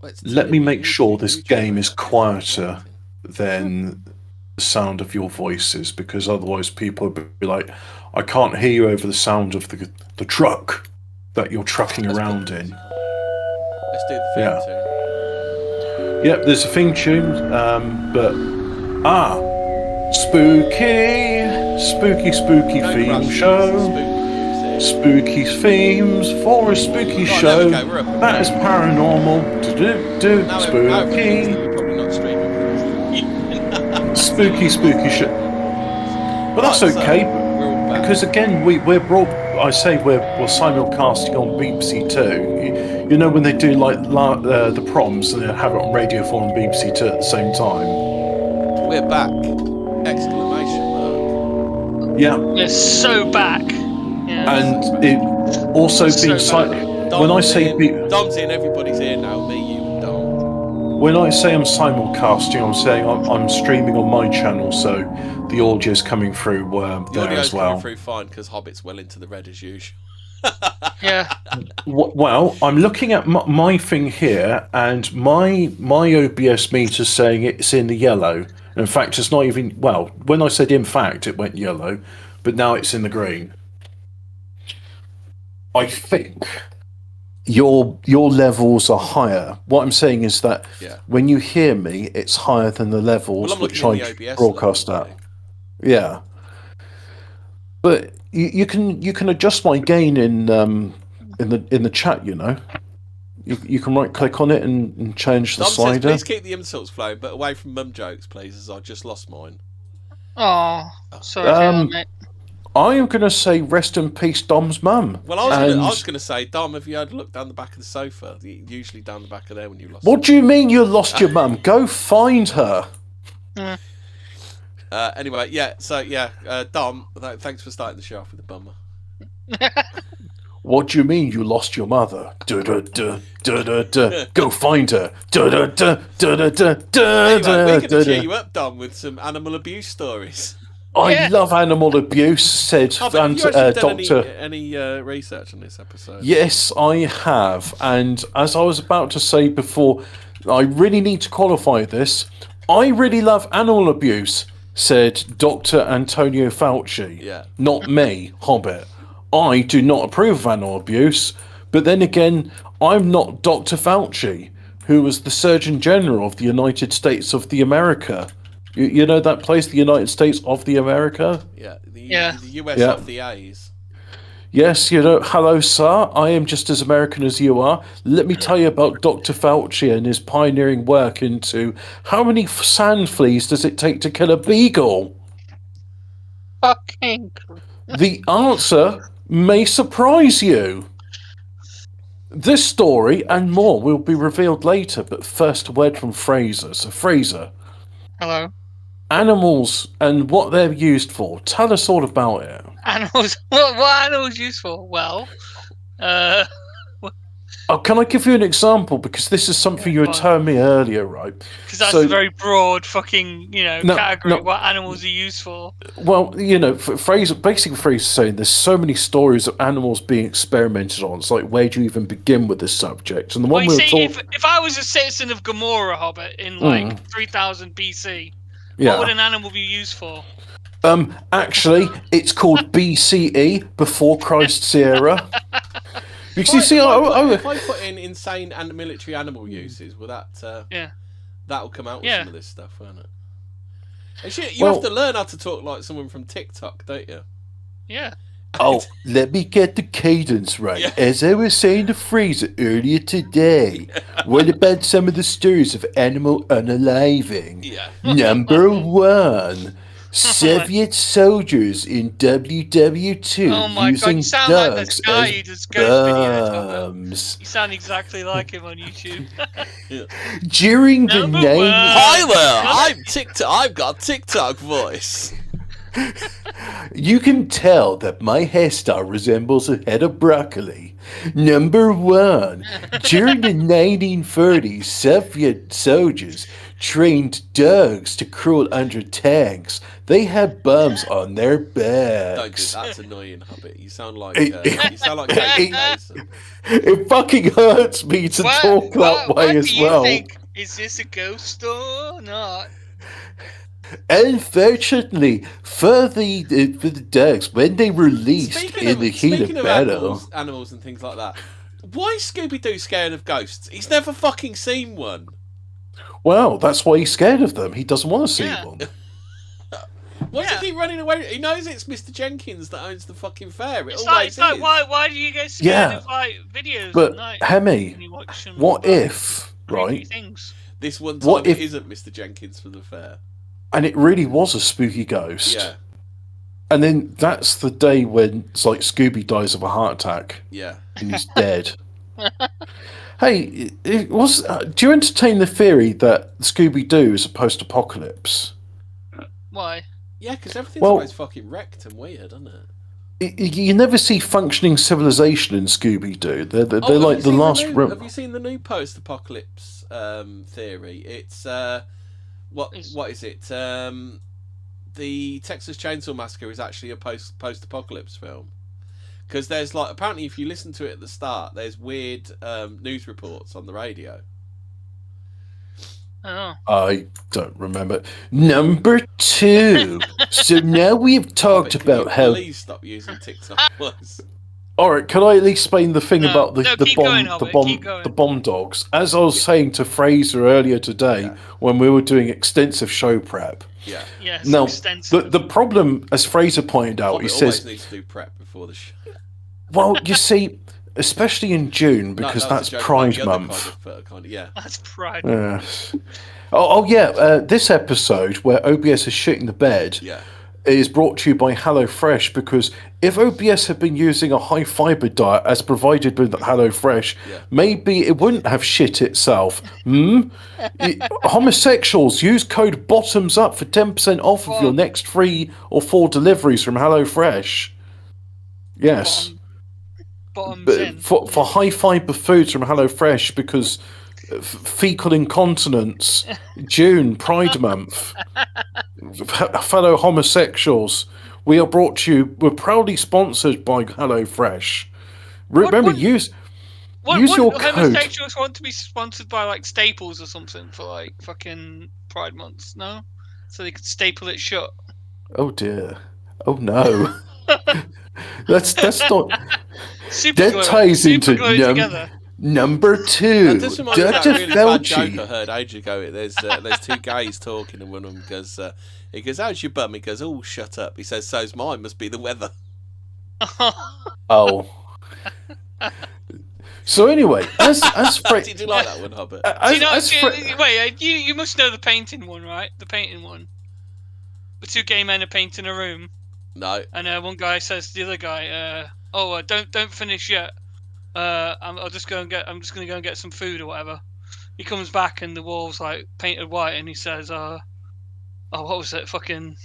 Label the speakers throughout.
Speaker 1: Well, it's
Speaker 2: Let me
Speaker 1: telling
Speaker 2: make
Speaker 1: me
Speaker 2: sure this
Speaker 1: YouTube
Speaker 2: game is
Speaker 1: reactions are
Speaker 2: quieter
Speaker 1: updating.
Speaker 2: than the sound of your voices, because otherwise people will be like, I can't hear you over the sound of the truck that you're trucking
Speaker 1: Let's put
Speaker 2: around
Speaker 1: the
Speaker 2: in.
Speaker 1: music on. Let's do the theme
Speaker 2: Yeah.
Speaker 1: tune.
Speaker 2: Yep, there's a theme tune, but spooky, spooky, spooky
Speaker 1: Don't
Speaker 2: theme
Speaker 1: crush this. It's
Speaker 2: show.
Speaker 1: spooky music.
Speaker 2: Spooky themes for a spooky
Speaker 1: Right, there we
Speaker 2: show.
Speaker 1: go. We're up and
Speaker 2: That is
Speaker 1: running.
Speaker 2: paranormal. Do
Speaker 1: Now everyone thinks
Speaker 2: spooky,
Speaker 1: that we're probably not streaming for the rest of the evening.
Speaker 2: spooky, spooky show. But that's
Speaker 1: Right, so
Speaker 2: okay,
Speaker 1: we're all back.
Speaker 2: because again, we're broad. I say we're simulcasting on BBC Two. You know when they do like the proms and they have it on Radio 4 and BBC Two at the same time.
Speaker 1: We're back! Exclamation mark.
Speaker 2: Yeah,
Speaker 3: We're so back. Yeah.
Speaker 2: and it also
Speaker 3: So
Speaker 2: being
Speaker 3: bad.
Speaker 2: when I
Speaker 1: Dom's
Speaker 2: say
Speaker 1: in. Dom's in. Everybody's here now. Me, you, and Dom.
Speaker 2: when I say I'm simulcasting, I'm saying I'm streaming on my channel, so the audio's coming through
Speaker 1: The
Speaker 2: there
Speaker 1: audio's
Speaker 2: as well.
Speaker 1: coming through fine because Hobbit's well into the red as usual.
Speaker 3: Yeah.
Speaker 2: Well, I'm looking at my thing here, and my OBS meter's saying it's in the yellow. In fact, it's not even. Well, when I said in fact, it went yellow, but now it's in the green. I think your levels are higher. What I'm saying is that when you hear me, it's higher than the levels which I broadcast at. Yeah, but you can adjust my gain in the chat. You know, you can right click on it and change the
Speaker 1: Dom
Speaker 2: slider.
Speaker 1: says, please keep the insults flowing, but away from mum jokes, please, as I just lost mine.
Speaker 3: Oh, sorry, mate.
Speaker 2: I am going to say rest in peace, Dom's mum.
Speaker 1: Well, I was going to say, Dom, have you had a look down the back of the sofa? Usually down the back of there when you lost.
Speaker 2: What do you mean you lost your mum? Go find her.
Speaker 1: Anyway, yeah. So yeah, Dom, thanks for starting the show off with a bummer.
Speaker 2: What do you mean you lost your mother? Duh, duh, duh, duh, duh, duh. Go find her. Duh, duh, duh, duh, duh, duh, duh,
Speaker 1: Anyway, we're going to
Speaker 2: duh,
Speaker 1: cheer
Speaker 2: duh.
Speaker 1: you up, Dom, with some animal abuse stories.
Speaker 2: I love animal abuse, said
Speaker 1: Have you actually done
Speaker 2: Doctor.
Speaker 1: any research on this episode?
Speaker 2: Yes, I have. And as I was about to say before, I really need to qualify this. I really love animal abuse, said Dr. Antonio Fauci.
Speaker 1: Yeah.
Speaker 2: Not me, Hobbit. I do not approve of animal abuse, but then again, I'm not Dr. Fauci, who was the Surgeon General of the United States of the America. You know that place, the United States of the America?
Speaker 1: Yeah, the US
Speaker 2: Yeah.
Speaker 1: of the A's.
Speaker 2: Yes, you know, hello, sir. I am just as American as you are. Let me tell you about Dr. Fauci and his pioneering work into how many sand fleas does it take to kill a beagle?
Speaker 3: Fucking.
Speaker 2: The answer may surprise you. This story and more will be revealed later, but first a word from Fraser. So, Fraser,
Speaker 3: Hello.
Speaker 2: animals and what they're used for. Tell us all about it.
Speaker 3: Animals. What animals useful? Well,
Speaker 2: Oh, can I give you an example? Because this is something you were telling me earlier, right?
Speaker 3: because that's a very broad fucking category.
Speaker 2: no.
Speaker 3: What animals are used for?
Speaker 2: Well, you know, basically Fraser's saying there's so many stories of animals being experimented on. It's like, where do you even begin with this subject? And the one
Speaker 3: Well, you
Speaker 2: we were
Speaker 3: see,
Speaker 2: talking...
Speaker 3: if I was a citizen of Gomorrah, Hobbit, in like 3000 BC,
Speaker 2: Yeah.
Speaker 3: what would an animal be used for?
Speaker 2: Actually, it's called BCE, before Christ's era. Because you see,
Speaker 1: if I put in insane and military animal uses, will that that'll come out with some of this stuff, won't it? And you have to learn how to talk like someone from TikTok, don't you?
Speaker 3: Yeah.
Speaker 2: Oh, let me get the cadence right. Yeah. As I was saying to Fraser earlier today, what about some of the stories of animal unaliving?
Speaker 1: Yeah.
Speaker 2: Number one, Soviet soldiers in WW2
Speaker 3: oh my
Speaker 2: using
Speaker 3: God, you sound
Speaker 2: dogs
Speaker 3: like this guy who does ghost videos. You sound exactly like him on YouTube.
Speaker 2: During the name...
Speaker 1: Hi there, I'm TikTok. I've got TikTok voice.
Speaker 2: You can tell that my hairstyle resembles a head of broccoli. Number one, during the 1930s, Soviet soldiers trained dogs to crawl under tanks. They have bums on their backs.
Speaker 1: Don't do that. That's annoying, Hobbit. You sound like Jason.
Speaker 2: It fucking hurts me to talk that way as well.
Speaker 3: Think? Is this a ghost store or not?
Speaker 2: Unfortunately, for the dogs, when they released in the heat of battle,
Speaker 1: animals and things like that. Why is Scooby-Doo scared of ghosts? He's never fucking seen one.
Speaker 2: Well, that's why he's scared of them. He doesn't want to see one.
Speaker 1: Why does he keep running away? He knows it's Mr. Jenkins that owns the fucking fair.
Speaker 3: It's like why do you get scared of videos
Speaker 2: but,
Speaker 3: at night?
Speaker 2: Hemi, what if, right?
Speaker 3: Things?
Speaker 1: This one time it isn't Mr. Jenkins for the fair. And
Speaker 2: it really was a spooky ghost.
Speaker 1: Yeah.
Speaker 2: And then that's the day when it's like Scooby dies of a heart attack.
Speaker 1: Yeah.
Speaker 2: And he's dead. Hey, do you entertain the theory that Scooby-Doo is a post-apocalypse?
Speaker 3: Why?
Speaker 1: Yeah, because everything's always fucking wrecked and weird, isn't it?
Speaker 2: You never see functioning civilization in Scooby-Doo. They're like the last room.
Speaker 1: Have you seen the new post-apocalypse theory? It's what is it? The Texas Chainsaw Massacre is actually a post-apocalypse film. Because there's apparently if you listen to it at the start, there's weird news reports on the radio.
Speaker 3: Oh.
Speaker 2: I don't remember. Number 2. So now we've talked about how.
Speaker 1: Please stop using TikTok.
Speaker 2: All right, can I at least explain the thing about the bomb dogs? As I was saying to Fraser earlier today, when we were doing extensive show prep.
Speaker 1: Yeah.
Speaker 3: Yes.
Speaker 2: Now,
Speaker 3: extensive.
Speaker 2: the problem, as Fraser pointed out, he says
Speaker 1: needs to do prep before the show.
Speaker 2: Well, you see, especially in June because that's Pride Month.
Speaker 1: Yeah,
Speaker 3: that's Pride.
Speaker 2: This episode where OBS is shitting the bed.
Speaker 1: Yeah.
Speaker 2: Is brought to you by HelloFresh because if OBS had been using a high fiber diet as provided with HelloFresh, maybe it wouldn't have shit itself. Homosexuals, use code BOTTOMSUP for 10% off of your next 3 or 4 deliveries from HelloFresh. Yes. For high fiber foods from HelloFresh because fecal incontinence, June, Pride Month. Fellow homosexuals, we're proudly sponsored by HelloFresh. Remember, use your code.
Speaker 3: Homosexuals want to be sponsored by Staples or something for fucking Pride Months, no? So they could staple it shut.
Speaker 2: Oh dear. Oh no. That's not.
Speaker 3: That ties
Speaker 2: into number 2.
Speaker 1: That reminds me of that really bad joke I heard ages ago. There's 2 gays talking, and one of them goes, he goes, "How's your bum?" He goes, "Oh, shut up." He says, "So's mine. Must be the weather."
Speaker 2: Oh. So anyway, as
Speaker 1: did you like that one, Hobbit?
Speaker 3: You must know the painting one, right? The painting one. The 2 gay men are painting a room.
Speaker 1: No.
Speaker 3: And one guy says to the other guy, don't finish yet. I'm just gonna go and get some food or whatever." He comes back and the wall's painted white, and he says, what was it? Fucking.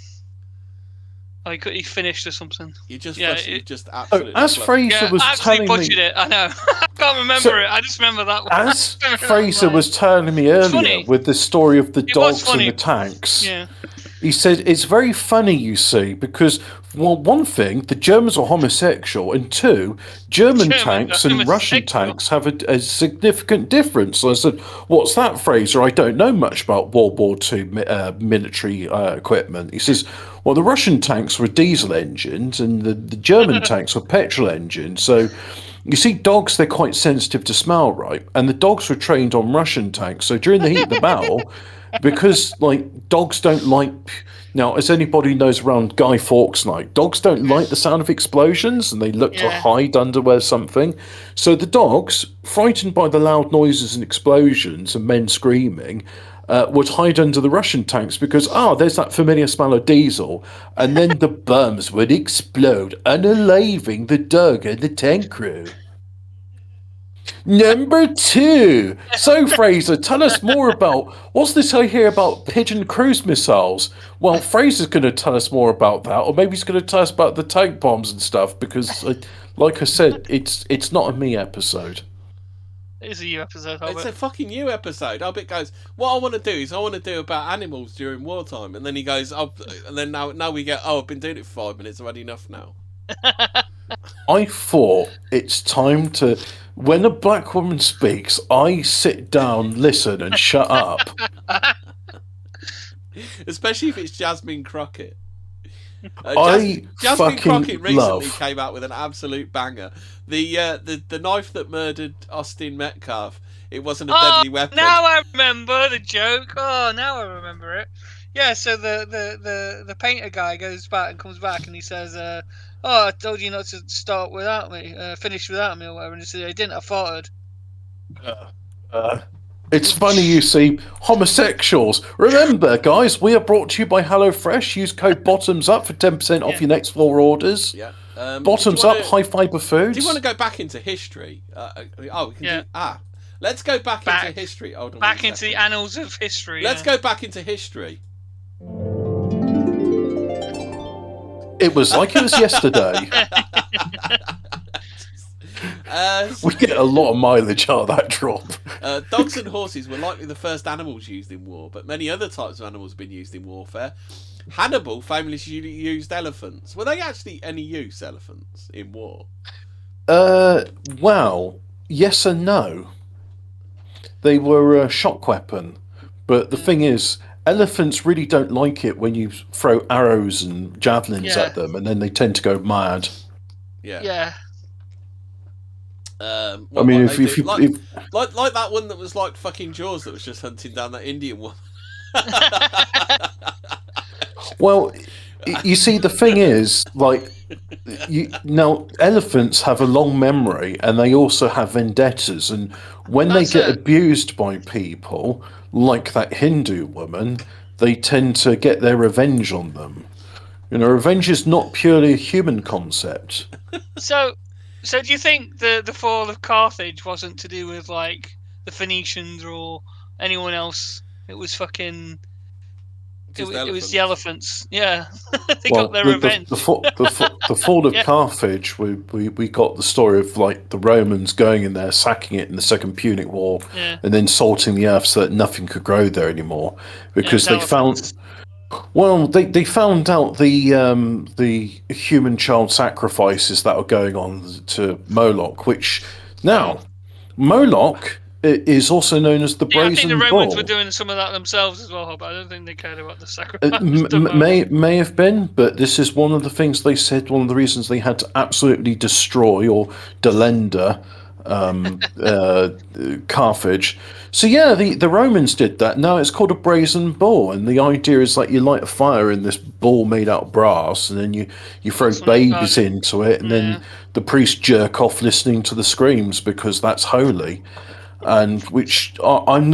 Speaker 3: He finished or something.
Speaker 1: You just absolutely.
Speaker 2: As Fraser was telling me,
Speaker 3: it. I know. I can't remember it. I just remember that one.
Speaker 2: As Fraser was telling me earlier with the story of the dogs and the tanks.
Speaker 3: Yeah.
Speaker 2: He said it's very funny, you see, because one thing, the Germans are homosexual, and 2, German tanks and Russian tanks have a significant difference. So I said, "What's that, Fraser? I don't know much about World War II military equipment." He says, "Well, the Russian tanks were diesel engines, and the German tanks were petrol engines. So you see, dogs, they're quite sensitive to smell, right? And the dogs were trained on Russian tanks. So during the heat of the battle." Because dogs don't like. Now, as anybody knows around Guy Fawkes night, dogs don't like the sound of explosions, and they look to hide under where something. So the dogs, frightened by the loud noises and explosions and men screaming, would hide under the Russian tanks because there's that familiar smell of diesel, and then the bombs would explode, unaliving the dog and the tank crew. Number 2. So, Fraser, tell us more about what's this I hear about pigeon cruise missiles? Well, Fraser's going to tell us more about that, or maybe he's going to tell us about the tank bombs and stuff. Because, like I said, it's not a me episode.
Speaker 3: It's a you episode, Hobbit.
Speaker 1: It's a fucking you episode. Hobbit goes, what I want to do is I want to do about animals during wartime. And then he goes, oh, and then now we get, I've been doing it for 5 minutes. I've had enough now.
Speaker 2: I thought it's time to... When a black woman speaks, I sit down, listen, and shut up.
Speaker 1: Especially if it's Jasmine Crockett.
Speaker 2: Jasmine
Speaker 1: Crockett recently came out with an absolute banger. The knife that murdered Austin Metcalf. It wasn't a deadly weapon.
Speaker 3: Now I remember the joke. Oh, now I remember it. Yeah, so the painter guy goes back and comes back and he says, "Oh, I told you not to start without me, finish without me, or whatever." And he said, "I didn't. I farted."
Speaker 2: It's funny you see homosexuals. Remember, guys, we are brought to you by HelloFresh. Use code BOTTOMSUP for 10% off your next 4 orders.
Speaker 1: Yeah.
Speaker 2: Bottoms up, high fiber foods.
Speaker 1: Do you want to go back into history? Let's go back into history. Hold on
Speaker 3: back into the annals of history.
Speaker 1: Let's go back into history.
Speaker 2: It was like it was yesterday. We get a lot of mileage out of that drop.
Speaker 1: Dogs and horses were likely the first animals used in war, but many other types of animals have been used in warfare. Hannibal famously used elephants. Were they actually any use, elephants, in war?
Speaker 2: Well, yes and no. They were a shock weapon, but the thing is, elephants really don't like it when you throw arrows and javelins at them, and then they tend to go mad.
Speaker 3: Yeah.
Speaker 2: I mean, if
Speaker 1: like that one that was like fucking Jaws that was just hunting down that Indian one.
Speaker 2: Well, you see, the thing is, like, now elephants have a long memory, and they also have vendettas. And when they get abused by people, like that Hindu woman, they tend to get their revenge on them. You know, revenge is not purely a human concept.
Speaker 3: So do you think the fall of Carthage wasn't to do with like the Phoenicians or anyone else? It was fucking. It was the elephants. Yeah, they got their revenge.
Speaker 2: The fall of Carthage, we got the story of like the Romans going in there, sacking it in the Second Punic War, and then salting the earth so that nothing could grow there anymore because they found. Well, they found out the human child sacrifices that were going on to Moloch, which now Moloch is also known as the Brazen Bull. I think
Speaker 3: the Romans were doing some of that themselves as well, but I don't think they cared about the sacrifice.
Speaker 2: May have been, but this is one of the things they said. One of the reasons they had to absolutely destroy or delender Carthage. So yeah, the Romans did that. Now it's called a brazen bull, and the idea is like you light a fire in this bull made out of brass, and then you throw babies into it, and then the priests jerk off listening to the screams because that's holy. And which I'm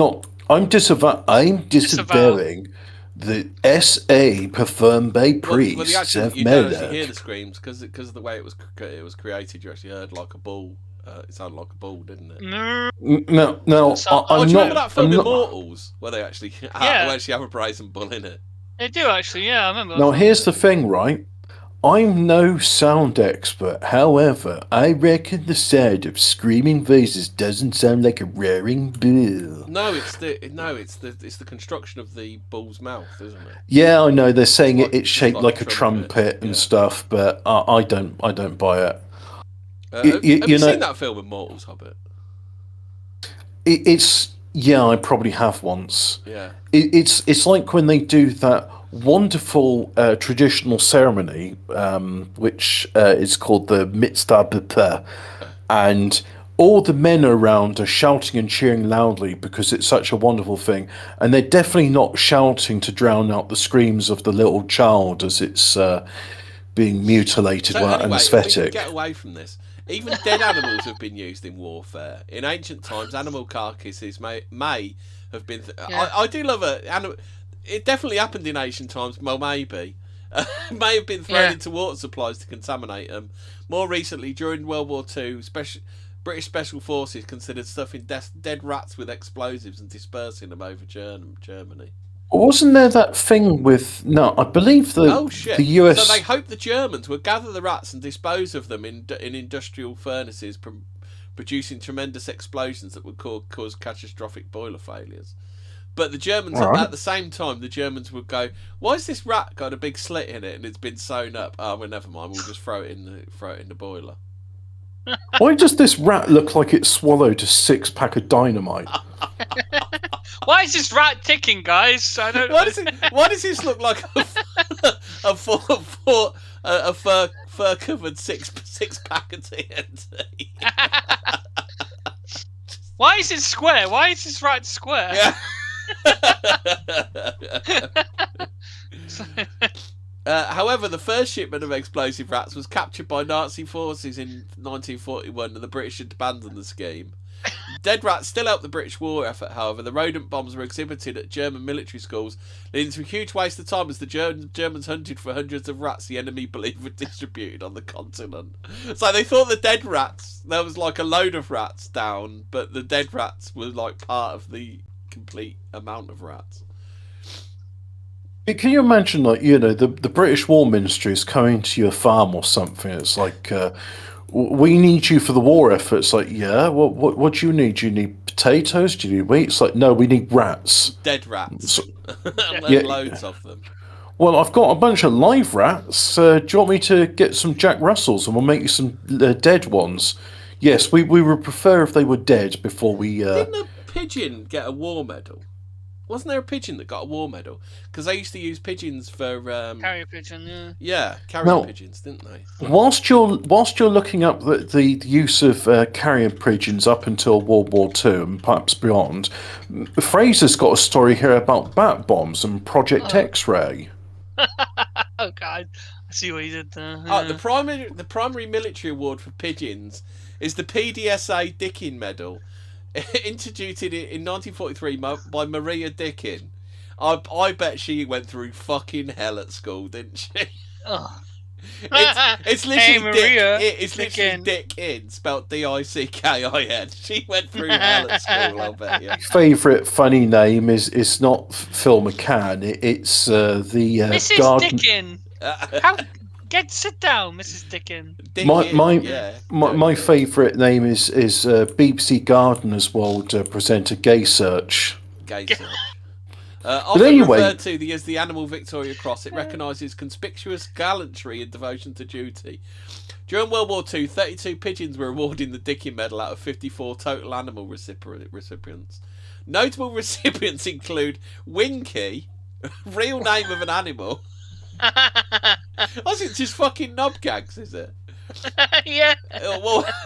Speaker 2: disavowing the SA performed by priests.
Speaker 1: You don't actually hear the screams because of the way it was created. You actually heard like a bull. It sounded like a bull, didn't it?
Speaker 2: No.
Speaker 1: Do you remember that film Immortals, where they actually have a brazen bull in it?
Speaker 3: They do actually, yeah, I remember.
Speaker 2: Now here's the thing, right? I'm no sound expert. However, I reckon the sound of screaming voices doesn't sound like a roaring bull.
Speaker 1: No, it's the construction of the bull's mouth, isn't it?
Speaker 2: Yeah, I know. They're saying it's shaped like a trumpet and stuff, but I don't buy it.
Speaker 1: Have you seen that film Immortals, Hobbit?
Speaker 2: I probably have once.
Speaker 1: Yeah.
Speaker 2: It's like when they do that wonderful traditional ceremony, which is called the Mitzvah, and all the men around are shouting and cheering loudly because it's such a wonderful thing, and they're definitely not shouting to drown out the screams of the little child as it's being mutilated while anaesthetic.
Speaker 1: We can get away from this. Even dead animals have been used in warfare. In ancient times, animal carcasses may have been. I do love it definitely happened in ancient times. Well, maybe may have been thrown into water supplies to contaminate them. More recently, during World War II, British Special Forces considered stuffing dead rats with explosives and dispersing them over Germany.
Speaker 2: Wasn't there that thing with... No, I believe the US...
Speaker 1: So they hoped the Germans would gather the rats and dispose of them in industrial furnaces, producing tremendous explosions that would cause catastrophic boiler failures. But the Germans, at the same time, the Germans would go, "Why has this rat got a big slit in it and it's been sewn up? Oh, well, never mind. We'll just throw it in the boiler."
Speaker 2: Why does this rat look like it swallowed a 6-pack of dynamite?
Speaker 3: Why is this rat ticking, guys? I don't.
Speaker 1: Why does this look like a fur covered six pack of TNT?
Speaker 3: Why is it square? Why is this rat square?
Speaker 1: Yeah. However, the first shipment of explosive rats was captured by Nazi forces in 1941, and the British had abandoned the scheme. Dead rats still helped the British war effort, however. The rodent bombs were exhibited at German military schools, leading to a huge waste of time as the Germans hunted for hundreds of rats the enemy believed were distributed on the continent. So they thought the dead rats, there was like a load of rats down, but the dead rats were like part of the complete amount of rats.
Speaker 2: Can you imagine, like, the British War Ministry is coming to your farm or something? It's like, we need you for the war effort. It's like, yeah, what do you need? Do you need potatoes? Do you need wheat? It's like, no, we need rats.
Speaker 1: Dead rats. Loads of them.
Speaker 2: Well, I've got a bunch of live rats. Do you want me to get some Jack Russells and we'll make you some dead ones? Yes, we would prefer if they were dead before we...
Speaker 1: Didn't a pigeon get a war medal? Wasn't there a pigeon that got a war medal? Because they used to use pigeons for...
Speaker 3: carrier pigeon, yeah.
Speaker 1: Yeah, carrier pigeons, didn't they?
Speaker 2: Whilst you're looking up the use of carrier pigeons up until World War II and perhaps beyond, Fraser's got a story here about bat bombs and Project X-Ray.
Speaker 3: Oh, God. I see what he did there. Yeah.
Speaker 1: The primary military award for pigeons is the PDSA Dickin Medal, instituted in 1943 by Maria Dickin. I bet she went through fucking hell at school, didn't she?
Speaker 3: Oh.
Speaker 1: It's literally
Speaker 3: Maria
Speaker 1: literally Dickin, spelled Dickin. She went through hell at school, I'll bet you.
Speaker 2: Favourite funny name is not Phil McCann. It's the
Speaker 3: Mrs.
Speaker 2: garden...
Speaker 3: Dickin. Sit down, Mrs. Dickin.
Speaker 2: My favourite name is BBC Gardener's World presenter Gay Search.
Speaker 1: Gay Search. Often referred to as the Animal Victoria Cross, it recognises conspicuous gallantry and devotion to duty. During World War II, 32 pigeons were awarded the Dickin Medal out of 54 total animal recipients. Notable recipients include Winky, real name of an animal. Was it just fucking knobgags, is it?
Speaker 3: Yeah.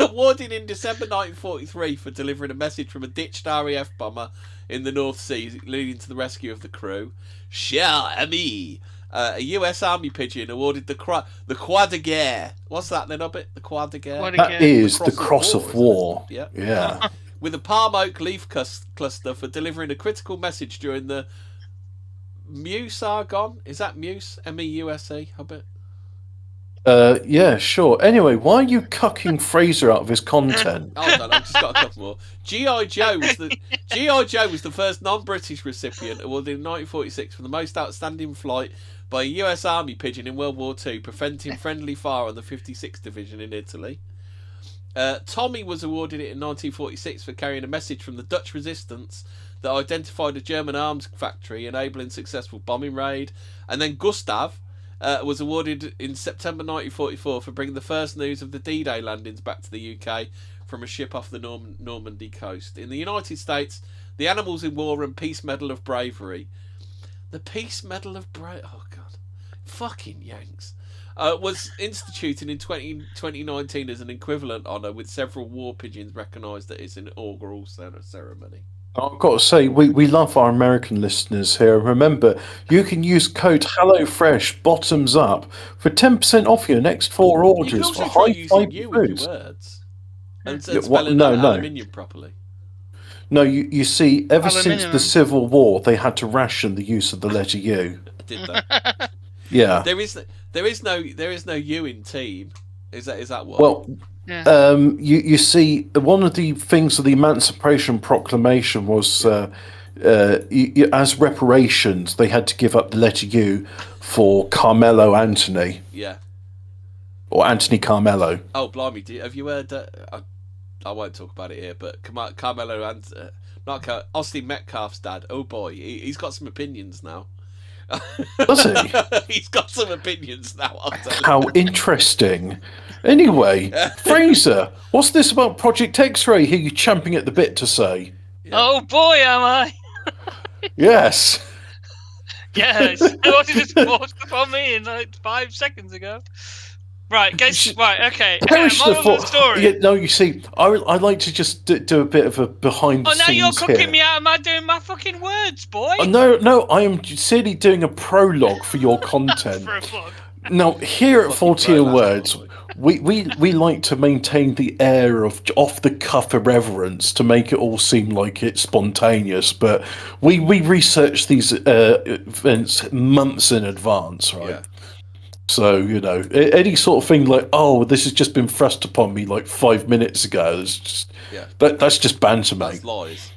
Speaker 1: Awarded in December 1943 for delivering a message from a ditched RAF bomber in the North Sea, leading to the rescue of the crew. Cher Ami, a US Army pigeon, awarded the Croix de Guerre. What's that then, Hobbit? The Croix de Guerre?
Speaker 2: That is the Cross of War. Yeah.
Speaker 1: With a palm oak leaf cluster for delivering a critical message during the Meuse-Argonne? Is that Meuse? M-E-U-S-E, Hobbit?
Speaker 2: Yeah, sure. Anyway, why are you cucking Fraser out of his content?
Speaker 1: Hold on, I've just got a couple more. G.I. Joe was the first non-British recipient, awarded in 1946 for the most outstanding flight by a US Army pigeon in World War II, preventing friendly fire on the 56th Division in Italy. Tommy was awarded it in 1946 for carrying a message from the Dutch resistance that identified a German arms factory, enabling successful bombing raid. And then Gustav was awarded in September 1944 for bringing the first news of the D-Day landings back to the UK from a ship off the Normandy coast. In the United States, the Animals in War and Peace Medal of Bravery. The Peace Medal of Bravery... Oh, God. Fucking Yanks. Was instituted in 2019 as an equivalent honour, with several war pigeons recognised at its inaugural ceremony.
Speaker 2: I've got to say, we love our American listeners here. Remember, you can use code HelloFresh bottoms up for 10% off your next 4 orders.
Speaker 1: You can also
Speaker 2: for
Speaker 1: try
Speaker 2: high
Speaker 1: using you with your words and spelling aluminium properly.
Speaker 2: No, you see, ever
Speaker 3: Aluminium.
Speaker 2: since the Civil War, they had to ration the use of the letter U.
Speaker 1: Did they?
Speaker 2: Yeah.
Speaker 1: There is no U in team. Is that what?
Speaker 2: Well,
Speaker 3: Yeah.
Speaker 2: you see, one of the things of the Emancipation Proclamation was, as reparations, they had to give up the letter U for Carmelo Anthony.
Speaker 1: Yeah.
Speaker 2: Or Anthony Carmelo.
Speaker 1: Oh, blimey! Have you heard? I won't talk about it here, but Carmelo and Austin Metcalf's dad. Oh boy, he's got some opinions now.
Speaker 2: Does he?
Speaker 1: He's got some opinions now.
Speaker 2: How interesting. Anyway, Fraser, what's this about Project X-Ray? Hear you champing at the bit to say?
Speaker 3: Yeah. Oh boy, am I?
Speaker 2: Yes.
Speaker 3: Yes. What did this forced upon me in like 5 seconds ago? Right, guys. Right, okay. Moral of the story.
Speaker 2: Yeah, no, you see, I like to just do a bit of a behind the scenes.
Speaker 3: Oh, now you're cooking me out. Am I doing my fucking words, boy?
Speaker 2: No, I am simply doing a prologue for your content. Now, here at Fortean Words, we like to maintain the air of off-the-cuff irreverence to make it all seem like it's spontaneous, but we research these events months in advance, right? Yeah. So, any sort of thing like, oh, this has just been thrust upon me like 5 minutes ago, that's just banter, mate.
Speaker 1: That's lies.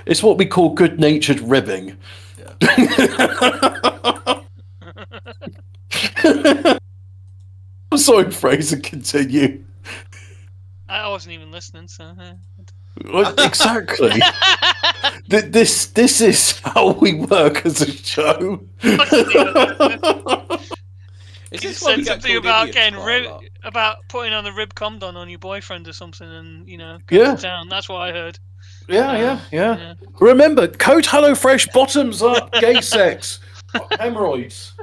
Speaker 2: It's what we call good-natured ribbing. Yeah. I'm sorry, Fraser, continue.
Speaker 3: I wasn't even listening, so...
Speaker 2: Exactly. This is how we work as a show.
Speaker 3: Is this said something about about putting on the rib condom on your boyfriend or something, and going to town? That's what I heard.
Speaker 2: Yeah. Remember, code HelloFresh, bottoms up, gay sex, hemorrhoids.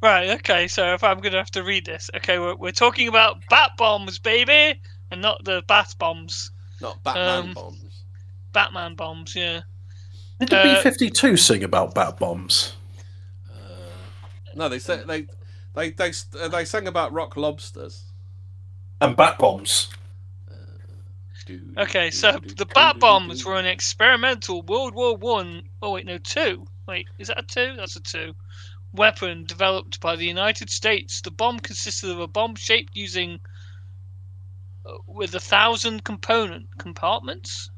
Speaker 3: Right. Okay. So if I'm going to have to read this, okay, we're talking about bat bombs, baby. And not the bat bombs.
Speaker 1: Not Batman bombs.
Speaker 3: Batman bombs, yeah.
Speaker 2: Did the B-52 sing about bat bombs?
Speaker 1: No, they sang about rock lobsters.
Speaker 2: And bat bombs.
Speaker 3: Okay, so the bat bombs were an experimental World War I. Oh wait, no, 2. Wait, is that a 2? That's a 2. Weapon developed by the United States. The bomb consisted of a bomb shaped using with 1,000 compartments.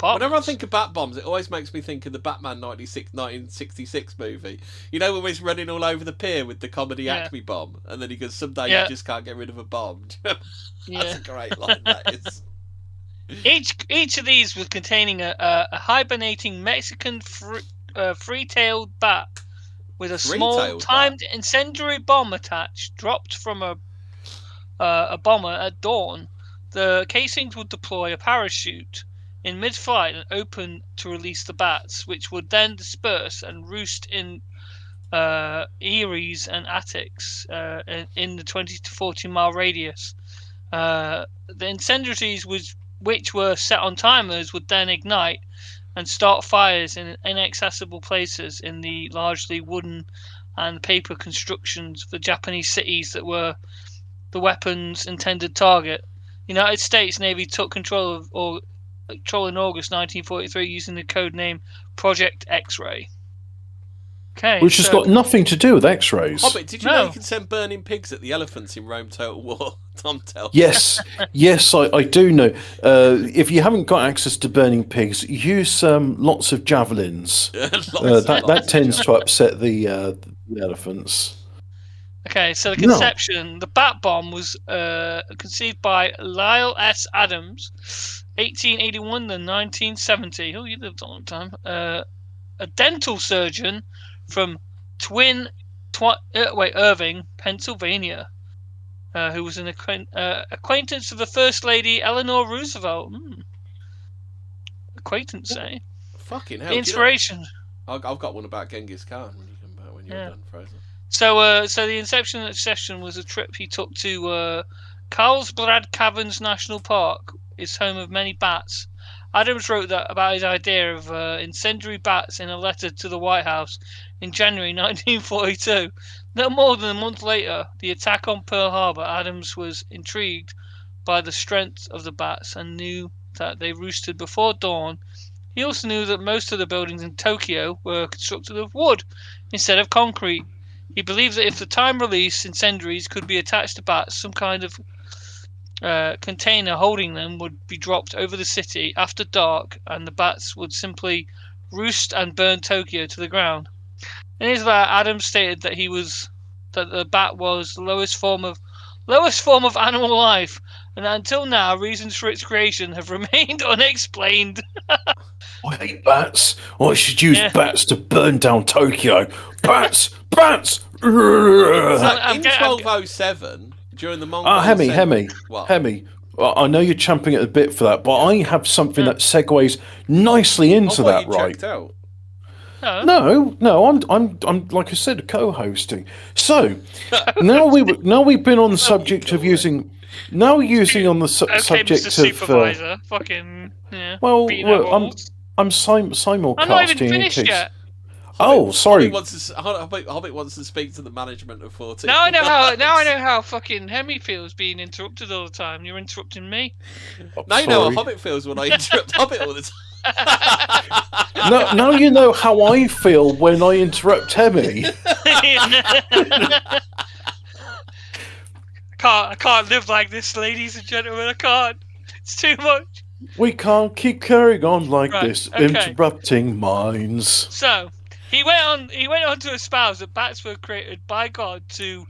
Speaker 1: Whenever I think of bat bombs, it always makes me think of the Batman 1966 movie. When he's running all over the pier with the comedy Acme bomb, and then he goes, "Someday you just can't get rid of a bomb." That's a great line. That is.
Speaker 3: Each of these was containing a hibernating Mexican free-tailed bat with a small timed incendiary bomb attached, dropped from a bomber at dawn. The casings would deploy a parachute in mid-flight and open to release the bats, which would then disperse and roost in eyries and attics in the 20 to 40 mile radius. The incendiaries, which were set on timers, would then ignite and start fires in inaccessible places in the largely wooden and paper constructions of the Japanese cities that were the weapon's intended target. United States Navy took control in August 1943 using the code name Project X-Ray. Okay,
Speaker 2: which has got nothing to do with X-rays.
Speaker 1: Hobbit, did you know you can send burning pigs at the elephants in Rome Total War? Tom tells.
Speaker 2: Yes, I do know. If you haven't got access to burning pigs, use lots of javelins. That tends to upset the elephants.
Speaker 3: Okay, so the conception, the bat bomb was conceived by Lyle S. Adams, 1881 to 1970. Oh, you lived a long time. A dental surgeon from Irving, Pennsylvania, who was an acquaintance of the First Lady Eleanor Roosevelt. Acquaintance, eh?
Speaker 1: Fucking hell.
Speaker 3: The inspiration.
Speaker 1: I've got one about Genghis Khan when you're done, Fraser.
Speaker 3: So the inception session was a trip he took to Carlsbad Caverns National Park, is home of many bats. Adams wrote about his idea of incendiary bats in a letter to the White House in January 1942. No more than a month later, the attack on Pearl Harbor, Adams was intrigued by the strength of the bats and knew that they roosted before dawn. He also knew that most of the buildings in Tokyo were constructed of wood instead of concrete. He believed that if the time-release incendiaries could be attached to bats, some kind of container holding them would be dropped over the city after dark, and the bats would simply roost and burn Tokyo to the ground. In his letter, Adams stated that the bat was the lowest form of lowest form of animal life, and until now, reasons for its creation have remained unexplained.
Speaker 2: I hate bats. I should use bats to burn down Tokyo. Bats! Bats!
Speaker 1: So in 1207, during the Mongol
Speaker 2: Hemi, I know you're champing at the bit for that, but I have something that segues nicely into that, right?
Speaker 1: Out.
Speaker 2: No, I'm like I said, co-hosting. So now we've been on the subject of using. Now we're using on the subject
Speaker 3: Mr. Supervisor. Fucking
Speaker 2: Well, I'm simulcasting.
Speaker 3: I'm not even finished yet.
Speaker 2: Sorry.
Speaker 1: Hobbit wants to speak to the management of Fortean.
Speaker 3: Now I know how fucking Hemi feels being interrupted all the time. You're interrupting me.
Speaker 1: Now you know how Hobbit feels when I interrupt Hobbit all the time.
Speaker 2: Now you know how I feel when I interrupt Hemi.
Speaker 3: I can't live like this, ladies and gentlemen. I can't. It's too much.
Speaker 2: We can't keep carrying on like this, interrupting minds.
Speaker 3: So he went on to espouse that bats were created by God to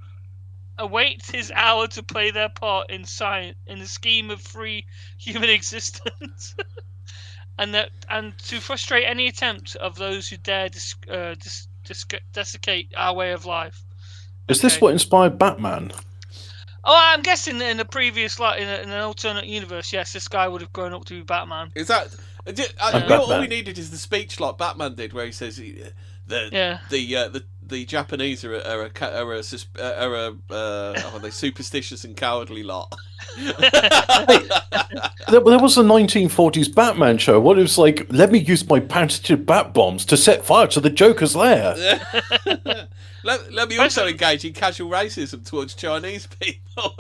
Speaker 3: await his hour to play their part in science in the scheme of free human existence. And to frustrate any attempt of those who dare desiccate our way of life.
Speaker 2: Is this what inspired Batman?
Speaker 3: Oh, I'm guessing that in the previous, in an alternate universe, yes, this guy would have grown up to be Batman.
Speaker 1: Is that? All we needed is the speech like Batman did, where he says the Japanese are they superstitious and cowardly lot.
Speaker 2: There was a 1940s Batman show. What it was like? Let me use my patented bat bombs to set fire to the Joker's lair.
Speaker 1: Let me also engage in casual racism towards Chinese people.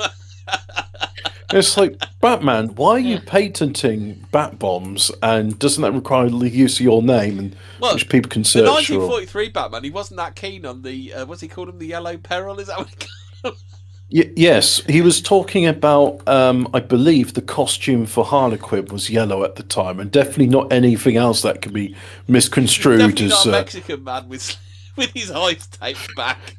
Speaker 2: It's like, Batman, why are you patenting bat bombs, and doesn't that require the use of your name, and which people can search?
Speaker 1: The 1943 Batman, he wasn't that keen on the what's he called him, the Yellow Peril? Is that what he called him?
Speaker 2: Yes, he was talking about, I believe the costume for Harlequin was yellow at the time, and definitely not anything else that could be misconstrued
Speaker 1: definitely
Speaker 2: as...
Speaker 1: not a Mexican man with his eyes taped back.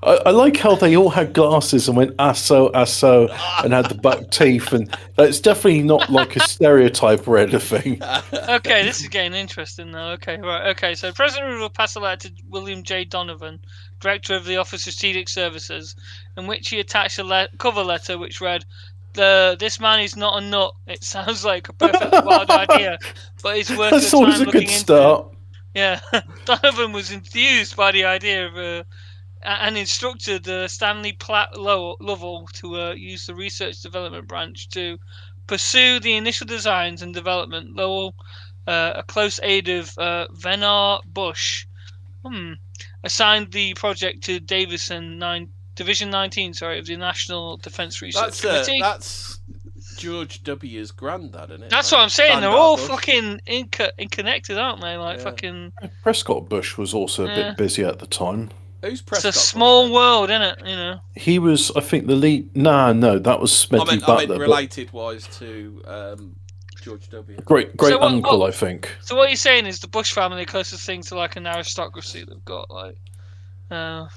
Speaker 2: I like how they all had glasses and went asso, and had the buck teeth, and it's definitely not like a stereotype or anything.
Speaker 3: Okay, this is getting interesting now. Okay, right. Okay, so President Roosevelt passed a letter to William J. Donovan, Director of the Office of Strategic Services, in which he attached a cover letter which read, "This man is not a nut. It sounds like a perfectly wild idea, but it's worth
Speaker 2: That's
Speaker 3: the time
Speaker 2: always a
Speaker 3: looking
Speaker 2: good start.
Speaker 3: into." Yeah, Donovan was enthused by the idea of and instructed Stanley Platt Lovell to use the Research Development Branch to pursue the initial designs and development. Lovell, a close aide of Venar Bush, assigned the project to Division 19, of the National Defense Research Committee.
Speaker 1: That's George W.'s granddad, isn't it?
Speaker 3: That's what I'm saying. They're all fucking connected, aren't they? Like fucking.
Speaker 2: Prescott Bush was also a bit busy at the time.
Speaker 1: Who's Prescott?
Speaker 3: It's a small world, isn't it? You know.
Speaker 2: He was, I think, the lead. No, that was Smedley Butler.
Speaker 1: I meant related wise to George W.
Speaker 2: Great uncle, I think.
Speaker 3: So what you're saying is the Bush family are closest thing to like an aristocracy they've got, like.
Speaker 1: That's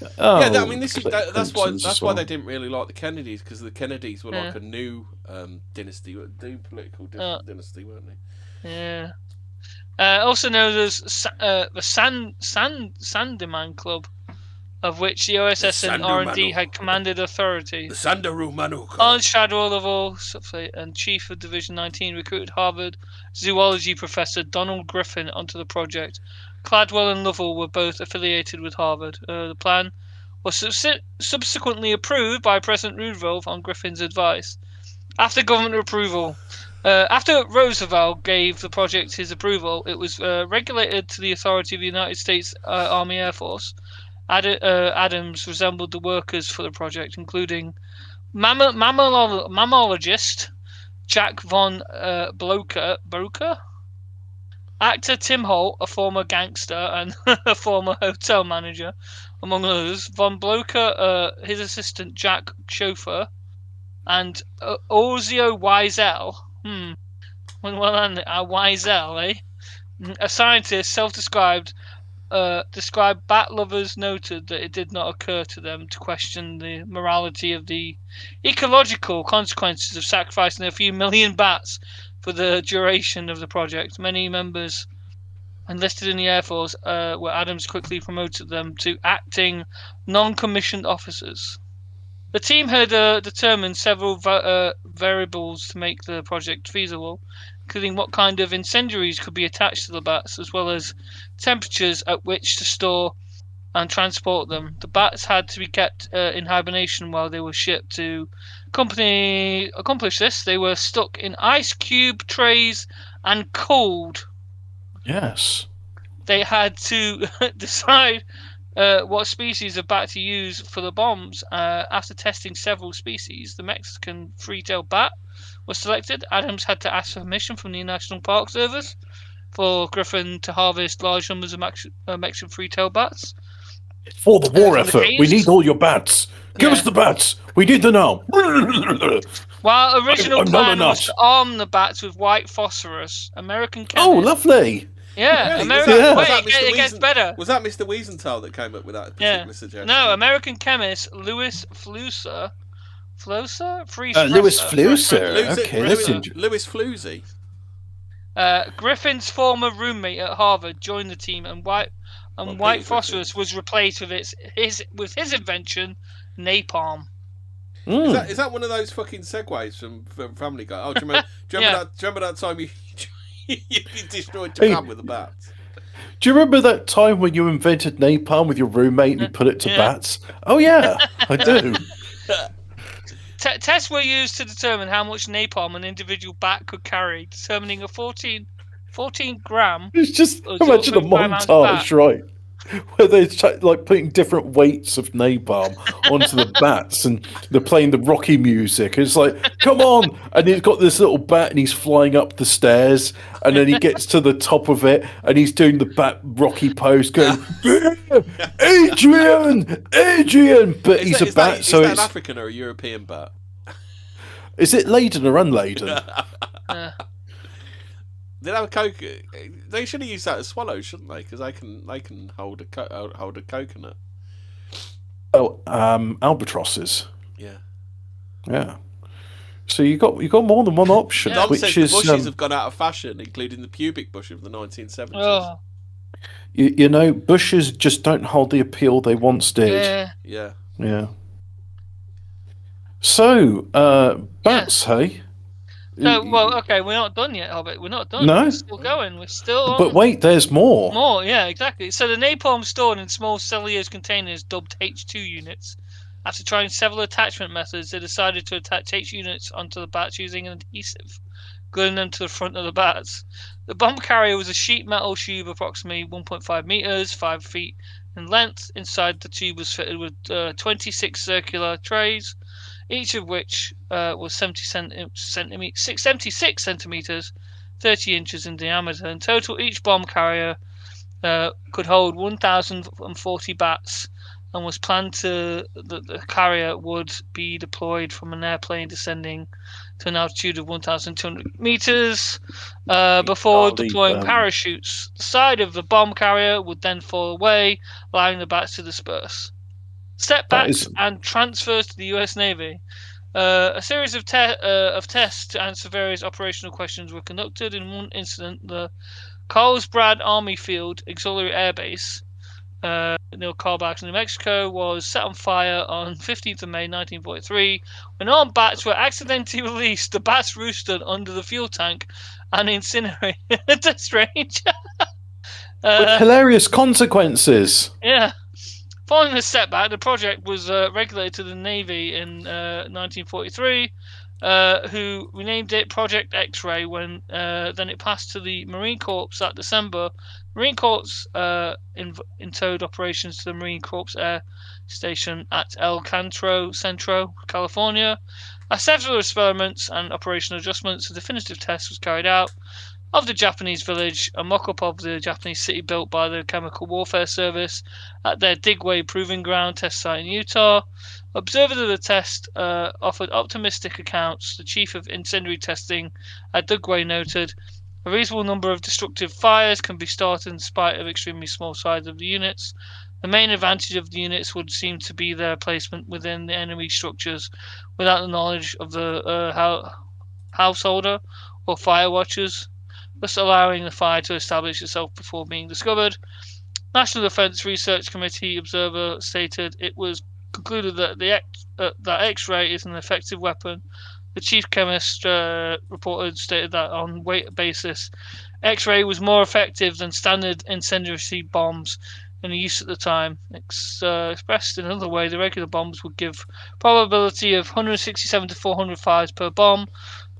Speaker 1: why they didn't really like the Kennedys, because the Kennedys were like a new dynasty, new political dynasty, weren't they?
Speaker 3: Yeah. Also known as the Sandeman Club, of which the OSS and R&D had commanded authority.
Speaker 1: The Sandaru Manu Club.
Speaker 3: On Shadow Lovell and Chief of Division 19 recruited Harvard zoology professor Donald Griffin onto the project. Cladwell and Lovell were both affiliated with Harvard. The plan was subsequently approved by President Roosevelt on Griffin's advice. After government approval, after Roosevelt gave the project his approval, it was regulated to the authority of the United States Army Air Force. Adams resembled the workers for the project, including mammologist Jack von Broker, actor Tim Holt, a former gangster and a former hotel manager, among others. Von Blocher, his assistant Jack Chauffeur, and Ozio Wiesel. Wiesel, eh? A scientist self-described described bat lovers noted that it did not occur to them to question the morality of the ecological consequences of sacrificing a few million bats for the duration of the project. Many members enlisted in the Air Force, where Adams quickly promoted them to acting non-commissioned officers. The team had determined several variables to make the project feasible, including what kind of incendiaries could be attached to the bats, as well as temperatures at which to store and transport them. The bats had to be kept in hibernation while they were shipped. To accomplish this, they were stuck in ice cube trays and cooled.
Speaker 2: Yes.
Speaker 3: They had to decide what species of bat to use for the bombs. After testing several species, the Mexican free-tailed bat was selected. Adams had to ask for permission from the National Park Service for Griffin to harvest large numbers of Mexican free-tailed bats.
Speaker 2: For the war effort, we need all your bats. Give us the bats. We need them now.
Speaker 3: While original plan was to arm the bats with white phosphorus, American chemists...
Speaker 2: Oh, lovely.
Speaker 3: Yeah, it gets better.
Speaker 1: Was that Mr. Wiesenthal that came up with that particular suggestion?
Speaker 3: No, American chemist Louis Flusser. Louis
Speaker 2: Flusser. Okay, listen.
Speaker 1: Louis Floozy.
Speaker 3: Griffin's former roommate at Harvard joined the team, and white phosphorus was replaced with his invention, napalm.
Speaker 1: Is that one of those fucking segues from Family Guy? Oh, do you remember that time you destroyed Japan with the bats?
Speaker 2: Do you remember that time when you invented napalm with your roommate and you put it to bats? Oh yeah, I do.
Speaker 3: Tests were used to determine how much napalm an individual bat could carry, determining a 14 gram.
Speaker 2: It's just imagine a montage, right? Where they're like putting different weights of napalm onto the bats, and they're playing the Rocky music. It's like, come on! And he's got this little bat, and he's flying up the stairs, and then he gets to the top of it, and he's doing the bat Rocky pose, going, Adrian! But he's a bat, so it's
Speaker 1: an African or a European bat.
Speaker 2: Is it laden or unladen?
Speaker 1: They have a coke. They should have used that as swallows, shouldn't they? Because they can hold a coconut.
Speaker 2: Oh, albatrosses.
Speaker 1: Yeah.
Speaker 2: So you got more than one option.
Speaker 1: Dom says the bushes have gone out of fashion, including the pubic bush of the 1970s.
Speaker 3: Oh.
Speaker 2: You know, bushes just don't hold the appeal they once did.
Speaker 1: Yeah.
Speaker 2: So, bats, hey.
Speaker 3: No, well, okay, we're not done yet, Hobbit. We're not done.
Speaker 2: No?
Speaker 3: We're still going. We're still on.
Speaker 2: But wait, there's more.
Speaker 3: More, yeah, exactly. So the napalm stored in small cellulose containers dubbed H2 units. After trying several attachment methods, they decided to attach H units onto the bats using an adhesive, gluing them to the front of the bats. The bomb carrier was a sheet metal tube approximately 1.5 meters, 5 feet in length. Inside the tube was fitted with 26 circular trays, each of which was 76 centimeters, 30 inches in diameter. In total, each bomb carrier could hold 1,040 bats, and was planned the carrier would be deployed from an airplane descending to an altitude of 1,200 meters before deploying parachutes. The side of the bomb carrier would then fall away, allowing the bats to disperse. Setbacks and transfers to the U.S. Navy. A series of tests to answer various operational questions were conducted. In one incident, the Carlsbad Army Field Auxiliary Air Base near Carlsbad, New Mexico, was set on fire on 15th of May 1943. When armed bats were accidentally released, the bats roosted under the fuel tank and incinerated. That's strange.
Speaker 2: With hilarious consequences.
Speaker 3: Yeah. Following this setback, the project was regulated to the Navy in 1943, who renamed it Project X-Ray. When then it passed to the Marine Corps that December. Marine Corps intowed operations to the Marine Corps Air Station at El Centro, California. After several experiments and operational adjustments, a definitive test was carried out of the Japanese village, a mock-up of the Japanese city built by the Chemical Warfare Service at their Digway Proving Ground test site in Utah. Observers of the test offered optimistic accounts. The chief of incendiary testing at Digway noted, A reasonable number of destructive fires can be started in spite of extremely small size of the units. The main advantage of the units would seem to be their placement within the enemy structures without the knowledge of the householder or fire watchers, thus allowing the fire to establish itself before being discovered. National Defence Research Committee observer stated it was concluded that that X-ray is an effective weapon. The chief chemist stated that on weight basis, X-ray was more effective than standard incendiary bombs in use at the time. Expressed in another way, the regular bombs would give probability of 167 to 400 fires per bomb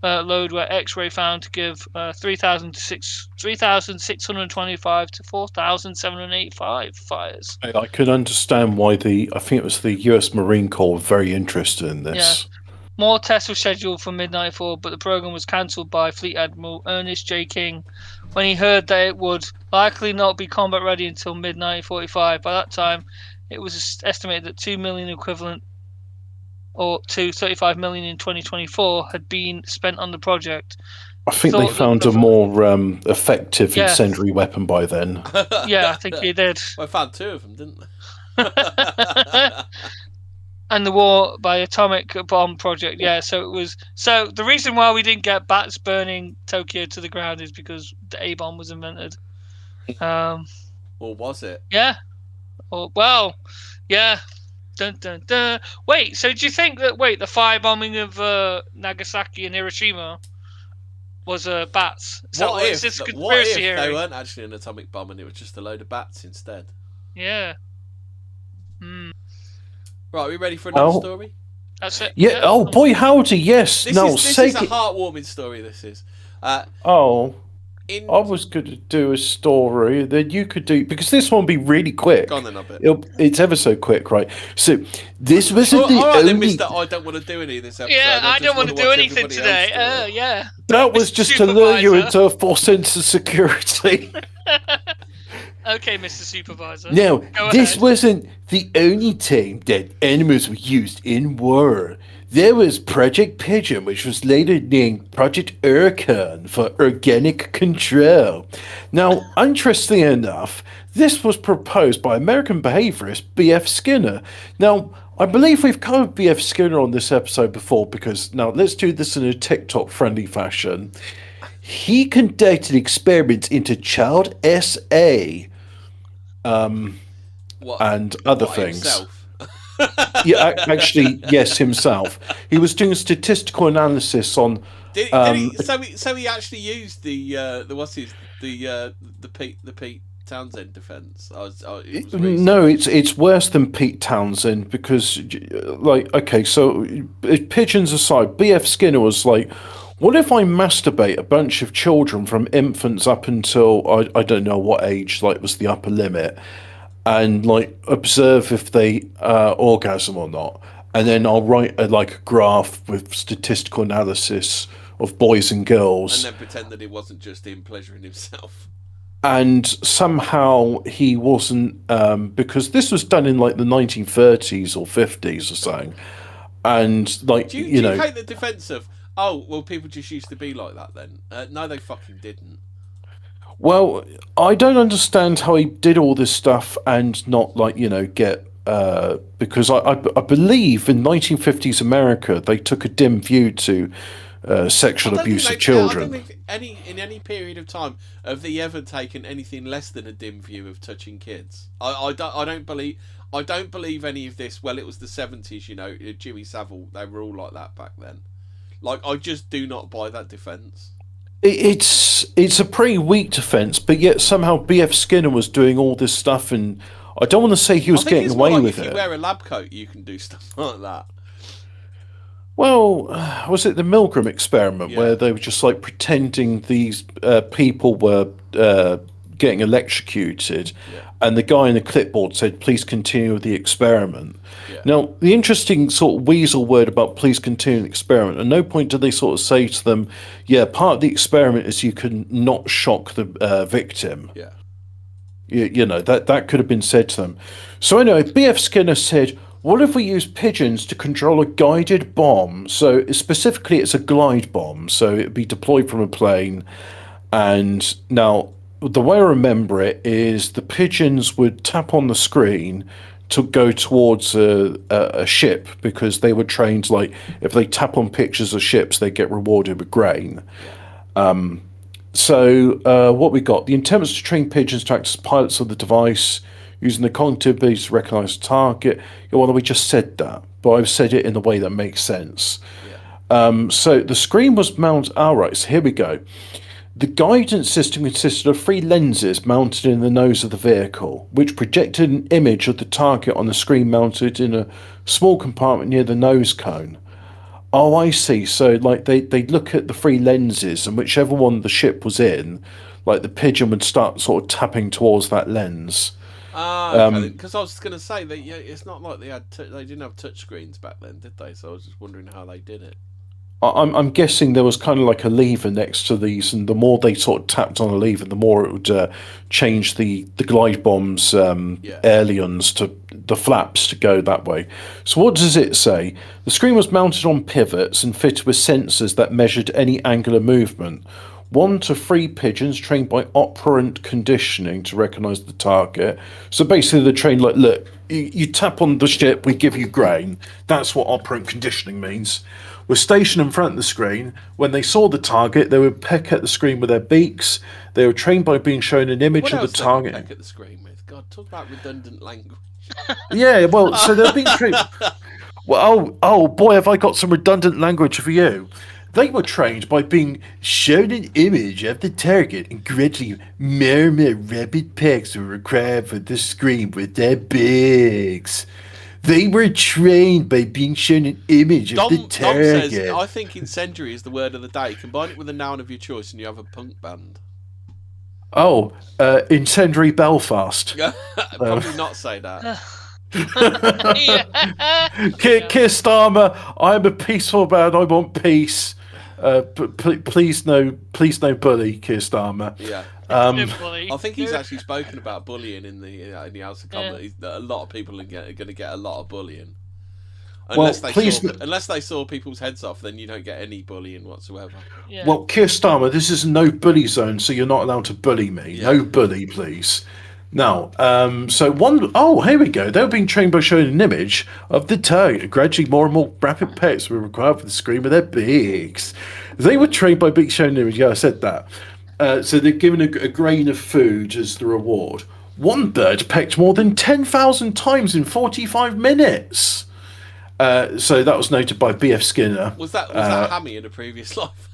Speaker 3: load, where X-ray found to give 3,625 to 4,785 fires.
Speaker 2: I could understand why I think it was the US Marine Corps were very interested in this.
Speaker 3: Yeah. More tests were scheduled for mid-94, but the program was cancelled by Fleet Admiral Ernest J. King when he heard that it would likely not be combat ready until mid-1945. By that time, it was estimated that 2 million equivalent, or to 35 million in 2024, had been spent on the project.
Speaker 2: I think they found a more effective incendiary weapon by then.
Speaker 3: Yeah, I think they did.
Speaker 1: Well, I found 2 of them, didn't they?
Speaker 3: And the war by atomic bomb project, so it was. So the reason why we didn't get bats burning Tokyo to the ground is because the A-bomb was invented.
Speaker 1: Or was it?
Speaker 3: Yeah. Well, yeah. Dun, dun, dun. Wait, so do you think that the firebombing of Nagasaki and Hiroshima was bats?
Speaker 1: What if they weren't actually an atomic bomb and it was just a load of bats instead?
Speaker 3: Yeah.
Speaker 1: Right, are we ready for another story?
Speaker 3: That's it.
Speaker 2: Yeah. Oh boy, howdy! Yes.
Speaker 1: This is a heartwarming story. This is.
Speaker 2: I was going to do a story that you could do because this one will be really quick.
Speaker 1: Go on then, a bit.
Speaker 2: It's ever so quick, right? So this wasn't the
Speaker 1: only.
Speaker 2: Then,
Speaker 1: Mister, I don't want to do any of this episode.
Speaker 3: Yeah, I don't want to do anything today. Yeah.
Speaker 2: That was just to lure you into a false sense of security.
Speaker 3: Okay, Mr. Supervisor.
Speaker 2: Now, this wasn't the only time that animals were used in war. There was Project Pigeon, which was later named Project Urcon for Organic Control. Now, interestingly enough, this was proposed by American behaviorist B.F. Skinner. Now, I believe we've covered B.F. Skinner on this episode before because, now, let's do this in a TikTok-friendly fashion. He conducted experiments into child SA and other things.
Speaker 1: Himself?
Speaker 2: Yeah, actually, yes, himself. He was doing statistical analysis on.
Speaker 1: Did he, so he actually used the Pete Townsend defense.
Speaker 2: No, it's worse than Pete Townsend because, okay, so pigeons aside, B.F. Skinner was like, what if I masturbate a bunch of children from infants up until I don't know what age, was the upper limit, and observe if they orgasm or not, and then I'll write a graph with statistical analysis of boys and girls,
Speaker 1: and then pretend that it wasn't just him pleasuring himself.
Speaker 2: And somehow he wasn't, because this was done in the 1930s or 50s or something, and do you
Speaker 1: hate the defense of? Oh, well, people just used to be like that then. No, they fucking didn't.
Speaker 2: Well, I don't understand how he did all this stuff and not, get... because I believe in 1950s America, they took a dim view to sexual abuse of children.
Speaker 1: I don't think in any period of time have they ever taken anything less than a dim view of touching kids. I don't believe any of this. Well, it was the 70s, Jimmy Savile, they were all like that back then. I just do not buy that defence.
Speaker 2: It's a pretty weak defence, but yet somehow B.F. Skinner was doing all this stuff, and I don't want to say he was getting away with it.
Speaker 1: If you wear a lab coat, you can do stuff like that.
Speaker 2: Well, was it the Milgram experiment where they were just pretending these people were getting electrocuted, and the guy in the clipboard said, "Please continue with the experiment." Yeah. Now, the interesting sort of weasel word about "please continue the experiment," at no point did they sort of say to them, "Yeah, part of the experiment is you can not shock the victim."
Speaker 1: Yeah,
Speaker 2: that could have been said to them. So anyway, B.F. Skinner said, what if we use pigeons to control a guided bomb? So specifically, it's a glide bomb, so it'd be deployed from a plane. And now, the way I remember it is the pigeons would tap on the screen to go towards a ship, because they were trained, like, if they tap on pictures of ships, they get rewarded with grain. So what we got? The intent was to train pigeons to act as pilots of the device, using the cognitive ability to recognize the target. Well, we just said that, but I've said it in a way that makes sense. So the screen was mounted. All right, so here we go. The guidance system consisted of 3 lenses mounted in the nose of the vehicle, which projected an image of the target on the screen mounted in a small compartment near the nose cone. Oh, I see. So, like, they'd look at the 3 lenses, and whichever one the ship was in, like, the pigeon would start sort of tapping towards that lens.
Speaker 1: Okay. Because I was going to say that it's not like they didn't have touch screens back then, did they? So I was just wondering how they did it.
Speaker 2: I'm guessing there was kind of like a lever next to these, and the more they sort of tapped on a lever, the more it would change the glide bomb's ailerons to the flaps to go that way. So what does it say? The screen was mounted on pivots and fitted with sensors that measured any angular movement. 1 to 3 pigeons trained by operant conditioning to recognise the target. So basically they're trained like, look, you tap on the ship, we give you grain. That's what operant conditioning means. Were stationed in front of the screen. When they saw the target, they would peck at the screen with their beaks. They were trained by being shown an image of the target.
Speaker 1: Peck at the screen with? God, talk about redundant language.
Speaker 2: Yeah, well, so they've been trained. Well, oh boy, have I got some redundant language for you. They were trained by being shown an image of the target, and gradually more and more rapid pecks were required for the screen with their beaks. They were trained by being shown an image of the target.
Speaker 1: Dom says, I think incendiary is the word of the day. Combine it with a noun of your choice and you have a punk band.
Speaker 2: Oh, incendiary Belfast.
Speaker 1: Probably not say that.
Speaker 2: Keir Starmer, I'm a peaceful man, I want peace. Please no bully, Keir Starmer.
Speaker 1: Yeah. I think he's actually spoken about bullying in the House of Commons. A lot of people are going to get a lot of bullying. Unless they saw people's heads off, then you don't get any bullying whatsoever.
Speaker 2: Yeah. Well, Keir Starmer, this is a no bully zone, so you're not allowed to bully me. Yeah. No bully, please. Now, here we go. They were being trained by showing an image of the target. Gradually, more and more rapid pecks were required for the screen with their beaks. They were trained by being shown an image. Yeah, I said that. So they're given a grain of food as the reward. One bird pecked more than 10,000 times in 45 minutes. So that was noted by B.F. Skinner.
Speaker 1: Was that Hammy in a previous life?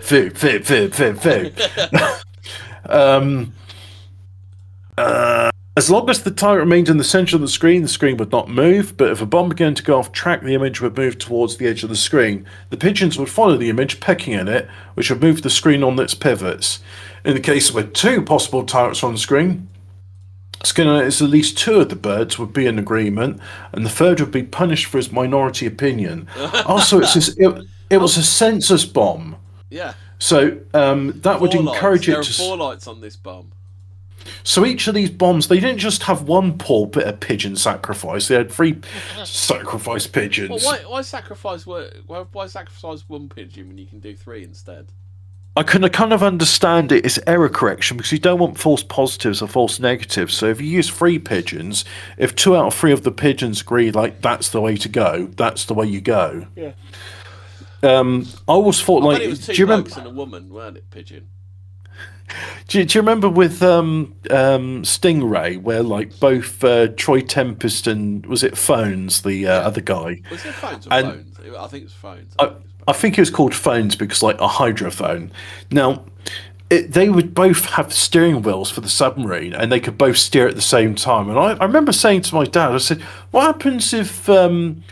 Speaker 2: Food. As long as the target remained in the centre of the screen would not move, but if a bomb began to go off track, the image would move towards the edge of the screen. The pigeons would follow the image, pecking at it, which would move the screen on its pivots. In the case where 2 possible targets on the screen, Skinner is at least 2 of the birds would be in agreement, and the third would be punished for his minority opinion. Also, it was a census bomb.
Speaker 1: Yeah.
Speaker 2: So that would encourage it to...
Speaker 1: There are 4 lights on this bomb.
Speaker 2: So each of these bombs, they didn't just have one poor bit of pigeon sacrifice. They had 3 sacrificed pigeons.
Speaker 1: Well, why sacrifice 1 pigeon when you can do 3 instead?
Speaker 2: I can kind of understand it. It's error correction because you don't want false positives or false negatives. So if you use 3 pigeons, if 2 out of 3 of the pigeons agree, like, that's the way to go, that's the way you go.
Speaker 1: Yeah.
Speaker 2: I always thought, like,
Speaker 1: it was 2 blokes and a woman, weren't it, pigeon?
Speaker 2: Do you remember with Stingray, where, like, both Troy Tempest and, was it Phones, the other guy?
Speaker 1: Was it Phones or Phones? I think it was Phones.
Speaker 2: I think it was called Phones because, like, a hydrophone. Now, they would both have steering wheels for the submarine, and they could both steer at the same time. And I remember saying to my dad, I said, what happens if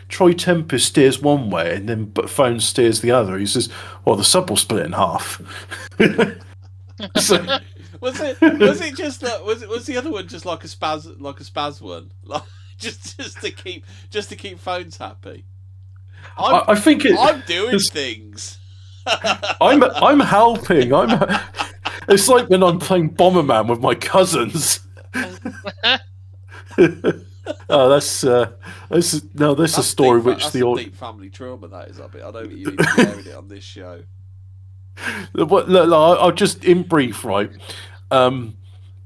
Speaker 2: Troy Tempest steers one way and then Phones steers the other? He says, well, the sub will split in half. So,
Speaker 1: was the other one just like a spaz one, like just to keep Phones happy?
Speaker 2: I think
Speaker 1: I'm doing things.
Speaker 2: I'm helping. It's like when I'm playing Bomberman with my cousins. That's a story which
Speaker 1: that's
Speaker 2: the
Speaker 1: deep family trauma. That is a bit. I don't think you need to be airing it on this show.
Speaker 2: Look, I'll just in brief, right?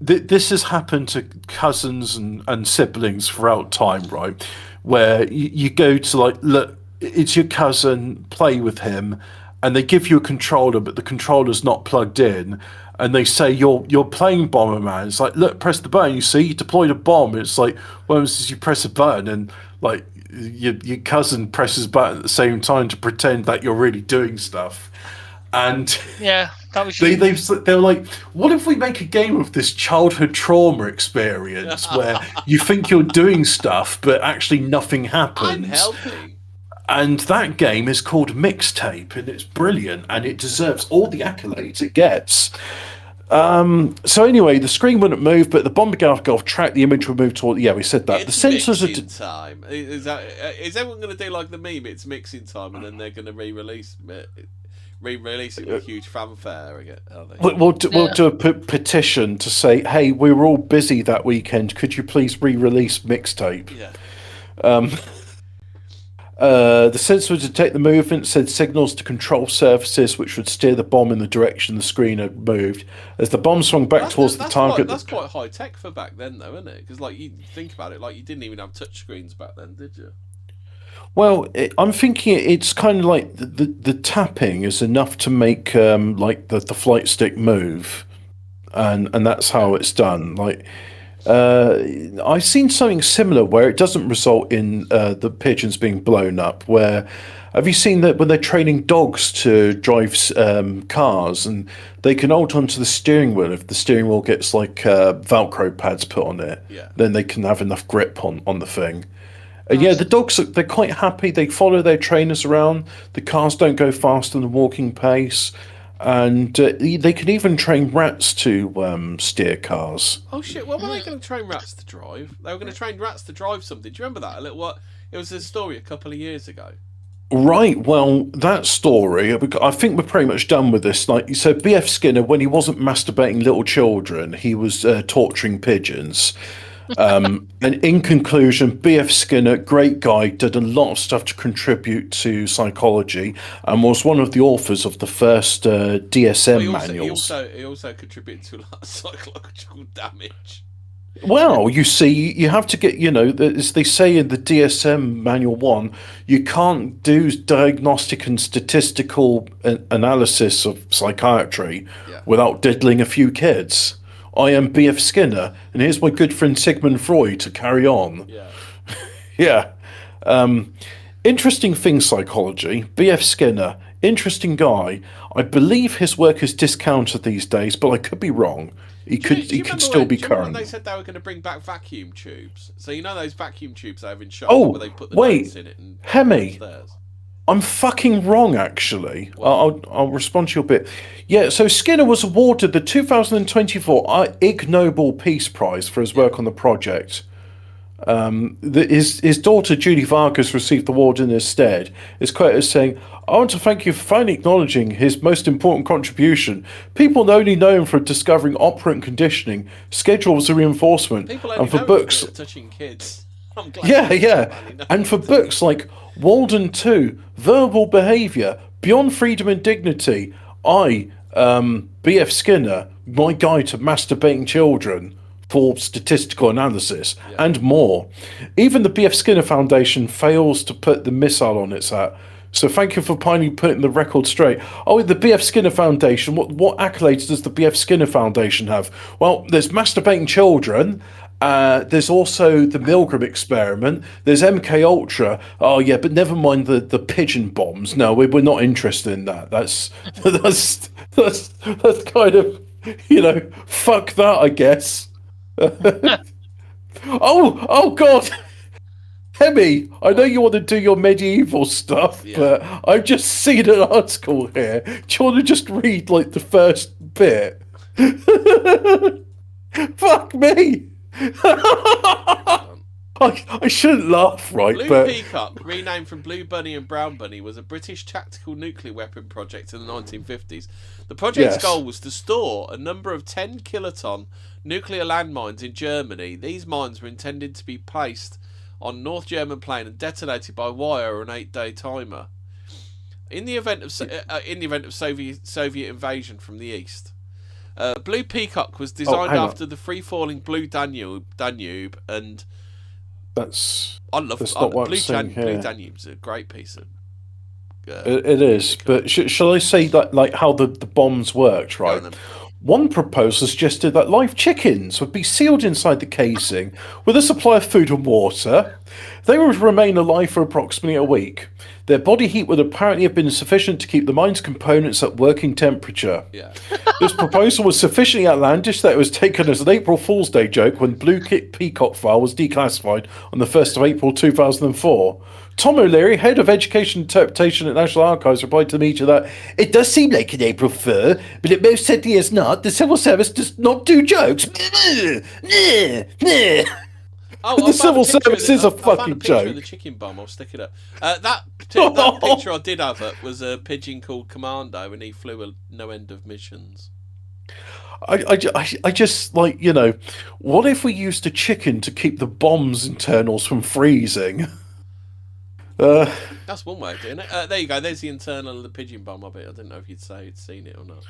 Speaker 2: This has happened to cousins and siblings throughout time, right? Where you go to like, look, it's your cousin, play with him, and they give you a controller, but the controller's not plugged in, and they say you're playing Bomberman. It's like, look, press the button. You see, you deployed a bomb. It's like, well, you press a button, and like your cousin presses a button at the same time to pretend that you're really doing stuff. And
Speaker 3: yeah, that was
Speaker 2: they're like, what if we make a game of this childhood trauma experience where you think you're doing stuff, but actually nothing happens?
Speaker 1: I'm helping.
Speaker 2: And that game is called Mixtape, and it's brilliant, and it deserves all the accolades it gets. So anyway, the screen wouldn't move, but the Bomber Golf track, the image would move toward. Yeah, we said that.
Speaker 1: It's
Speaker 2: the sensors
Speaker 1: mixing time. Is everyone going to do like the meme? It's mixing time, and then they're going to re-release it with huge fanfare again.
Speaker 2: We'll do a petition to say, hey, we were all busy that weekend. Could you please re-release Mixtape?
Speaker 1: Yeah.
Speaker 2: The sensor would detect the movement, send signals to control surfaces, which would steer the bomb in the direction the screen had moved. As the bomb swung back towards the target...
Speaker 1: That's quite high tech for back then, though, isn't it? Because, like, you think about it, like, you didn't even have touch screens back then, did you?
Speaker 2: Well, I'm thinking it's kind of like the tapping is enough to make like the flight stick move, and that's how it's done. Like I've seen something similar where it doesn't result in the pigeons being blown up. Where have you seen that when they're training dogs to drive cars and they can hold onto the steering wheel if the steering wheel gets like Velcro pads put on it, then they can have enough grip on the thing. Yeah, the dogs, they're quite happy. They follow their trainers around. The cars don't go faster than walking pace. And they can even train rats to steer cars.
Speaker 1: Oh, shit. Well, were they going to train rats to drive? They were going to train rats to drive something. Do you remember that? It was a story a couple of years ago.
Speaker 2: Right, well, that story, I think we're pretty much done with this. Like, so B.F. Skinner, when he wasn't masturbating little children, he was torturing pigeons. And in conclusion, B.F. Skinner, great guy, did a lot of stuff to contribute to psychology and was one of the authors of the first DSM manuals.
Speaker 1: He also contributed to a lot of psychological damage.
Speaker 2: Well, you see, you have to get, as they say in the DSM Manual 1, you can't do diagnostic and statistical analysis of psychiatry without diddling a few kids. I am B.F. Skinner, and here's my good friend Sigmund Freud to carry on.
Speaker 1: Yeah.
Speaker 2: Interesting thing, psychology. B.F. Skinner, interesting guy. I believe his work is discounted these days, but I could be wrong. He could still be current.
Speaker 1: They said they were going to bring back vacuum tubes. So you know those vacuum tubes they have in shops where they put the notes in it and
Speaker 2: Hemi,
Speaker 1: upstairs?
Speaker 2: I'm fucking wrong, actually. I'll respond to you a bit. Yeah, so Skinner was awarded the 2024 Ig Nobel Peace Prize for his work on the project. His daughter Judy Vargas received the award in his stead. Is quoted as saying, "I want to thank you for finally acknowledging his most important contribution. People only know him for discovering operant conditioning, schedules of reinforcement, and for books
Speaker 1: touching kids."
Speaker 2: And for books like Walden 2, Verbal Behaviour, Beyond Freedom and Dignity, B.F. Skinner, My Guide to Masturbating Children for Statistical Analysis, and more. Even the B.F. Skinner Foundation fails to put the missile on its hat. So thank you for finally putting the record straight. Oh, the B.F. Skinner Foundation, what accolades does the B.F. Skinner Foundation have? Well, there's masturbating children. There's also the Milgram experiment. There's MK Ultra. Oh yeah, but never mind the pigeon bombs. No, we're not interested in that. That's kind of, fuck that, I guess. oh God, Hemi, I know you want to do your medieval stuff, but I've just seen an article here. Do you want to just read like the first bit? Fuck me. I shouldn't laugh, right?
Speaker 1: Blue Peacock, renamed from Blue Bunny and Brown Bunny, was a British tactical nuclear weapon project in the 1950s. The project's goal was to store a number of 10 kiloton nuclear landmines in Germany. These mines were intended to be placed on North German plane and detonated by wire or an 8-day timer. In the event of Soviet invasion from the east, Blue Peacock was designed after the free-falling Blue Danube, and I love Blue Danube's a great piece of.
Speaker 2: It is, but shall I say that, like, how the bombs worked, right? One proposal suggested that live chickens would be sealed inside the casing with a supply of food and water. They would remain alive for approximately a week. Their body heat would apparently have been sufficient to keep the mine's components at working temperature.
Speaker 1: Yeah.
Speaker 2: This proposal was sufficiently outlandish that it was taken as an April Fool's Day joke when Blue Peacock file was declassified on the 1st of April 2004. Tom O'Leary, head of education interpretation at National Archives, replied to the media that it does seem like an April Fool, but it most certainly is not. The civil service does not do jokes. The civil service is a fucking joke.
Speaker 1: The chicken bomb, I'll stick it up. That picture I did have it was a pigeon called Commando, and he flew no end of missions.
Speaker 2: I just, like, you know, what if we used a chicken to keep the bomb's internals from freezing?
Speaker 1: That's one way of doing it. There you go. There's the internal of the pigeon bomb of it. I didn't know if you'd say you'd seen it or not.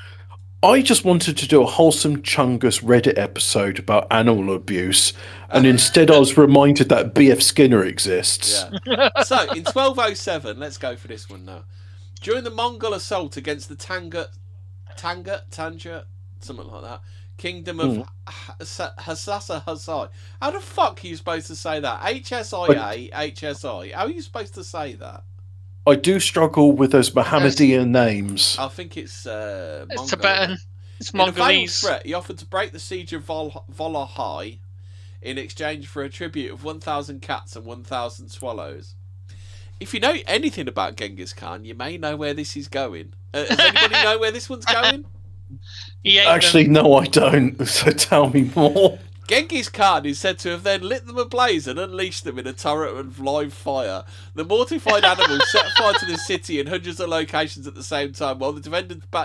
Speaker 2: I just wanted to do a wholesome Chungus Reddit episode about animal abuse, and instead I was reminded that B.F. Skinner exists.
Speaker 1: Yeah. So, in 1207, let's go for this one now. During the Mongol assault against the Tanga, something like that, kingdom of Hasasa. How the fuck are you supposed to say that? HSIA. How are you supposed to say that?
Speaker 2: I do struggle with those Mohammedan names.
Speaker 1: I think it's
Speaker 3: it's Tibetan. It's Mongolese.
Speaker 1: Threat, he offered to break the siege of Volahai in exchange for a tribute of 1,000 cats and 1,000 swallows. If you know anything about Genghis Khan, you may know where this is going. Does anybody know where this one's going?
Speaker 2: Actually, no, I don't. So tell me more.
Speaker 1: Genghis Khan is said to have then lit them ablaze and unleashed them in a torrent of live fire. The mortified animals set fire to the city in hundreds of locations at the same time, while the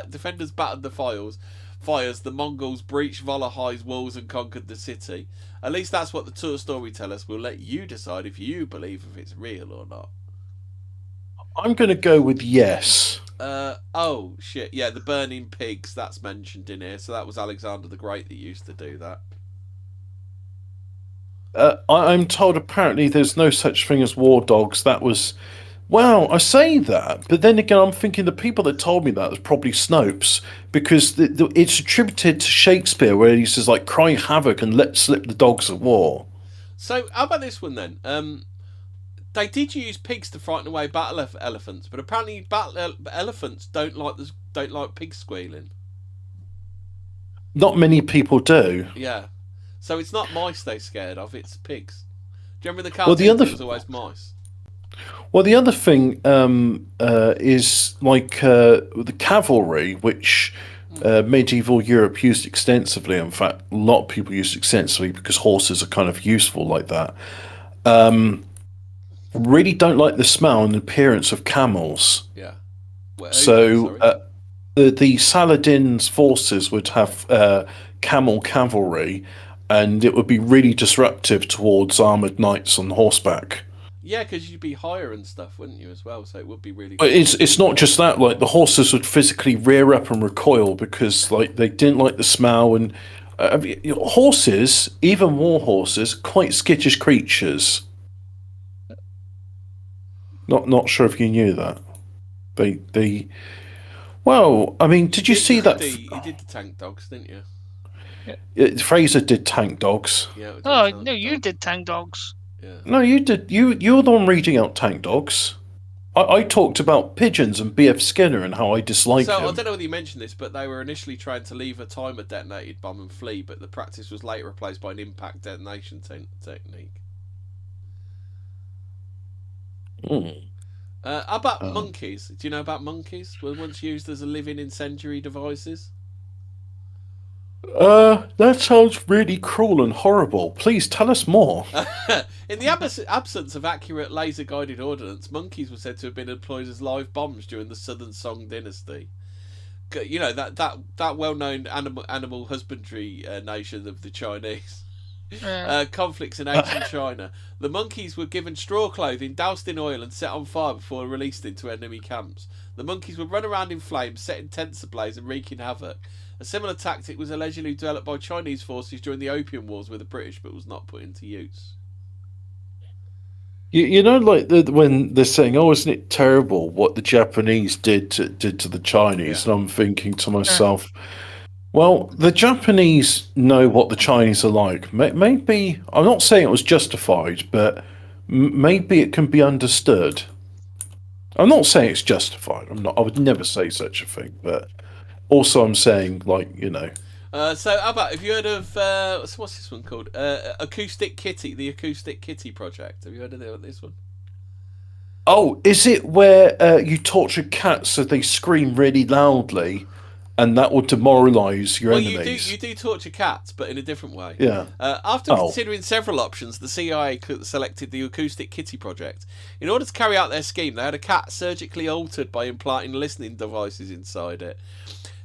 Speaker 1: defenders battered the fires. The Mongols breached Volahai's walls and conquered the city. At least that's what the tour story tells us. We'll let you decide if you believe if it's real or not.
Speaker 2: I'm going to go with yes.
Speaker 1: Oh shit, yeah, the burning pigs, that's mentioned in here. So that was Alexander the Great that used to do that.
Speaker 2: I'm told apparently there's no such thing as war dogs. That was, well, I say that, but then again, I'm thinking the people that told me that was probably Snopes, because it's attributed to Shakespeare, where he says, like, cry havoc and let slip the dogs of war.
Speaker 1: So how about this one then? They did use pigs to frighten away battle elephants, but apparently battle elephants don't like pigs squealing.
Speaker 2: Not many people do.
Speaker 1: Yeah, so it's not mice they're scared of; it's pigs. Do you remember the cartoon? Well, it was always mice.
Speaker 2: Well, the other thing is like the cavalry, which medieval Europe used extensively. In fact, a lot of people used extensively because horses are kind of useful like that. Really don't like the smell and appearance of camels.
Speaker 1: Yeah.
Speaker 2: So the Saladin's forces would have camel cavalry, and it would be really disruptive towards armoured knights on horseback.
Speaker 1: Yeah, because you'd be higher and stuff, wouldn't you, as well? So it would be really.
Speaker 2: But it's not just that. Like, the horses would physically rear up and recoil because, like, they didn't like the smell. And horses, even war horses, quite skittish creatures. Not sure if you knew that. They well, I mean, did you see that?
Speaker 1: He did the tank dogs, didn't you?
Speaker 2: Yeah. Fraser did tank dogs.
Speaker 3: Yeah. Oh no, you did tank dogs.
Speaker 1: Yeah.
Speaker 2: No, you did. You're the one reading out tank dogs. I talked about pigeons and B.F. Skinner and how I dislike him.
Speaker 1: I don't know whether you mentioned this, but they were initially trying to leave a timer detonated bomb and flee, but the practice was later replaced by an impact detonation technique. How about monkeys? Do you know about monkeys? Were once used as a living incendiary devices?
Speaker 2: That sounds really cruel and horrible. Please tell us more.
Speaker 1: In the absence of accurate laser-guided ordnance, monkeys were said to have been employed as live bombs during the Southern Song Dynasty. You know, that well-known animal husbandry nation of the Chinese. conflicts in ancient China. The monkeys were given straw clothing, doused in oil, and set on fire before released into enemy camps. The monkeys would run around in flames, setting tents ablaze and wreaking havoc. A similar tactic was allegedly developed by Chinese forces during the Opium Wars with the British, but was not put into use.
Speaker 2: You know, like when they're saying, "Oh, isn't it terrible what the Japanese did to the Chinese?" And I'm thinking to myself, well, the Japanese know what the Chinese are like. Maybe I'm not saying it was justified, but maybe it can be understood. I'm not saying it's justified. I would never say such a thing. But also, I'm saying, like, you know.
Speaker 1: So, how about, have you heard of what's this one called? Acoustic Kitty, the Acoustic Kitty Project. Have you heard of this one?
Speaker 2: Oh, is it where you torture cats so they scream really loudly? And that will demoralise your enemies.
Speaker 1: You do torture cats, but in a different way.
Speaker 2: Yeah.
Speaker 1: After considering several options, the CIA selected the Acoustic Kitty Project. In order to carry out their scheme, they had a cat surgically altered by implanting listening devices inside it.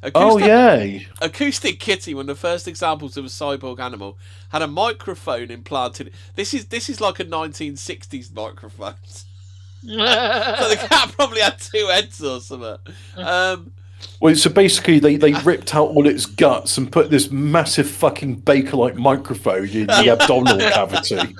Speaker 1: Acoustic Kitty, one of the first examples of a cyborg animal, had a microphone implanted. This is like a 1960s microphone. So the cat probably had two heads or something.
Speaker 2: Well, so basically, they ripped out all its guts and put this massive fucking Baker-like microphone in the abdominal cavity.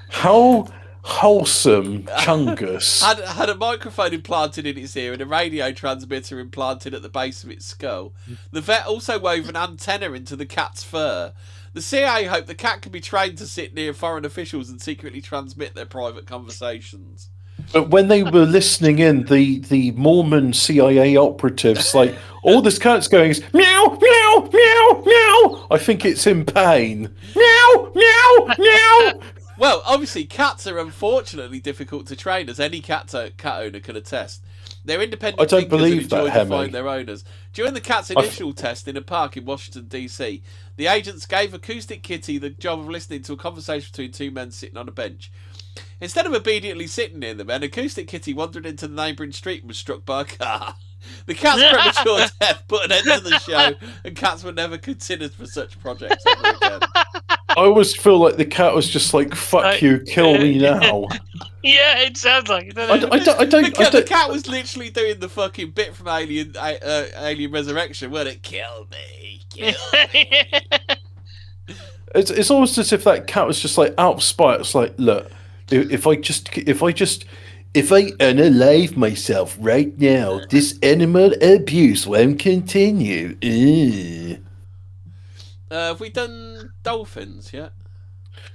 Speaker 2: How wholesome, Chungus.
Speaker 1: Had a microphone implanted in its ear and a radio transmitter implanted at the base of its skull. The vet also wove an antenna into the cat's fur. The CIA hoped the cat could be trained to sit near foreign officials and secretly transmit their private conversations.
Speaker 2: But when they were listening in, the Mormon CIA operatives, like, all this cat's going is meow, meow, meow, meow. I think it's in pain. Meow, meow, meow.
Speaker 1: Well, obviously, cats are unfortunately difficult to train, as any cat owner can attest. They're independent.
Speaker 2: I don't believe that,
Speaker 1: Hemi. Find their owners. During the cat's initial test in a park in Washington, D.C., the agents gave Acoustic Kitty the job of listening to a conversation between two men sitting on a bench. Instead of obediently sitting near the men, Acoustic Kitty wandered into the neighbouring street and was struck by a car. The cat's premature death put an end to the show, and cats were never considered for such projects ever again.
Speaker 2: I always feel like the cat was just like, fuck you, kill me now.
Speaker 3: Yeah, it sounds like it.
Speaker 1: The cat was literally doing the fucking bit from Alien Resurrection, wasn't it? Kill me, kill me.
Speaker 2: It's almost as if that cat was just like out of spite. It's like, look, if I unalive myself right now, this animal abuse won't continue.
Speaker 1: Have we done dolphins yet?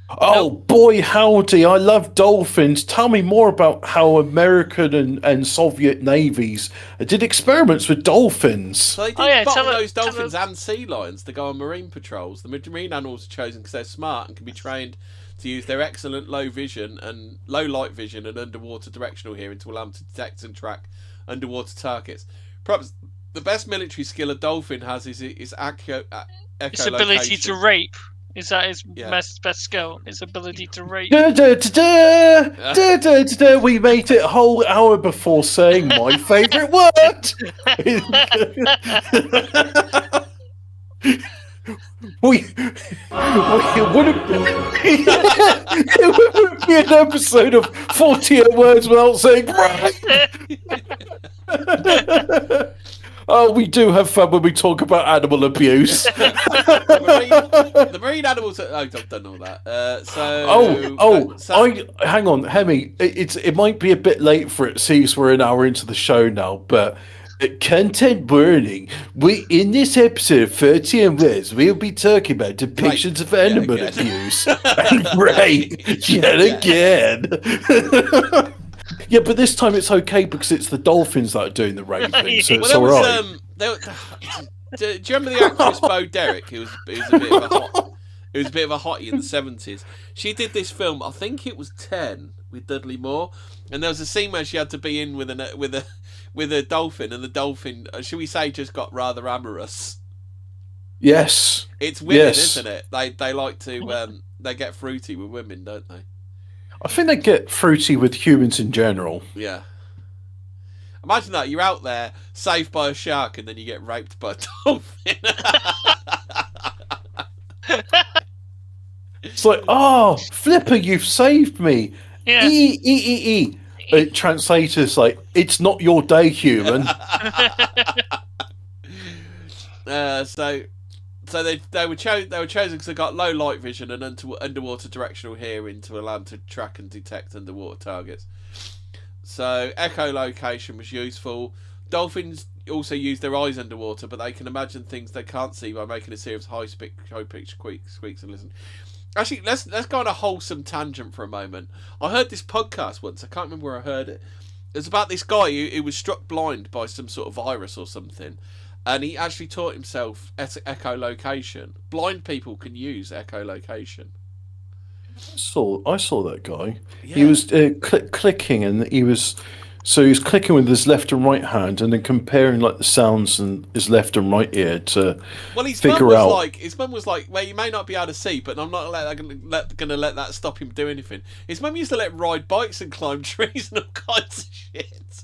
Speaker 2: Oh, boy, howdy. I love dolphins. Tell me more about how American and Soviet navies did experiments with dolphins.
Speaker 1: So they did those dolphins and sea lions to go on marine patrols. The marine animals are chosen because they're smart and can be trained to use their excellent low light vision and underwater directional hearing to allow them to detect and track underwater targets. Perhaps the best military skill a dolphin has is its echolocation.
Speaker 3: Its ability to rape. Is that his best skill? His ability to rape.
Speaker 2: We made it a whole hour before saying my favourite word. It would be an episode of Fortean Words without saying oh, we do have fun when we talk about animal abuse.
Speaker 1: the marine animals. I've done all that.
Speaker 2: Hang on, Hemi. It might be a bit late for it, since we're an hour into the show now, but. Content warning. In this episode of 13 Words, we'll be talking about depictions of animal abuse and rape yet again. Yeah, but this time it's okay because it's the dolphins that are doing the raping, so it's all right.
Speaker 1: Do you remember the actress Bo Derek? Who was a bit of a hottie in the 70s. She did this film. I think it was 10 with Dudley Moore, and there was a scene where she had to be in with a dolphin, and the dolphin, should we say, just got rather amorous.
Speaker 2: Yes,
Speaker 1: it's women, isn't it? They like to they get fruity with women, don't they?
Speaker 2: I think they get fruity with humans in general.
Speaker 1: Yeah. Imagine that, you're out there saved by a shark and then you get raped by a dolphin.
Speaker 2: It's like, oh, Flipper, you've saved me.
Speaker 3: Yeah.
Speaker 2: E. Translators like, it's not your day, human.
Speaker 1: So they were chosen because they got low light vision and underwater directional hearing to allow them to track and detect underwater targets. So echolocation was useful. Dolphins also use their eyes underwater, but they can imagine things they can't see by making a series of high-pitched squeaks and listen. Actually, let's go on a wholesome tangent for a moment. I heard this podcast once. I can't remember where I heard it. It's about this guy who was struck blind by some sort of virus or something, and he actually taught himself echolocation. Blind people can use echolocation.
Speaker 2: I saw that guy. Yeah. He was clicking, and he was clicking with his left and right hand, and then comparing like the sounds in his left and right ear to figure out.
Speaker 1: His mum was like, well, you may not be able to see, but I'm not going to let that stop him do anything. His mum used to let him ride bikes and climb trees and all kinds of shit.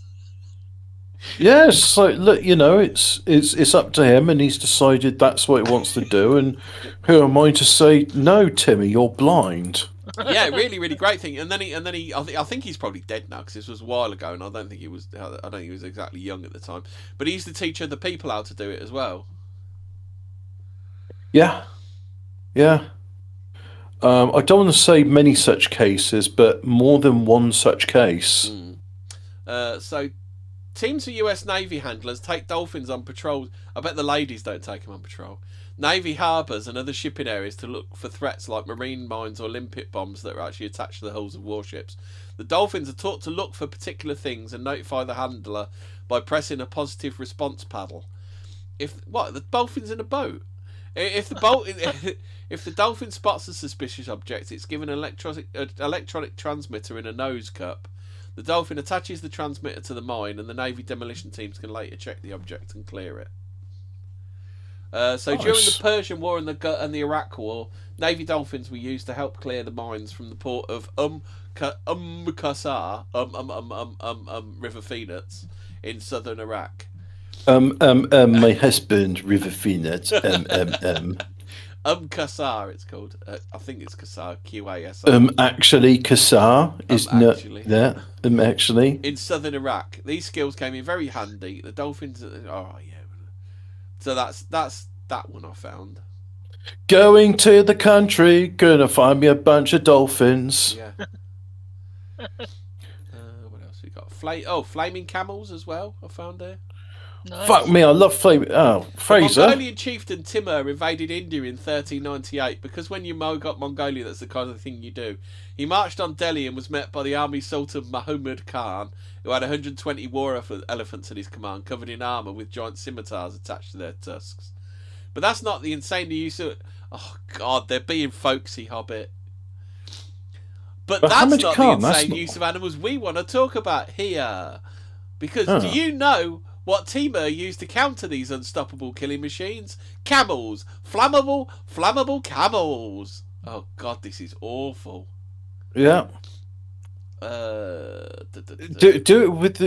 Speaker 2: Yes, so look, it's up to him, and he's decided that's what he wants to do. And who am I to say no, Timmy? You're blind.
Speaker 1: Yeah, really, really great thing. And then he, I think he's probably dead now because this was a while ago, and I don't think he was exactly young at the time. But he used to teach other people how to do it as well.
Speaker 2: Yeah. I don't want to say many such cases, but more than one such case.
Speaker 1: So. Teams of US Navy handlers take dolphins on patrol. I bet the ladies don't take them on patrol. Navy harbours and other shipping areas to look for threats like marine mines or limpet bombs that are actually attached to the hulls of warships. The dolphins are taught to look for particular things and notify the handler by pressing a positive response paddle. The dolphin's in a boat? If the dolphin spots a suspicious object, it's given an electronic transmitter in a nose cup. The dolphin attaches the transmitter to the mine, and the Navy demolition teams can later check the object and clear it. Nice. During the Persian War and the Iraq War, Navy dolphins were used to help clear the mines from the port of Qasar, River Phoenix, in southern Iraq.
Speaker 2: My husband, River Phoenix.
Speaker 1: Qasar, it's called. I think it's Qasar, Qasr.
Speaker 2: Actually, Qasar is not there. Actually,
Speaker 1: in southern Iraq, these skills came in very handy. The dolphins. Oh yeah. So that's that one I found.
Speaker 2: Going to the country, gonna find me a bunch of dolphins.
Speaker 1: Yeah. What else we got? Flaming camels as well. I found there.
Speaker 2: Nice. Fuck me, I love flaming. Oh, Fraser.
Speaker 1: The Mongolian chieftain Timur invaded India in 1398 because when you got Mongolia, that's the kind of thing you do. He marched on Delhi and was met by the army Sultan Mahmud Khan, who had 120 war elephants at his command, covered in armour with giant scimitars attached to their tusks. But that's not the insane use of... Oh, God, they're being folksy, Hobbit. But that's not the insane use of animals we want to talk about here. Because do you know what Timur used to counter these unstoppable killing machines? Camels. Flammable camels. Oh, God, this is awful.
Speaker 2: Yeah. Do it with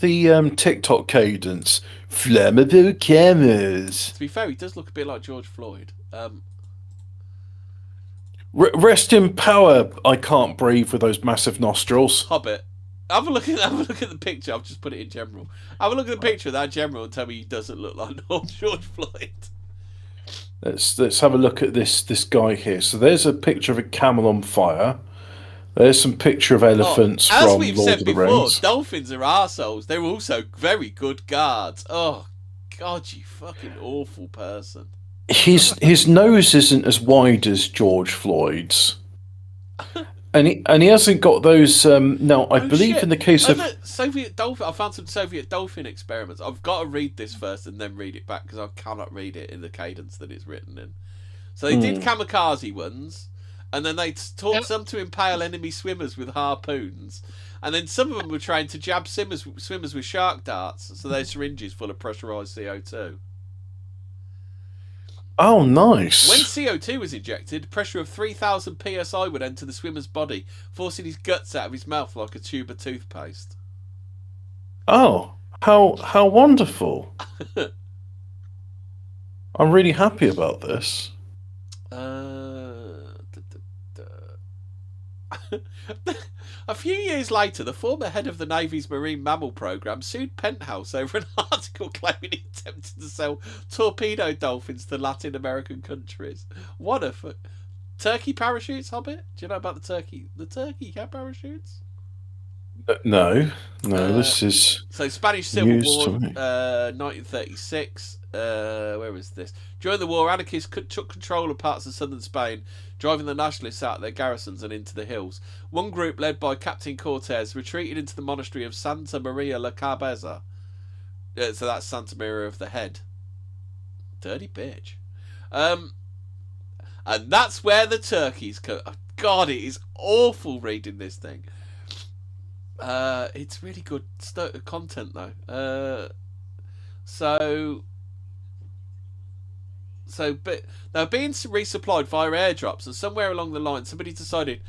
Speaker 2: the TikTok cadence. Flammable camels.
Speaker 1: To be fair, he does look a bit like George Floyd.
Speaker 2: Rest in power. I can't breathe with those massive nostrils.
Speaker 1: Hobbit. Have a look at the picture. I've just put it in general. Have a look at the picture of that general and tell me he doesn't look like George Floyd.
Speaker 2: Let's have a look at this guy here. So there's a picture of a camel on fire. There's some picture of elephants from Lord of the Rings. As we've said before,
Speaker 1: dolphins are arseholes. They're also very good guards. Oh, God, you fucking awful person.
Speaker 2: His nose isn't as wide as George Floyd's. And he hasn't got those. Now, I believe in the case of
Speaker 1: Soviet dolphin, I found some Soviet dolphin experiments. I've got to read this first and then read it back because I cannot read it in the cadence that it's written in. So they did kamikaze ones, and then they taught some to impale enemy swimmers with harpoons, and then some of them were trained to jab swimmers with shark darts, so their syringes full of pressurized CO2.
Speaker 2: Oh, nice.
Speaker 1: When CO2 was injected, pressure of 3,000 psi would enter the swimmer's body, forcing his guts out of his mouth like a tube of toothpaste.
Speaker 2: Oh, how wonderful. I'm really happy about this.
Speaker 1: A few years later, the former head of the Navy's Marine Mammal Programme sued Penthouse over an article claiming he attempted to sell torpedo dolphins to Latin American countries. What a turkey parachutes, Hobbit? Do you know about the turkey parachutes?
Speaker 2: No, this is...
Speaker 1: So Spanish Civil War, 1936. Where was this? During the war, anarchists took control of parts of southern Spain, driving the nationalists out of their garrisons and into the hills. One group, led by Captain Cortes, retreated into the monastery of Santa Maria la Cabeza. So that's Santa Maria of the Head. Dirty bitch. And that's where the turkeys come. Oh, God, it is awful reading this thing. It's really good content though. But they're being resupplied via airdrops, and somewhere along the line, somebody decided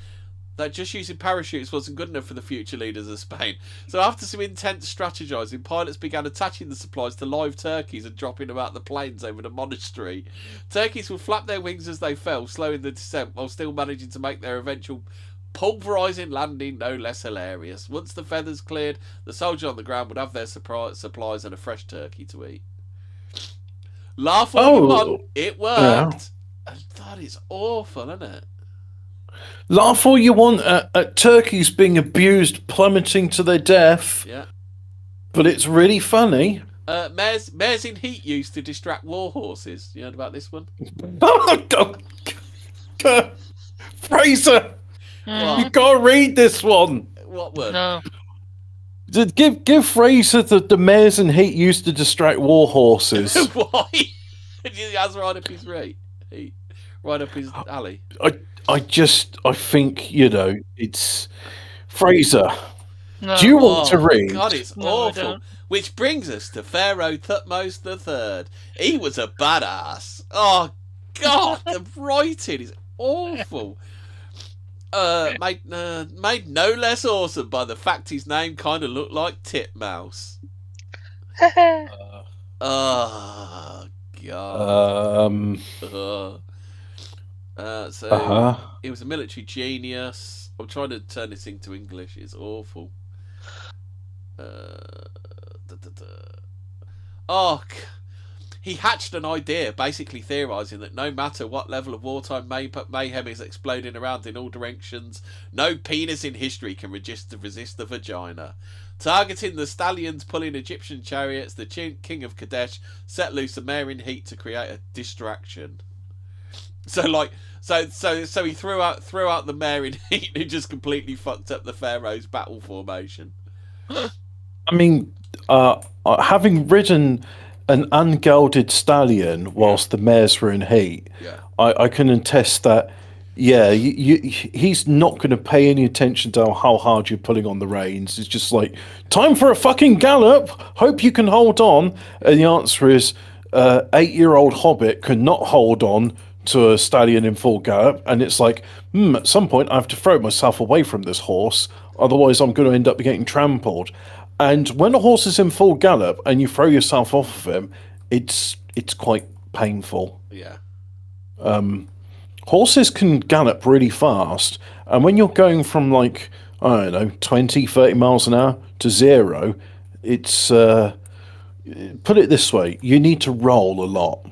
Speaker 1: that just using parachutes wasn't good enough for the future leaders of Spain. So after some intense strategizing, pilots began attaching the supplies to live turkeys and dropping them out the planes over the monastery. Turkeys would flap their wings as they fell, slowing the descent while still managing to make their eventual pulverising landing no less hilarious. Once the feathers cleared, the soldier on the ground would have their supplies and a fresh turkey to eat. Laugh all you want, it worked. Yeah. That is awful, isn't it?
Speaker 2: Laugh all you want at turkeys being abused, plummeting to their death.
Speaker 1: Yeah.
Speaker 2: But it's really funny.
Speaker 1: Mares in heat used to distract war horses. You heard about this one?
Speaker 2: Fraser! You gotta read this one.
Speaker 1: What one?
Speaker 3: No.
Speaker 2: Give Fraser the mares in heat used to distract war horses.
Speaker 1: Why? He has right up his right up his alley.
Speaker 2: I think, it's Fraser.
Speaker 3: No.
Speaker 2: Do you want to read?
Speaker 1: God, it's awful. Which brings us to Pharaoh Thutmose III. He was a badass. Oh, God, the writing is awful. Made no less awesome by the fact his name kind of looked like Titmouse. Oh, God. He was a military genius. I'm trying to turn this into English. It's awful. He hatched an idea, basically theorising that no matter what level of wartime mayhem is exploding around in all directions, no penis in history can resist the vagina. Targeting the stallions pulling Egyptian chariots, the king of Kadesh set loose a mare in heat to create a distraction. So he threw out the mare in heat who just completely fucked up the pharaoh's battle formation.
Speaker 2: I mean, having ridden an ungelded stallion whilst the mares were in heat, I can attest that, he's not going to pay any attention to how hard you're pulling on the reins. It's just like, time for a fucking gallop, hope you can hold on. And the answer is, 8-year-old hobbit could not hold on to a stallion in full gallop, and it's like, at some point I have to throw myself away from this horse, otherwise I'm going to end up getting trampled. And when a horse is in full gallop and you throw yourself off of him, it's quite painful.
Speaker 1: Yeah.
Speaker 2: Horses can gallop really fast, and when you're going from 20, 30 miles an hour to 0, it's put it this way, you need to roll a lot,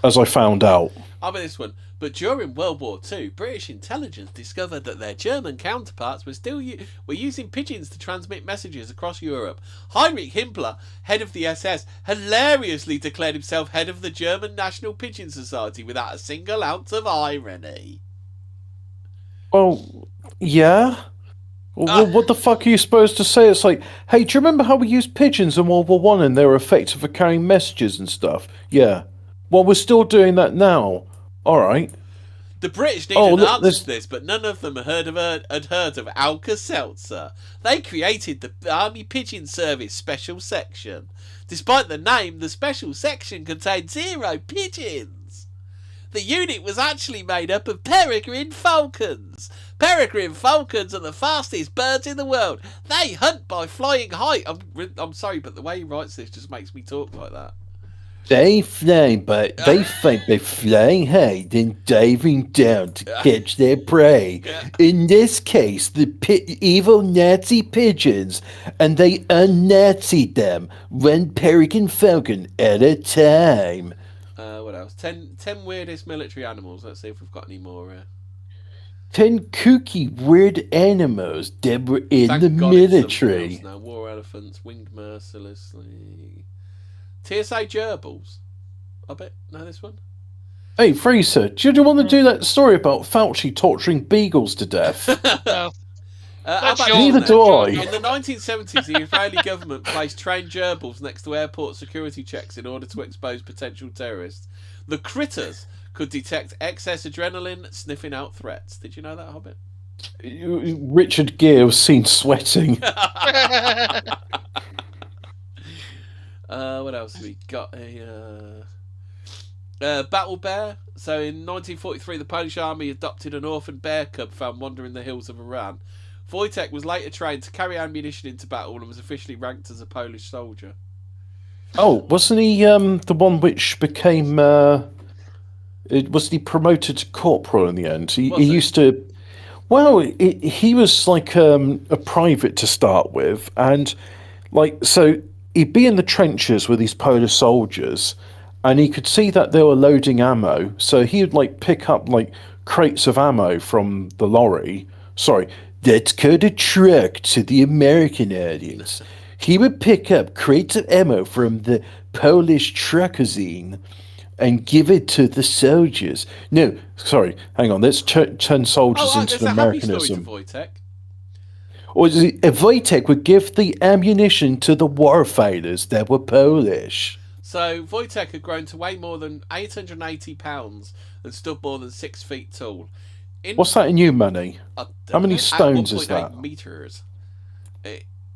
Speaker 2: as I found out.
Speaker 1: How about this one? But during World War II, British intelligence discovered that their German counterparts were using pigeons to transmit messages across Europe. Heinrich Himmler, head of the SS, hilariously declared himself head of the German National Pigeon Society without a single ounce of irony.
Speaker 2: Well, yeah. Well, what the fuck are you supposed to say? It's like, hey, do you remember how we used pigeons in World War One and they were effective for carrying messages and stuff? Yeah. Well, we're still doing that now. All right.
Speaker 1: The British needed an answer to this, but none of them had heard of Alka-Seltzer. They created the Army Pigeon Service Special Section. Despite the name, the Special Section contained 0 pigeons. The unit was actually made up of peregrine falcons. Peregrine falcons are the fastest birds in the world. They hunt by flying high. I'm sorry, but the way he writes this just makes me talk like that.
Speaker 2: They fly, but they fight by flying high, then diving down to catch their prey. In this case, the evil Nazi pigeons, and they un-Nazied them, one peregrine falcon at a time.
Speaker 1: What else? 10 weirdest military animals. Let's see if we've got any more.
Speaker 2: 10 kooky weird animals that were in the military.
Speaker 1: Now, war elephants, winged mercilessly. TSA gerbils. I bet. Know this one?
Speaker 2: Hey, Fraser, do you want to do that story about Fauci torturing beagles to death?
Speaker 1: Neither
Speaker 2: do I.
Speaker 1: In the 1970s, the Israeli government placed trained gerbils next to airport security checks in order to expose potential terrorists. The critters could detect excess adrenaline, sniffing out threats. Did you know that, Hobbit?
Speaker 2: Richard Gere was seen sweating.
Speaker 1: What else have we got? Battle bear. So in 1943, the Polish army adopted an orphan bear cub found wandering the hills of Iran. Wojtek was later trained to carry ammunition into battle and was officially ranked as a Polish soldier.
Speaker 2: Oh, wasn't he the one which became... wasn't he promoted to corporal in the end? He used to... Well, he was like a private to start with, and so he'd be in the trenches with these Polish soldiers, and he could see that they were loading ammo, so he would pick up crates of ammo from the lorry. Sorry, let's code a truck to the American audience. He would pick up crates of ammo from the Polish truckazine and give it to the soldiers. No, sorry, hang on. Let's turn soldiers into the Americanism. Or Wojtek would give the ammunition to the warfighters that were Polish.
Speaker 1: So Wojtek had grown to weigh more than 880 pounds and stood more than 6 feet tall.
Speaker 2: What's that in new money? How many stones is that?
Speaker 1: 1.8 meters.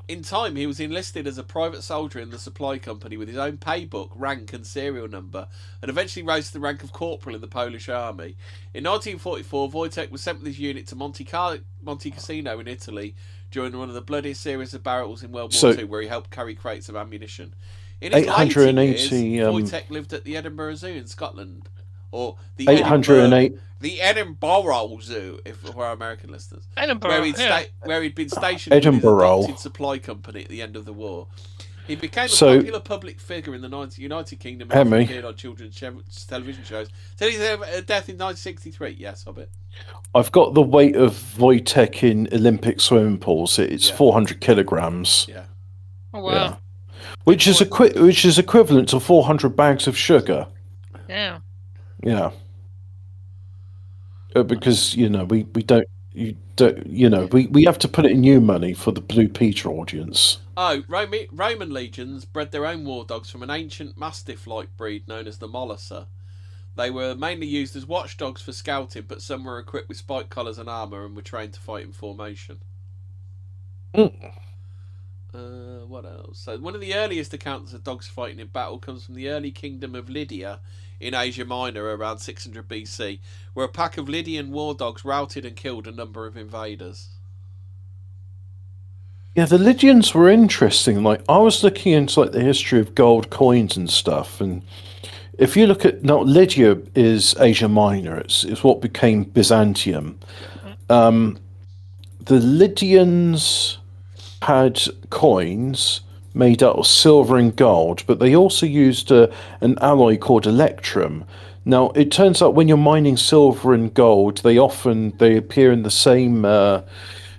Speaker 1: In time, he was enlisted as a private soldier in the supply company with his own paybook, rank and serial number, and eventually rose to the rank of corporal in the Polish army. In 1944, Wojtek was sent with his unit to Monte Cassino in Italy during one of the bloodiest series of battles in World War II, where he helped carry crates of ammunition. In his 880 years, Wojtek lived at the Edinburgh Zoo in Scotland, or the
Speaker 2: 808.
Speaker 1: The Edinburgh Zoo, for our American listeners.
Speaker 3: Edinburgh,
Speaker 1: where he'd been stationed with his adopted supply company at the end of the war. He became a popular public figure in the United Kingdom and appeared on children's television shows. So he's death in 1963. Yes, Hobbit.
Speaker 2: I've got the weight of Wojtek in Olympic swimming pools. It's 400 kilograms.
Speaker 1: Yeah.
Speaker 3: Oh wow.
Speaker 2: Yeah. Which is equivalent to 400 bags of sugar.
Speaker 3: Yeah.
Speaker 2: Yeah. Because we don't we have to put it in new money for the Blue Peter audience.
Speaker 1: Oh, Roman legions bred their own war dogs from an ancient mastiff-like breed known as the Molosser. They were mainly used as watchdogs for scouting, but some were equipped with spike collars and armour and were trained to fight in formation. What else? So one of the earliest accounts of dogs fighting in battle comes from the early kingdom of Lydia in Asia Minor around 600 BC, where a pack of Lydian war dogs routed and killed a number of invaders.
Speaker 2: Yeah, the Lydians were interesting. I was looking into the history of gold coins and stuff, and if you look at Lydia is Asia Minor. It's what became Byzantium. The Lydians had coins made out of silver and gold, but they also used an alloy called electrum. Now, it turns out when you're mining silver and gold, they appear in the same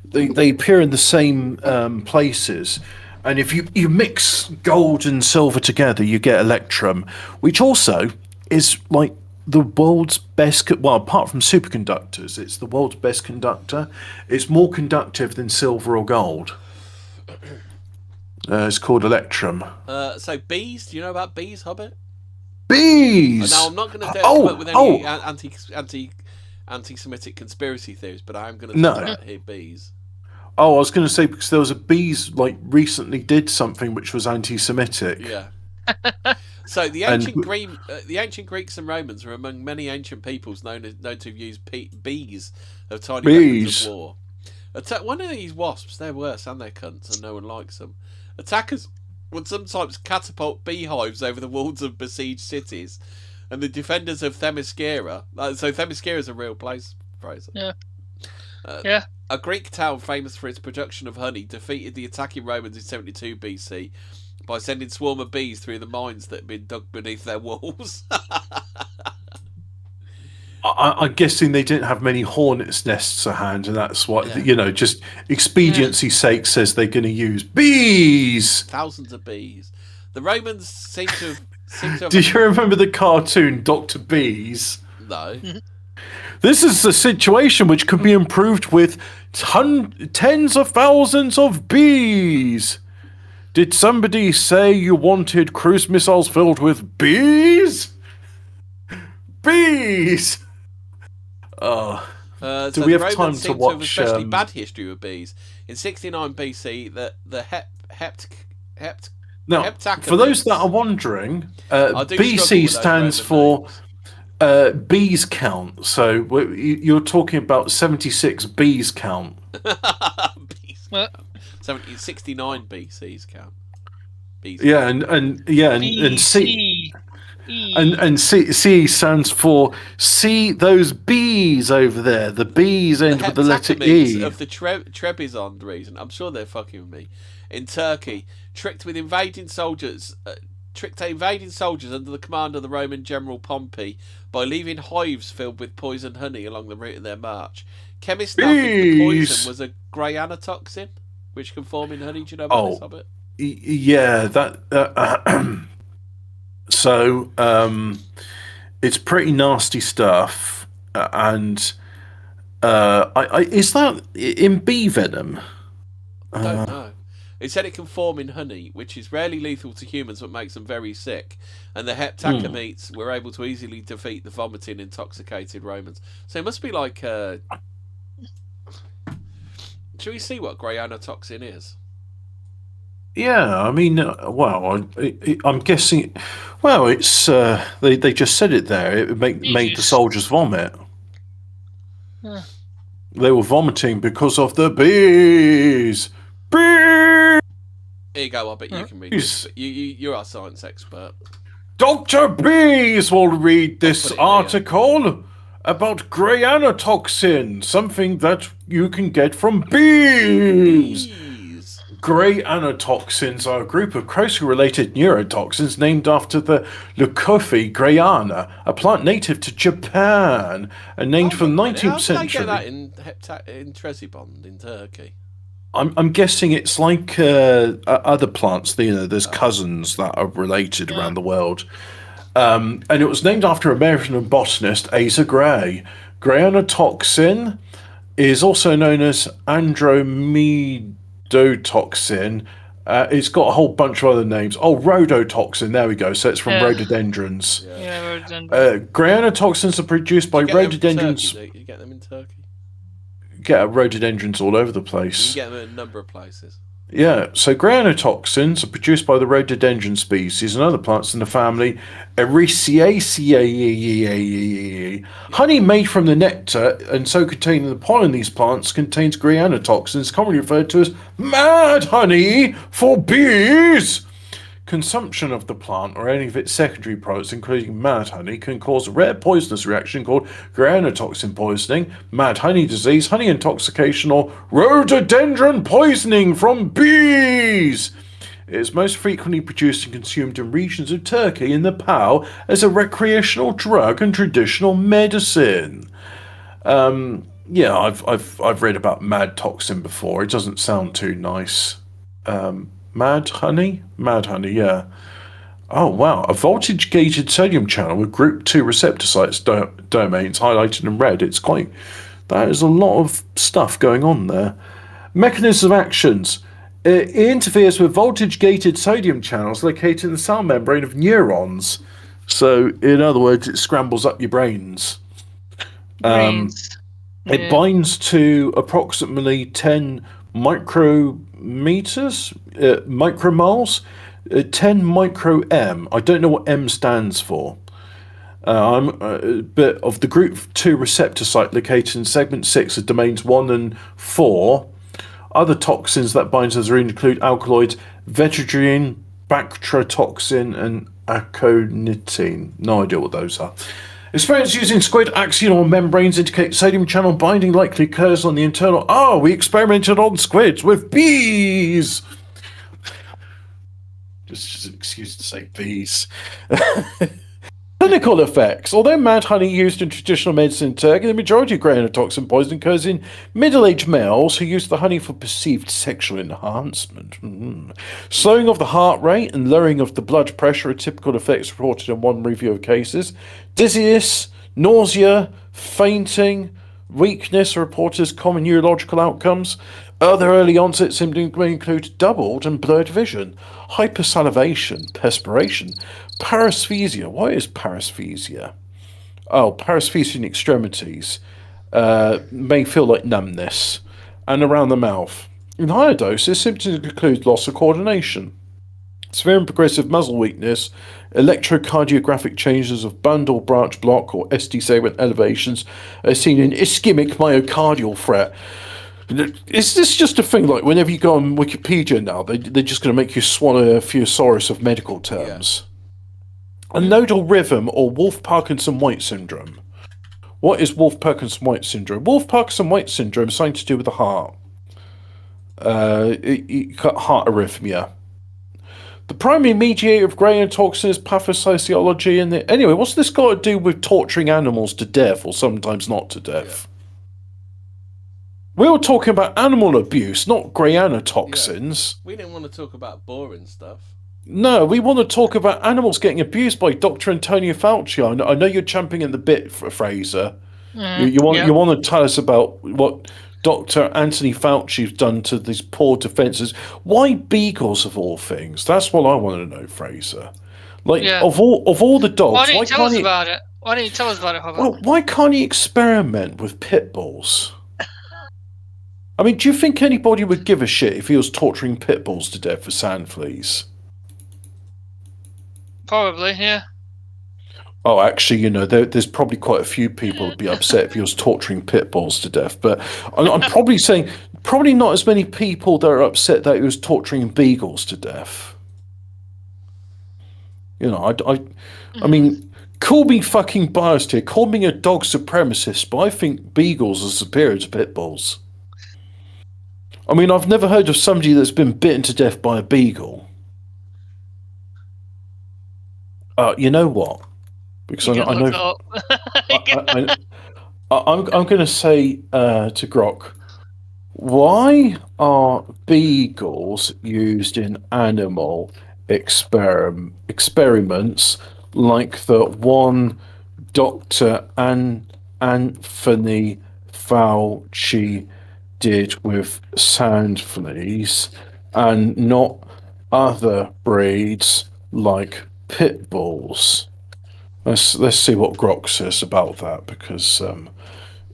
Speaker 2: they appear in the same places. And if you mix gold and silver together, you get electrum, which also is the world's best, apart from superconductors, it's the world's best conductor. It's more conductive than silver or gold. It's called electrum.
Speaker 1: So bees, do you know about bees, Hobbit?
Speaker 2: Bees!
Speaker 1: Now, I'm not going to come up with any anti-Semitic conspiracy theories, but I am going to talk about here bees.
Speaker 2: Oh, I was going to say, because there was a bees recently did something which was anti-Semitic.
Speaker 1: Yeah. So the ancient Greeks and Romans were among many ancient peoples known to have used bees of tiny weapons of war. One of these wasps, they're worse and they're cunts and no one likes them. Attackers would sometimes catapult beehives over the walls of besieged cities, and the defenders of Themyscira. So Themyscira is a real place, Fraser.
Speaker 3: Yeah.
Speaker 1: A Greek town famous for its production of honey defeated the attacking Romans in 72 BC by sending swarm of bees through the mines that had been dug beneath their walls.
Speaker 2: I'm guessing they didn't have many hornets' nests at hand, and that's what, just expediency sake says they're going to use bees.
Speaker 1: Thousands of bees. The Romans seem to have...
Speaker 2: Do you remember the cartoon Dr. Bees?
Speaker 1: No.
Speaker 2: This is a situation which can be improved with tens of thousands of bees. Did somebody say you wanted cruise missiles filled with bees? Bees!
Speaker 1: Do
Speaker 2: we have time to watch?
Speaker 1: To have especially bad history with bees. In 69 BC, the heptacamids.
Speaker 2: For those that are wondering, BC stands for bees count. So you're talking about 76 bees count.
Speaker 1: Bees count. 69 BC's count. Bees
Speaker 2: count. And C. And C stands for see those bees over there. The bees end with the letter E.
Speaker 1: Of the Trebizond region, I'm sure they're fucking with me. In Turkey, tricked invading soldiers under the command of the Roman general Pompey by leaving hives filled with poison honey along the route of their march. Chemists now think the poison was a grey anotoxin, which can form in honey. Do you know about this, Hobbit?
Speaker 2: Yeah, that. So it's pretty nasty stuff, and is that in bee venom?
Speaker 1: I don't know. It said it can form in honey, which is rarely lethal to humans but makes them very sick. And the heptacamids were able to easily defeat the vomiting, intoxicated Romans. So it must be like. Should we see what grey anotoxin is?
Speaker 2: Yeah, I mean, I'm guessing. Well, it's they just said it there. It made the soldiers vomit.
Speaker 3: Yeah.
Speaker 2: They were vomiting because of the bees. Bees.
Speaker 1: Here you go, Hobbit. You can read this. You're our science expert.
Speaker 2: Dr. Bees will read this article about grey anotoxin, something that you can get from bees. Grey anotoxins are a group of closely related neurotoxins named after the Leucophy greyana, a plant native to Japan and named from the 19th century.
Speaker 1: How did they get that in Trebizond in Turkey?
Speaker 2: I'm guessing it's like other plants. There's cousins that are related around the world. And it was named after American botanist Asa Gray. Grey anotoxin is also known as andromedotoxin. It's got a whole bunch of other names. Oh, rhodotoxin. There we go. So it's from rhododendrons.
Speaker 3: Yeah, rhododendrons.
Speaker 2: Grey anotoxins are produced by rhododendrons.
Speaker 1: You get them in Turkey?
Speaker 2: Get rhododendrons all over the place.
Speaker 1: You can get them in a number of places.
Speaker 2: Yeah, so grey anotoxins are produced by the rhododendron species and other plants in the family Ericaceae. Honey made from the nectar and so containing the pollen in these plants contains grey anotoxins, commonly referred to as mad honey for bees. Consumption of the plant or any of its secondary products, including mad honey, can cause a rare poisonous reaction called grey anotoxin poisoning, mad honey disease, honey intoxication, or rhododendron poisoning from bees. It is most frequently produced and consumed in regions of Turkey and Nepal as a recreational drug and traditional medicine. Yeah, I've read about mad toxin before. It doesn't sound too nice. Mad honey, yeah. Oh wow, a voltage-gated sodium channel with group 2 receptor sites domains highlighted in red. That is a lot of stuff going on there. Mechanism of actions. It interferes with voltage-gated sodium channels located in the cell membrane of neurons. So, in other words, it scrambles up your brains. It binds to approximately 10 micromoles, 10 micro M. I don't know what M stands for. But of the group 2 receptor site located in segment 6 of domains 1 and 4, other toxins that bind to the include alkaloids, vetrogene, bactrotoxin, and aconitin. No idea what those are. Experiments using squid axonal membranes indicate sodium channel binding likely occurs on the internal. Oh, we experimented on squids with bees. Just an excuse to say bees. Clinical effects. Although mad honey used in traditional medicine in Turkey, the majority of granulotoxin poison occurs in middle-aged males who use the honey for perceived sexual enhancement. Slowing of the heart rate and lowering of the blood pressure are typical effects reported in one review of cases. Dizziness, nausea, fainting, weakness are reported as common neurological outcomes. Other early onset symptoms may include doubled and blurred vision, hypersalivation, perspiration, paresthesia. What is paresthesia? Oh, paresthesia in extremities. May feel like numbness, and around the mouth. In higher doses, symptoms include loss of coordination, severe and progressive muscle weakness, electrocardiographic changes of bundle branch block or ST segment elevations are seen in ischemic myocardial threat. Is this just a thing like whenever you go on Wikipedia now, they're just going to make you swallow a thesaurus of medical terms? Yeah. A nodal rhythm or Wolff-Parkinson-White syndrome. What is Wolff-Parkinson-White syndrome? Wolff-Parkinson-White syndrome is something to do with the heart. Heart arrhythmia. The primary mediator of granulotoxin is pathophysiology. Anyway, what's this got to do with torturing animals to death or sometimes not to death? Yeah. We were talking about animal abuse, not granulotoxins.
Speaker 1: Yeah. We didn't want to talk about boring stuff.
Speaker 2: No, we want to talk about animals getting abused by Dr. Antonio Fauci. I know you're champing at the bit, Fraser. You want to tell us about what Dr. Anthony Fauci's done to these poor defences. Why beagles of all things? That's what I want to know, Fraser. Of all the dogs,
Speaker 3: why don't you tell us about it? Why don't you tell us about it, Robert?
Speaker 2: Well, why can't he experiment with pit bulls? I mean, do you think anybody would give a shit if he was torturing pit bulls to death for sand fleas?
Speaker 3: Probably, yeah.
Speaker 2: Oh, actually, there's probably quite a few people who'd be upset if he was torturing pit bulls to death. But I'm probably saying, probably not as many people that are upset that he was torturing beagles to death. I mean, call me fucking biased here. Call me a dog supremacist, but I think beagles are superior to pit bulls. I mean, I've never heard of somebody that's been bitten to death by a beagle. You know what? Because I know. I'm going to say to Grok, why are beagles used in animal experiments like the one Dr. Anthony Fauci did with sand fleas and not other breeds like pit bulls? Let's see what Grok says about that, because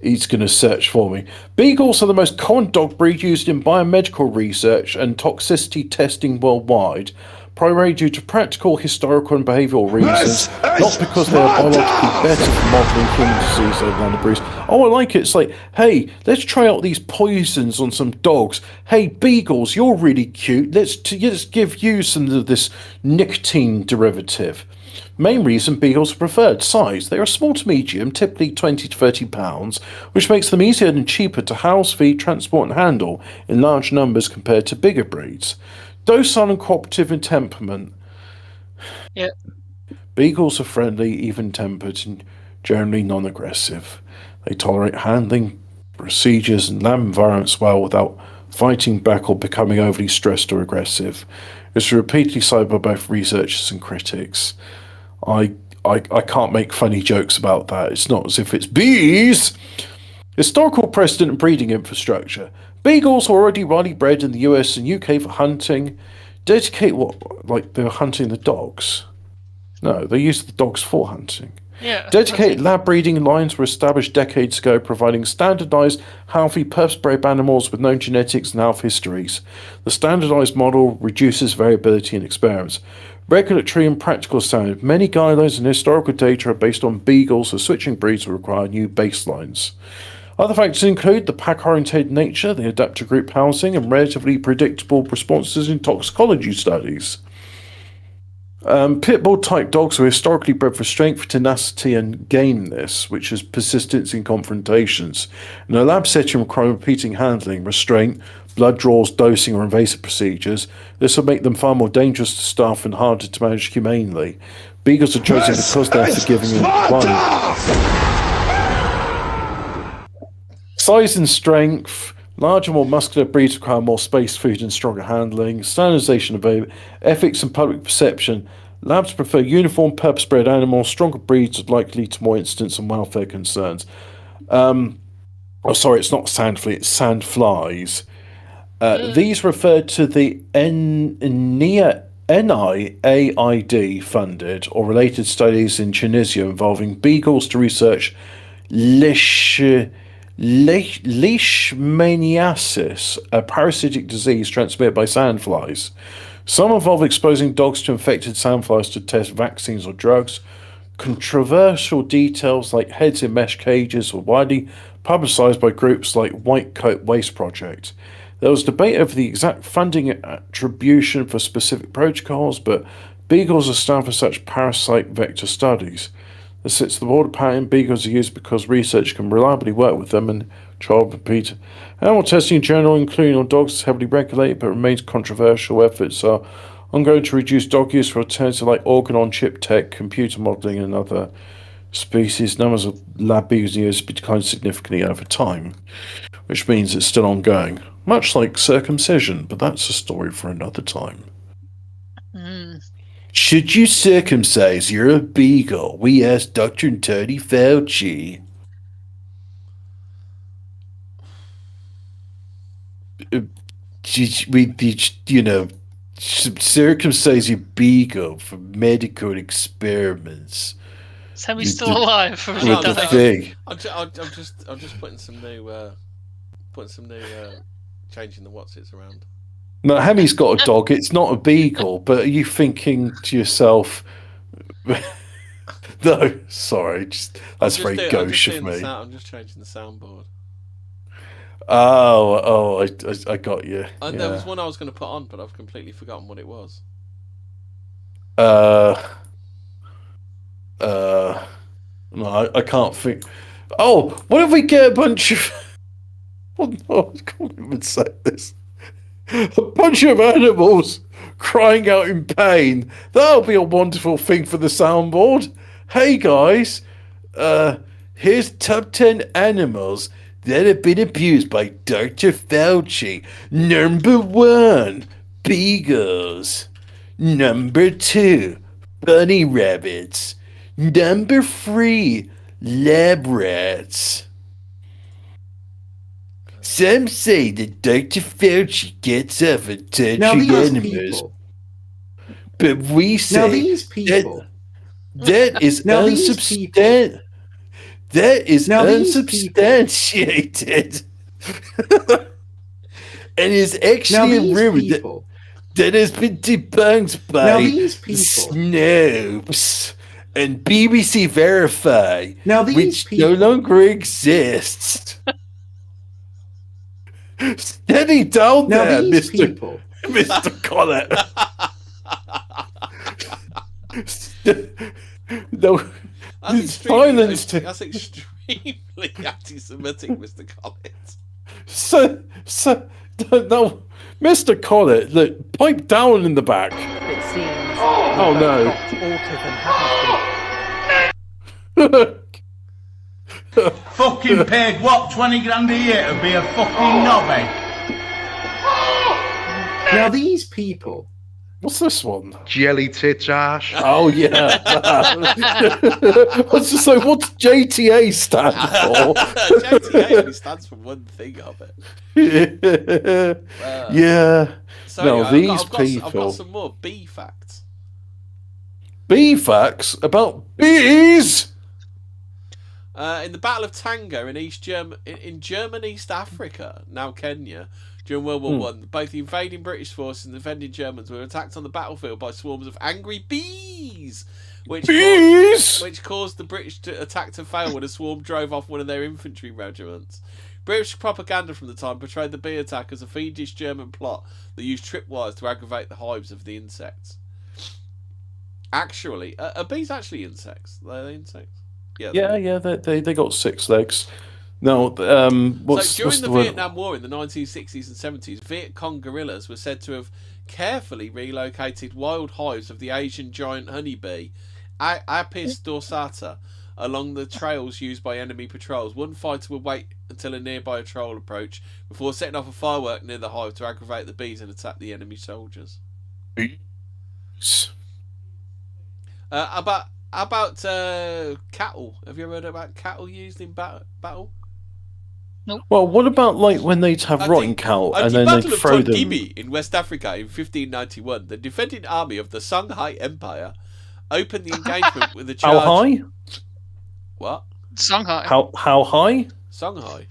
Speaker 2: he's going to search for me. Beagles are the most common dog breed used in biomedical research and toxicity testing worldwide, primarily due to practical, historical, and behavioural reasons, not because they are biologically better for modelling human disease than other breeds. Oh, I like it. It's like, hey, let's try out these poisons on some dogs. Hey, beagles, you're really cute. Let's give you some of this nicotine derivative. Main reason beagles are preferred size. They are small to medium, typically 20 to 30 pounds, which makes them easier and cheaper to house, feed, transport, and handle in large numbers compared to bigger breeds. Docile and cooperative in temperament.
Speaker 3: Yeah.
Speaker 2: Beagles are friendly, even-tempered, and generally non-aggressive. They tolerate handling procedures and lab environments well without fighting back or becoming overly stressed or aggressive. It's repeatedly cited by both researchers and critics. I can't make funny jokes about that. It's not as if it's bees. Historical precedent and breeding infrastructure. Beagles are already widely bred in the US and UK for hunting. Dedicate what? Like they're hunting the dogs? No, they use the dogs for hunting.
Speaker 3: Yeah.
Speaker 2: Dedicated lab breeding lines were established decades ago, providing standardized, healthy, purpose-bred animals with known genetics and health histories. The standardized model reduces variability in experiments. Regulatory and practical standards. Many guidelines and historical data are based on beagles, so switching breeds will require new baselines. Other factors include the pack-oriented nature, the adaptive group housing, and relatively predictable responses in toxicology studies. Pit bull type dogs were historically bred for strength, tenacity, and gameness, which is persistence in confrontations. In a lab setting requiring repeating handling, restraint, blood draws, dosing, or invasive procedures, this would make them far more dangerous to staff and harder to manage humanely. Beagles are chosen because they're forgiving and quiet. Size and strength. Larger, more muscular breeds require more space, food, and stronger handling. Standardization of ethics and public perception. Labs prefer uniform, purpose-bred animals. Stronger breeds would likely lead to more incidents and welfare concerns. Sorry, it's not sandfly, it's sandflies. These refer to the NIAID funded or related studies in Tunisia involving beagles to research leishmaniasis, a parasitic disease transmitted by sandflies. Some involve exposing dogs to infected sandflies to test vaccines or drugs. Controversial details like heads in mesh cages were widely publicised by groups like White Coat Waste Project. There was debate over the exact funding attribution for specific protocols, but beagles are staffed for such parasite vector studies. This sits the broader pattern. Beagles are used because research can reliably work with them and child repeat. Animal testing in general, including on dogs, is heavily regulated but remains controversial. Efforts are ongoing to reduce dog use for alternatives like organ-on-chip tech, computer modelling, and other species. Numbers of lab beagles in the US have declined significantly over time, which means it's still ongoing. Much like circumcision, but that's a story for another time. Should you circumcise your beagle? We asked Dr. Tony Fauci. Circumcise your beagle for medical experiments.
Speaker 3: So he's still alive.
Speaker 1: I'm just putting some new, changing the whatsits around.
Speaker 2: No, Hemi's got a dog. It's not a beagle, but are you thinking to yourself, no, sorry, that's very gauche of me.
Speaker 1: I'm just changing the soundboard.
Speaker 2: Oh, I got you.
Speaker 1: There was one I was going to put on, but I've completely forgotten what it was.
Speaker 2: No, I can't think. Oh, what if we get a bunch of... Oh, no, I can't even say this. A bunch of animals crying out in pain. That'll be a wonderful thing for the soundboard. Hey guys, here's top 10 animals that have been abused by Dr. Fauci. Number 1, beagles. Number 2, bunny rabbits. Number 3, lab rats. Some say that Dr. Fauci gets off on touching animals, but we say that is unsubstantiated. That is unsubstantiated, and is actually a rumor that has been debunked by Snopes and BBC Verify, which no longer exists. Steady down there, Mr. Collett. No,
Speaker 1: that's extremely anti-Semitic, Mr. Collett.
Speaker 2: So, no, Mr. Collett, look, pipe down in the back.
Speaker 4: It seems.
Speaker 2: Oh no.
Speaker 4: Autism
Speaker 5: Fucking paid what, 20 grand a year to be a fucking knobhead?
Speaker 4: Now these people.
Speaker 2: What's this one?
Speaker 6: Jelly tits ash.
Speaker 2: Oh yeah. What's JTA stand for?
Speaker 1: JTA only stands for one thing of it.
Speaker 2: Yeah.
Speaker 1: Sorry,
Speaker 2: no,
Speaker 1: I've
Speaker 2: people.
Speaker 1: I've got some more bee facts.
Speaker 2: Bee facts about bees.
Speaker 1: In the Battle of Tanga in German East Africa, now Kenya, during World War One, both the invading British forces and the defending Germans were attacked on the battlefield by swarms of angry bees, which caused the British attack to fail when a swarm drove off one of their infantry regiments. British propaganda from the time portrayed the bee attack as a fiendish German plot that used tripwires to aggravate the hives of the insects. Actually, are bees actually insects? Are they insects?
Speaker 2: Yeah. They got 6 legs. Now,
Speaker 1: during the Vietnam War in the 1960s and 70s, Viet Cong guerrillas were said to have carefully relocated wild hives of the Asian giant honeybee, Apis dorsata, along the trails used by enemy patrols. One fighter would wait until a nearby patrol approached before setting off a firework near the hive to aggravate the bees and attack the enemy soldiers. About cattle. Have you ever heard about cattle used in battle?
Speaker 3: Nope.
Speaker 2: Well, what about like when they'd have rotting cattle and then they'd throw them?
Speaker 1: At the Battle of Tongibi in West Africa in 1591, the defending army of the Songhai Empire opened the engagement with a charge.
Speaker 2: How high?
Speaker 1: What?
Speaker 3: Songhai.
Speaker 2: How high?
Speaker 1: Songhai.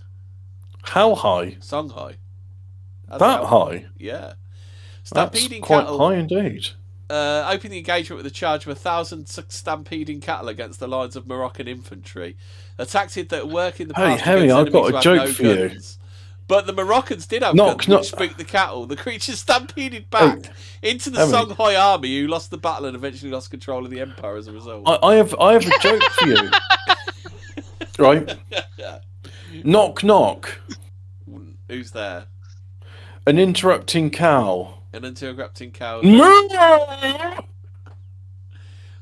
Speaker 2: How high?
Speaker 1: Songhai.
Speaker 2: That high?
Speaker 1: Yeah.
Speaker 2: Stampeding That's quite cattle, high indeed.
Speaker 1: Opened the engagement with a charge of 1,000 stampeding cattle against the lines of Moroccan infantry. A tactic that worked in the past.
Speaker 2: Hey, Harry, I've got a joke for you.
Speaker 1: But the Moroccans did have guns which spooked the cattle. The creatures stampeded back into the Songhai army, who lost the battle and eventually lost control of the empire as a result.
Speaker 2: I have a joke for you. Right? Knock, knock.
Speaker 1: Who's there?
Speaker 2: An interrupting cow.
Speaker 1: An interrupting cow.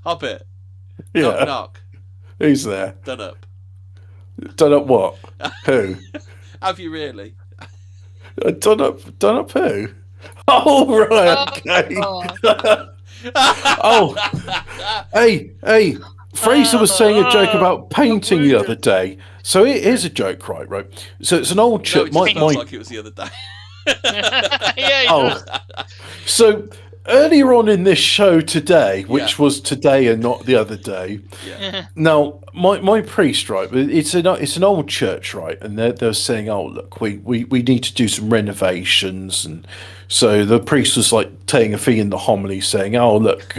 Speaker 1: Hop it.
Speaker 2: Yeah.
Speaker 1: Knock, knock.
Speaker 2: Who's there?
Speaker 1: Done up.
Speaker 2: Done up what? Who?
Speaker 1: Have you really?
Speaker 2: Done up who? Oh, right, okay. Oh, hey. Fraser was saying a joke about painting the other day. So it is a joke, right? So it's an old chip.
Speaker 1: No, it just like it was the other day.
Speaker 2: So earlier on in this show today, which was today and not the other day.
Speaker 1: Yeah.
Speaker 2: Now, my priest, right? It's an old church, right? And they're saying, oh look, we need to do some renovations, and so the priest was like taking a fee in the homily, saying, oh look,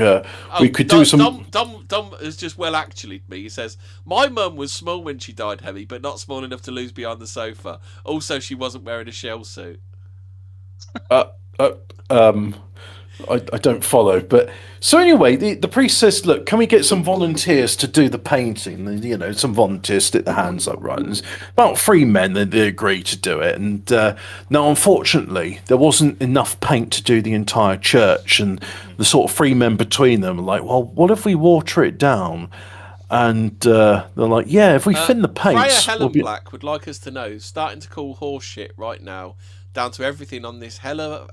Speaker 2: we could do some.
Speaker 1: Dom is just actually me. He says, my mum was small when she died, Heavy, but not small enough to lose behind the sofa. Also, she wasn't wearing a shell suit.
Speaker 2: I don't follow, but so anyway, the priest says, look, can we get some volunteers to do the painting? And, you know, some volunteers stick their hands up, right? And there's about 3 men that they agree to do it. And now, unfortunately, there wasn't enough paint to do the entire church, and the sort of 3 men between them are like, well, what if we water it down? And they're like, yeah, if we thin the paint.
Speaker 1: Freya Helen Black would like us to know, starting to call horse shit right now, down to everything on this hella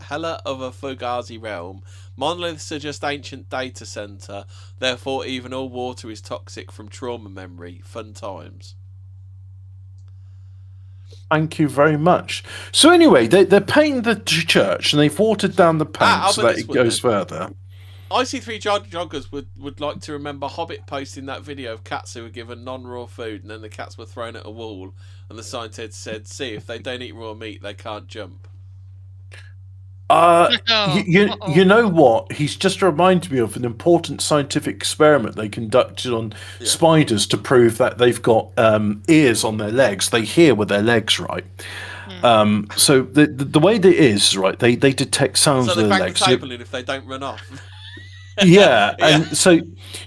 Speaker 1: of a Fugazi realm. Monoliths are just ancient data center, therefore even all water is toxic from trauma memory. Fun times.
Speaker 2: Thank you very much. So anyway, they're painting the church and they've watered down the paint so that it goes further.
Speaker 1: IC3 Joggers would like to remember Hobbit posting that video of cats who were given non-raw food and then the cats were thrown at a wall and the scientist said, see, if they don't eat raw meat, they can't jump.
Speaker 2: You know what? He's just reminded me of an important scientific experiment they conducted on spiders to prove that they've got ears on their legs. They hear with their legs, right? So the way that it is, right, they detect sounds with their legs.
Speaker 1: So they bang the table in if they don't run off.
Speaker 2: Yeah, and so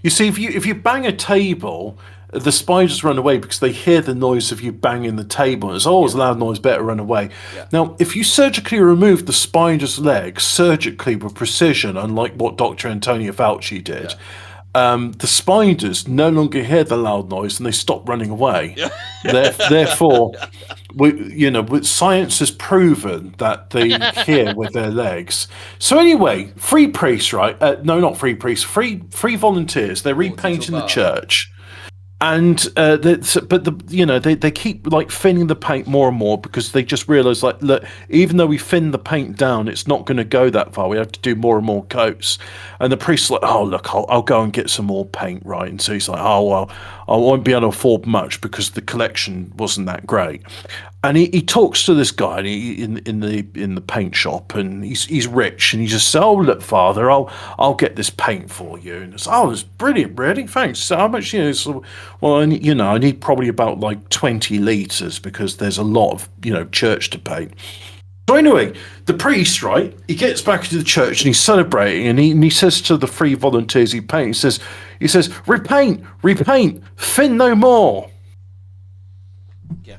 Speaker 2: you see, if you bang a table, the spiders run away because they hear the noise of you banging the table. It's always a loud noise, better run away. Yeah. Now, if you surgically remove the spider's legs, surgically with precision, unlike what Dr. Antonio Fauci did, the spiders no longer hear the loud noise and they stop running away. Therefore, science has proven that they hear with their legs. So anyway, free priests, right? No, not free priests. Free volunteers. They're repainting the church. And they keep like thinning the paint more and more because they just realise, like, look, even though we thin the paint down, it's not going to go that far. We have to do more and more coats. And the priest's like, oh look, I'll go and get some more paint, right? And so he's like, oh well, I won't be able to afford much because the collection wasn't that great. And he talks to this guy in the paint shop, and he's rich, and he just says, "Oh look, Father, I'll get this paint for you." And it's, "Oh, it's brilliant, really, thanks. So how much?" So, well, I need probably about like 20 litres because there's a lot of church to paint. So anyway, the priest, right, he gets back into the church and he's celebrating, and he says to the 3 volunteers he paints, he says, repaint, fin no more.
Speaker 1: Yeah.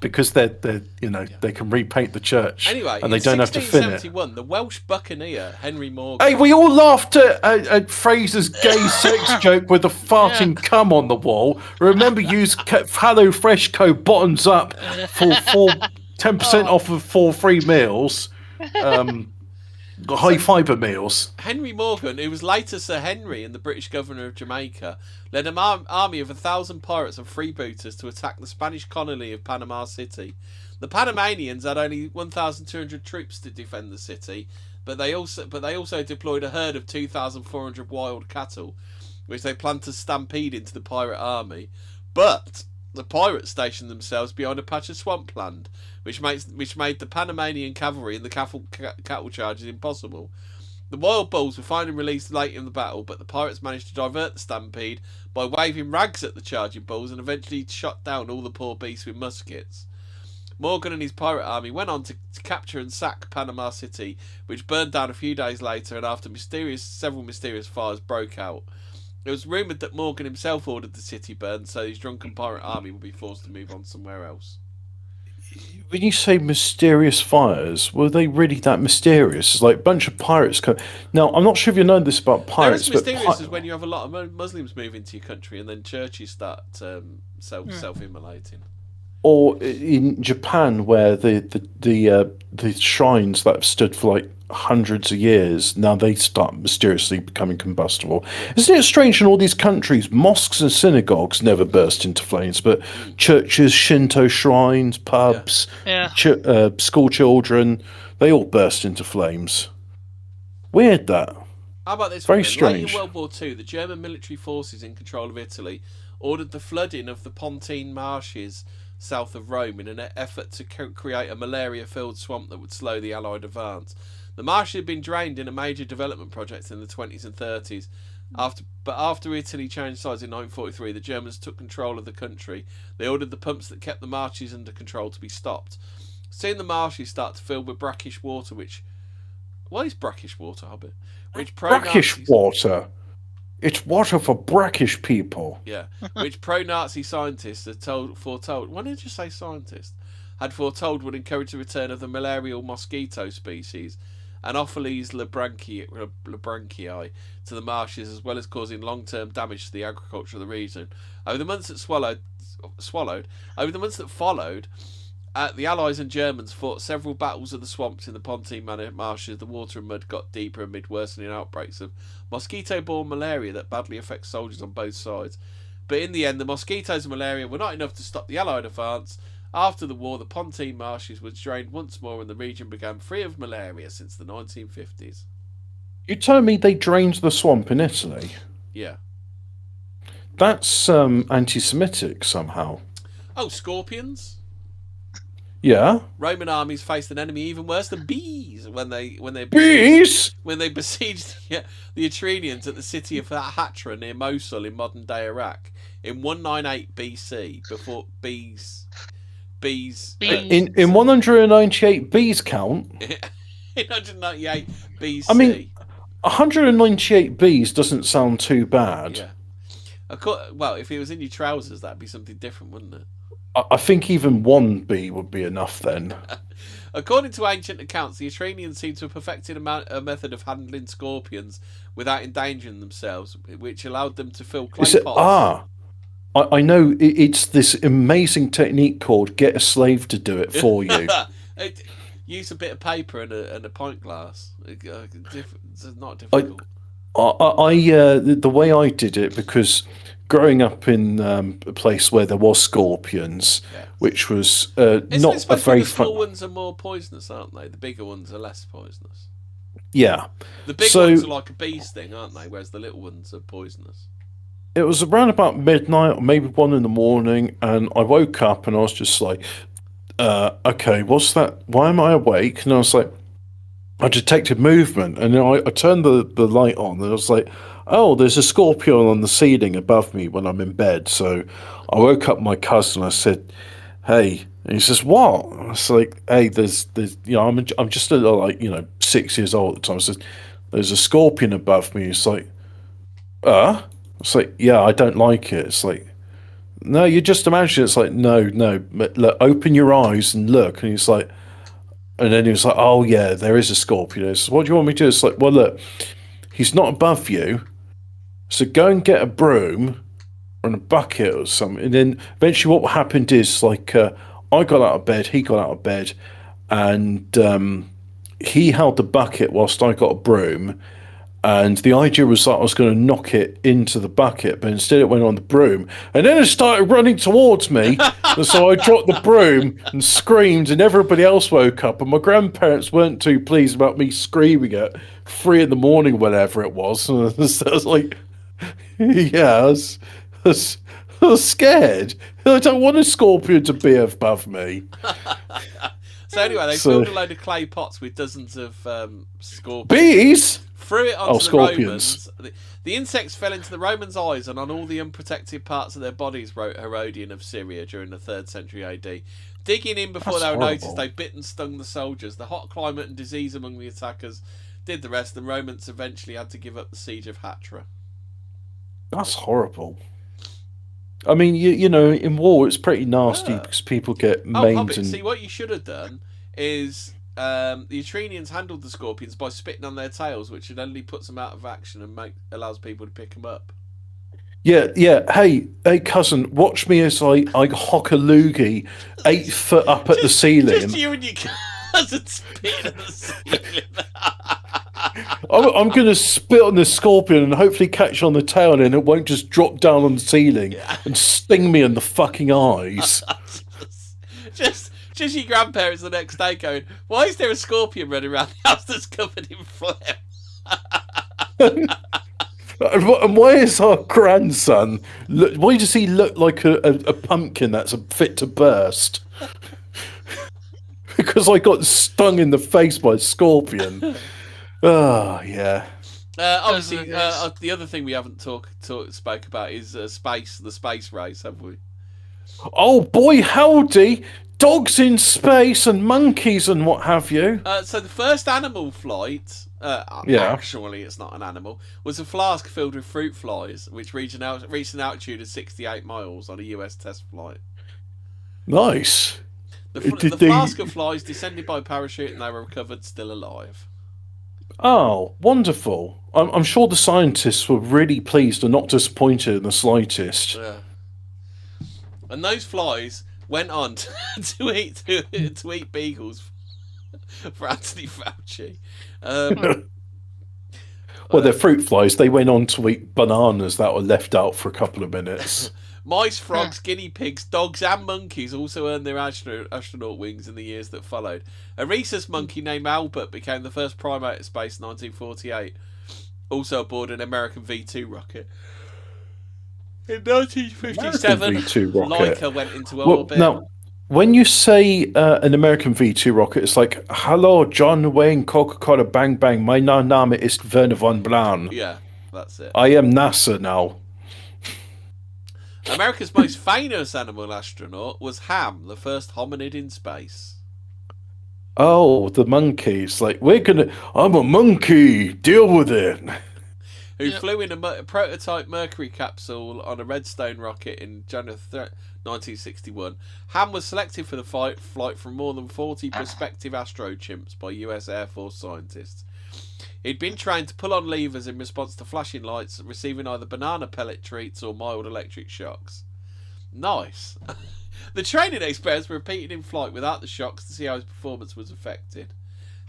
Speaker 2: Because they can repaint the church.
Speaker 1: Anyway,
Speaker 2: and they don't have to fin it.
Speaker 1: The Welsh buccaneer Henry Morgan.
Speaker 2: Hey, we all laughed at Fraser's gay sex joke with the farting cum on the wall. Remember, use Hello Fresh code bottoms up for 10% off of 4 free meals. High fibre meals.
Speaker 1: Henry Morgan, who was later Sir Henry and the British governor of Jamaica, led an army of 1,000 pirates and freebooters to attack the Spanish colony of Panama City. The Panamanians had only 1,200 troops to defend the city, but they also deployed a herd of 2,400 wild cattle, which they planned to stampede into the pirate army. But the pirates stationed themselves behind a patch of swampland, which made the Panamanian cavalry and the cattle charges impossible. The wild bulls were finally released late in the battle, but the pirates managed to divert the stampede by waving rags at the charging bulls and eventually shot down all the poor beasts with muskets. Morgan and his pirate army went on to capture and sack Panama City, which burned down a few days later and after several mysterious fires broke out. It was rumoured that Morgan himself ordered the city burned, so his drunken pirate army would be forced to move on somewhere else.
Speaker 2: When you say mysterious fires, were they really that mysterious? It's like a bunch of pirates come. Now, I'm not sure if you know this about pirates.
Speaker 1: They're as mysterious as when you have a lot of Muslims move into your country and then churches start self-immolating.
Speaker 2: Or in Japan, where the shrines that have stood for like hundreds of years, now they start mysteriously becoming combustible. Isn't it strange in all these countries, mosques and synagogues never burst into flames, but churches, Shinto shrines, pubs, school children, they all burst into flames. Weird that.
Speaker 1: How about this?
Speaker 2: Very strange.
Speaker 1: Late in World War II, the German military forces in control of Italy ordered the flooding of the Pontine marshes south of Rome in an effort to create a malaria-filled swamp that would slow the Allied advance. The marshes had been drained in a major development project in the 20s and 30s. After Italy changed sides in 1943, the Germans took control of the country. They ordered the pumps that kept the marshes under control to be stopped. Soon the marshes start to fill with brackish water, what is brackish water, Hobbit?
Speaker 2: Brackish water? It's water for brackish people.
Speaker 1: Yeah, which pro-Nazi scientists had foretold. Why did you say scientists? Had foretold would encourage the return of the malarial mosquito species, Anopheles labranchii, to the marshes, as well as causing long-term damage to the agriculture of the region. Over the months that followed, the Allies and Germans fought several battles of the swamps in the Pontine marshes. The water and mud got deeper amid worsening outbreaks of mosquito-borne malaria that badly affects soldiers on both sides. But in the end, the mosquitoes and malaria were not enough to stop the Allied advance. After the war, the Pontine marshes were drained once more and the region became free of malaria since the 1950s.
Speaker 2: You're telling me they drained the swamp in Italy?
Speaker 1: Yeah.
Speaker 2: That's anti-Semitic somehow.
Speaker 1: Oh, scorpions?
Speaker 2: Yeah.
Speaker 1: Roman armies faced an enemy even worse than bees when they
Speaker 2: besieged
Speaker 1: the Etruscans at the city of Hatra near Mosul in modern day Iraq in 198 BC. Before bees. In 198 bees count. In 198 BC.
Speaker 2: I mean, 198 bees doesn't sound too bad.
Speaker 1: Yeah. Well, if it was in your trousers, that'd be something different, wouldn't it?
Speaker 2: I think even one bee would be enough then.
Speaker 1: According to ancient accounts, the Etruscans seem to have perfected a method of handling scorpions without endangering themselves, which allowed them to fill clay pots.
Speaker 2: I know. It's this amazing technique called get a slave to do it for you.
Speaker 1: Use a bit of paper and a pint glass. It's not difficult.
Speaker 2: The way I did it, because growing up in a place where there was scorpions, which was not a very
Speaker 1: the small ones are more poisonous, aren't they? The bigger ones are less poisonous.
Speaker 2: Yeah.
Speaker 1: The big ones are like a bee sting, aren't they? Whereas the little ones are poisonous.
Speaker 2: It was around about midnight or maybe 1 a.m, and I woke up and I was just like, okay, what's that? Why am I awake? And I was like, I detected movement, and then I turned the light on, and I was like, oh, there's a scorpion on the ceiling above me when I'm in bed. So I woke up my cousin. I said, hey, And he says, "What?" It's like, "Hey, there's, I'm just like, 6 years old at the time." I says, "There's a scorpion above me." It's like, It's like, "Yeah, I don't like it." It's like, "No, you just imagine." It's like, "No, no, but look, open your eyes and look." And he's like, and then he was like, "Oh yeah, there is a scorpion." It's, "What do you want me to do?" It's like, "Well, look, he's not above you, so go and get a broom or a bucket or something." And then eventually, what happened is like, I got out of bed, he got out of bed, and he held the bucket whilst I got a broom. And the idea was that I was going to knock it into the bucket, but instead it went on the broom. And then it started running towards me. And so I dropped the broom and screamed, and everybody else woke up. And my grandparents weren't too pleased about me screaming at 3 a.m, whatever it was. And I was like, yeah, I was scared. I don't want a scorpion to be above me.
Speaker 1: So anyway, they filled a load of clay pots with dozens of scorpions.
Speaker 2: Bees?
Speaker 1: Threw it onto the
Speaker 2: scorpions.
Speaker 1: Romans. The insects fell into the Romans' eyes and on all the unprotected parts of their bodies, wrote Herodian of Syria during the 3rd century AD. Digging in before they were noticed, they bit and stung the soldiers. The hot climate and disease among the attackers did the rest. The Romans eventually had to give up the siege of Hatra.
Speaker 2: That's horrible. I mean, you know, in war it's pretty nasty because people get maimed.
Speaker 1: Hobbit, see, what you should have done is the Etrenians handled the scorpions by spitting on their tails, which only puts them out of action and allows people to pick them up.
Speaker 2: Yeah. Hey, cousin, watch me as I hock a loogie 8 foot up at the ceiling.
Speaker 1: Just you and your cousin spitting at the ceiling.
Speaker 2: I'm going to spit on the scorpion and hopefully catch on the tail, and it won't just drop down on the ceiling and sting me in the fucking eyes.
Speaker 1: just your grandparents the next day going, "Why is there a scorpion running around the house that's covered in phlegm?"
Speaker 2: And why is our grandson? Why does he look like a pumpkin that's fit to burst? Because I got stung in the face by a scorpion. Oh yeah.
Speaker 1: Obviously, the other thing we haven't spoke about is the space race, have we?
Speaker 2: Oh boy, howdy! Dogs in space and monkeys and what have you.
Speaker 1: So the first animal flight, actually it's not an animal, was a flask filled with fruit flies, which reached an altitude of 68 miles on a US test flight.
Speaker 2: Nice.
Speaker 1: The flask of flies descended by parachute and they were recovered still alive.
Speaker 2: Oh, wonderful. I'm sure the scientists were really pleased and not disappointed in the slightest.
Speaker 1: Yeah. And those flies went on to eat beagles for Anthony Fauci.
Speaker 2: Well, they're fruit flies. They went on to eat bananas that were left out for a couple of minutes.
Speaker 1: Mice, frogs, guinea pigs, dogs and monkeys also earned their astronaut wings in the years that followed. A rhesus monkey named Albert became the first primate at space in 1948, also aboard an American V-2 rocket. In 1957, Laika went into orbit.
Speaker 2: Now, when you say an American V-2 rocket, it's like, "Hello, John Wayne, Coca-Cola, bang, bang, mein Name ist Werner von Braun."
Speaker 1: Yeah, that's it.
Speaker 2: I am NASA now.
Speaker 1: America's most famous animal astronaut was Ham, the first hominid in space.
Speaker 2: Oh, the monkeys. Like, I'm a monkey, deal with it.
Speaker 1: Who flew in a prototype Mercury capsule on a Redstone rocket in January 1961. Ham was selected for the flight from more than 40 prospective astro chimps by US Air Force scientists. He'd been trained to pull on levers in response to flashing lights, receiving either banana pellet treats or mild electric shocks. Nice. The training experiments were repeated in flight without the shocks to see how his performance was affected.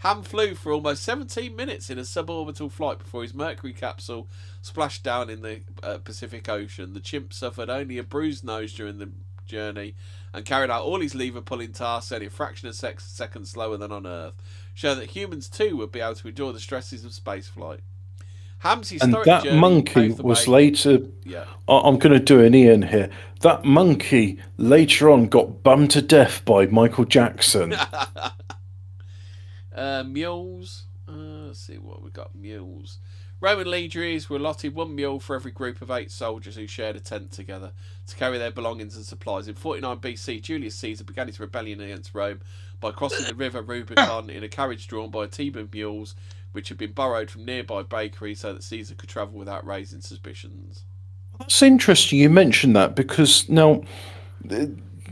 Speaker 1: Ham flew for almost 17 minutes in a suborbital flight before his Mercury capsule splashed down in the Pacific Ocean. The chimp suffered only a bruised nose during the journey and carried out all his lever pulling tasks only a fraction of a second slower than on Earth, showing that humans too would be able to endure the stresses of spaceflight. Ham's historic
Speaker 2: and that monkey was later. Yeah. I'm going to do an Ian here. That monkey later on got bummed to death by Michael Jackson.
Speaker 1: Mules. Let's see what we got. Mules. Roman legionaries were allotted 1 mule for every group of 8 soldiers who shared a tent together to carry their belongings and supplies. In 49 BC, Julius Caesar began his rebellion against Rome by crossing the river Rubicon in a carriage drawn by a team of mules, which had been borrowed from nearby bakeries so that Caesar could travel without raising suspicions.
Speaker 2: That's interesting you mentioned that, because now,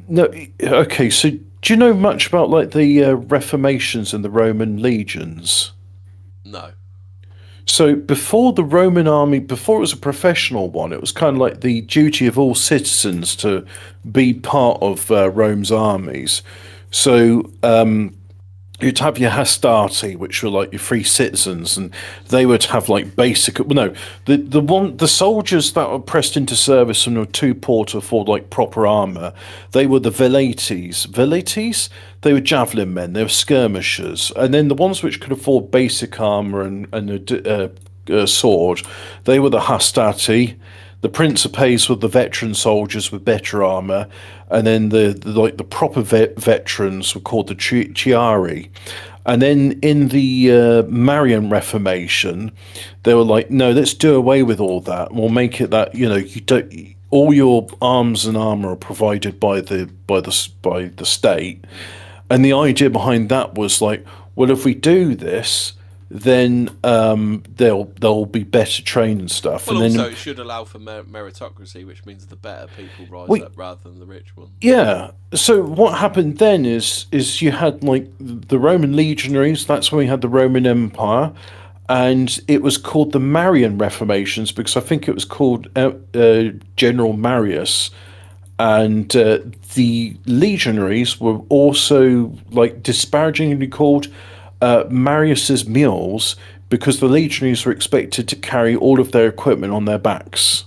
Speaker 2: no, okay, so do you know much about like the Reformations and the Roman legions?
Speaker 1: No.
Speaker 2: So before the Roman army, before it was a professional one, it was kind of like the duty of all citizens to be part of Rome's armies. So you'd have your hastati, which were like your free citizens, and they would have like basic. Well, no, the soldiers that were pressed into service and were too poor to afford like proper armor, they were the velites. Velites, they were javelin men. They were skirmishers, and then the ones which could afford basic armor and a sword, they were the hastati. The principes were the veteran soldiers with better armor, and then the proper veterans were called the chiari. And then in the Marian Reformation, they were like, no, let's do away with all that. We'll make it that you don't. All your arms and armor are provided by the state, and the idea behind that was like, well, if we do this, then they'll be better trained and stuff.
Speaker 1: Well,
Speaker 2: and
Speaker 1: also
Speaker 2: then,
Speaker 1: it should allow for meritocracy, which means the better people rise up rather than the rich ones.
Speaker 2: Yeah. So what happened then is you had like the Roman legionaries. That's when we had the Roman Empire, and it was called the Marian Reformations because I think it was called General Marius. And the legionaries were also like disparagingly called Marius's mules because the legionaries were expected to carry all of their equipment on their backs.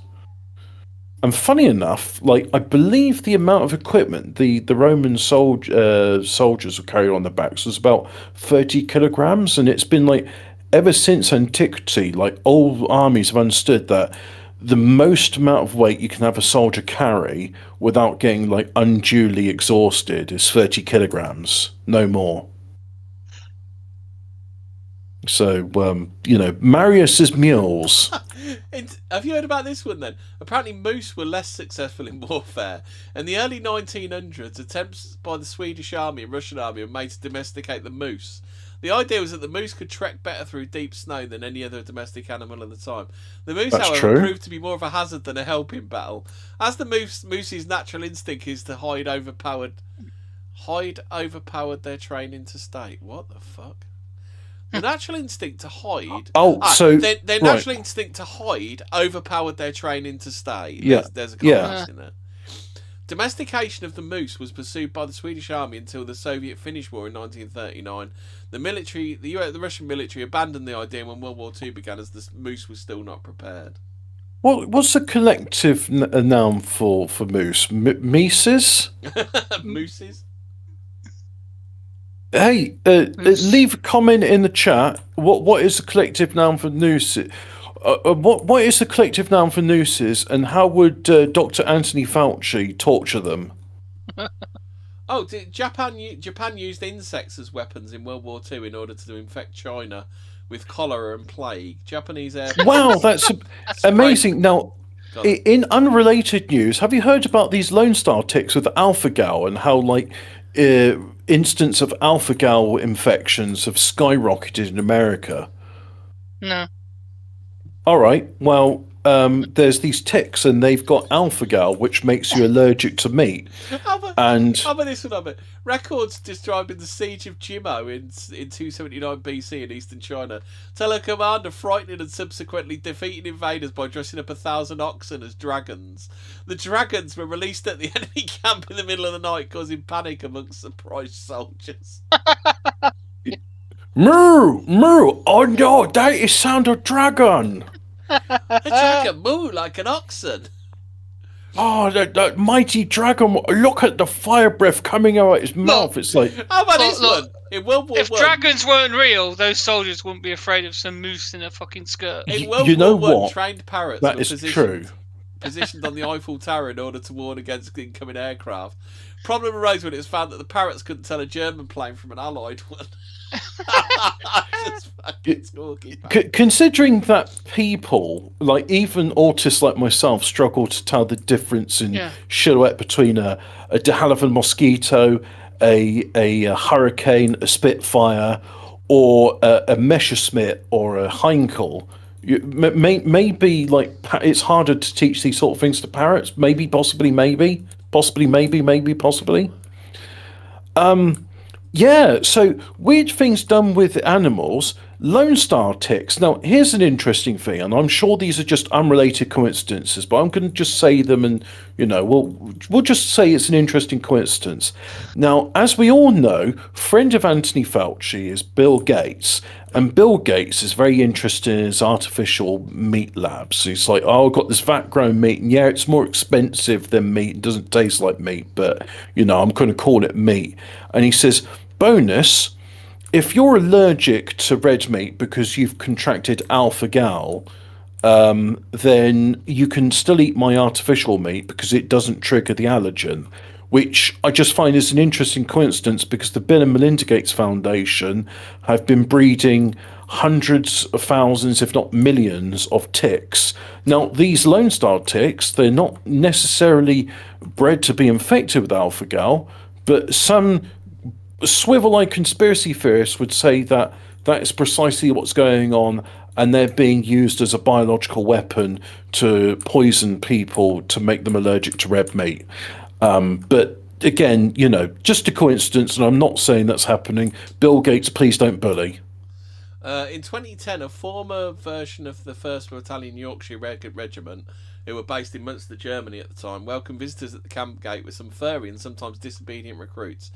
Speaker 2: And funny enough, like I believe the amount of equipment the Roman soldiers were carrying on their backs was about 30 kilograms, and it's been like ever since antiquity, like all armies have understood that the most amount of weight you can have a soldier carry without getting like unduly exhausted is 30 kilograms, no more. So, Marius's mules.
Speaker 1: Have you heard about this one then? Apparently moose were less successful in warfare. In the early 1900s, attempts by the Swedish army and Russian army were made to domesticate the moose. The idea was that the moose could trek better through deep snow than any other domestic animal at the time. The moose, however, proved to be more of a hazard than a help in battle. As the moose's natural instinct is to hide overpowered their training to state. What the fuck? The natural instinct to hide. Their natural instinct to hide overpowered their training to stay. There's a contrast in there. Domestication of the moose was pursued by the Swedish army until the Soviet-Finnish War in 1939. The Russian military abandoned the idea when World War II began, as the moose was still not prepared.
Speaker 2: What's the collective noun for moose? Mises?
Speaker 1: Mooses?
Speaker 2: Hey, leave a comment in the chat. What is the collective noun for nooses? What is the collective noun for nooses, and how would Dr. Anthony Fauci torture them?
Speaker 1: Japan used insects as weapons in World War II in order to infect China with cholera and plague. Japanese air.
Speaker 2: Wow, that's amazing. Now, in unrelated news, have you heard about these Lone Star ticks with alpha-gal and how like instance of alpha-gal infections have skyrocketed in America?
Speaker 3: No.
Speaker 2: All right. Well, there's these ticks, and they've got alpha-gal, which makes you allergic to meat.
Speaker 1: How about this one? Records describing the siege of Jimmo in 279 BC in eastern China tell a commander frightening and subsequently defeating invaders by dressing up 1,000 oxen as dragons. The dragons were released at the enemy camp in the middle of the night, causing panic amongst surprised soldiers.
Speaker 2: Moo! Moo! Oh no, that is sound of dragon!
Speaker 1: A dragon moo like an oxen.
Speaker 2: Oh, that mighty dragon! Look at the fire breath coming out of his mouth. It's like,
Speaker 1: how about this one? In World War
Speaker 3: if dragons weren't real, those soldiers wouldn't be afraid of some moose in a fucking skirt.
Speaker 1: In World War I, trained parrots
Speaker 2: that
Speaker 1: were
Speaker 2: is
Speaker 1: positioned.
Speaker 2: true.
Speaker 1: positioned on the Eiffel Tower in order to warn against incoming aircraft. Problem arose when it was found that the parrots couldn't tell a German plane from an Allied one. Just fucking talking.
Speaker 2: Considering that people, like even autists like myself, struggle to tell the difference in silhouette between a de Havilland Mosquito, a Hurricane, a Spitfire, or a Messerschmitt or a Heinkel. Maybe like it's harder to teach these sort of things to parrots. Possibly. Yeah, so weird things done with animals. Lone Star ticks. Now, here's an interesting thing, and I'm sure these are just unrelated coincidences, but I'm going to just say them, and we'll just say it's an interesting coincidence. Now, as we all know, friend of Anthony Fauci is Bill Gates, and Bill Gates is very interested in his artificial meat labs. He's like, oh, I've got this vat-grown meat, and yeah, it's more expensive than meat, it doesn't taste like meat, but I'm going to call it meat. And he says, bonus, if you're allergic to red meat because you've contracted alpha-gal, then you can still eat my artificial meat because it doesn't trigger the allergen, which I just find is an interesting coincidence because the Bill and Melinda Gates Foundation have been breeding hundreds of thousands, if not millions, of ticks. Now, these Lone Star ticks, they're not necessarily bred to be infected with alpha-gal, but some swivel-eyed conspiracy theorists would say that that is precisely what's going on, and they're being used as a biological weapon to poison people to make them allergic to red meat. But again, just a coincidence, and I'm not saying that's happening. Bill Gates, please don't bully.
Speaker 1: In 2010, a former version of the 1st Battalion Yorkshire Regiment, who were based in Munster, Germany at the time, welcomed visitors at the camp gate with some furry and sometimes disobedient recruits.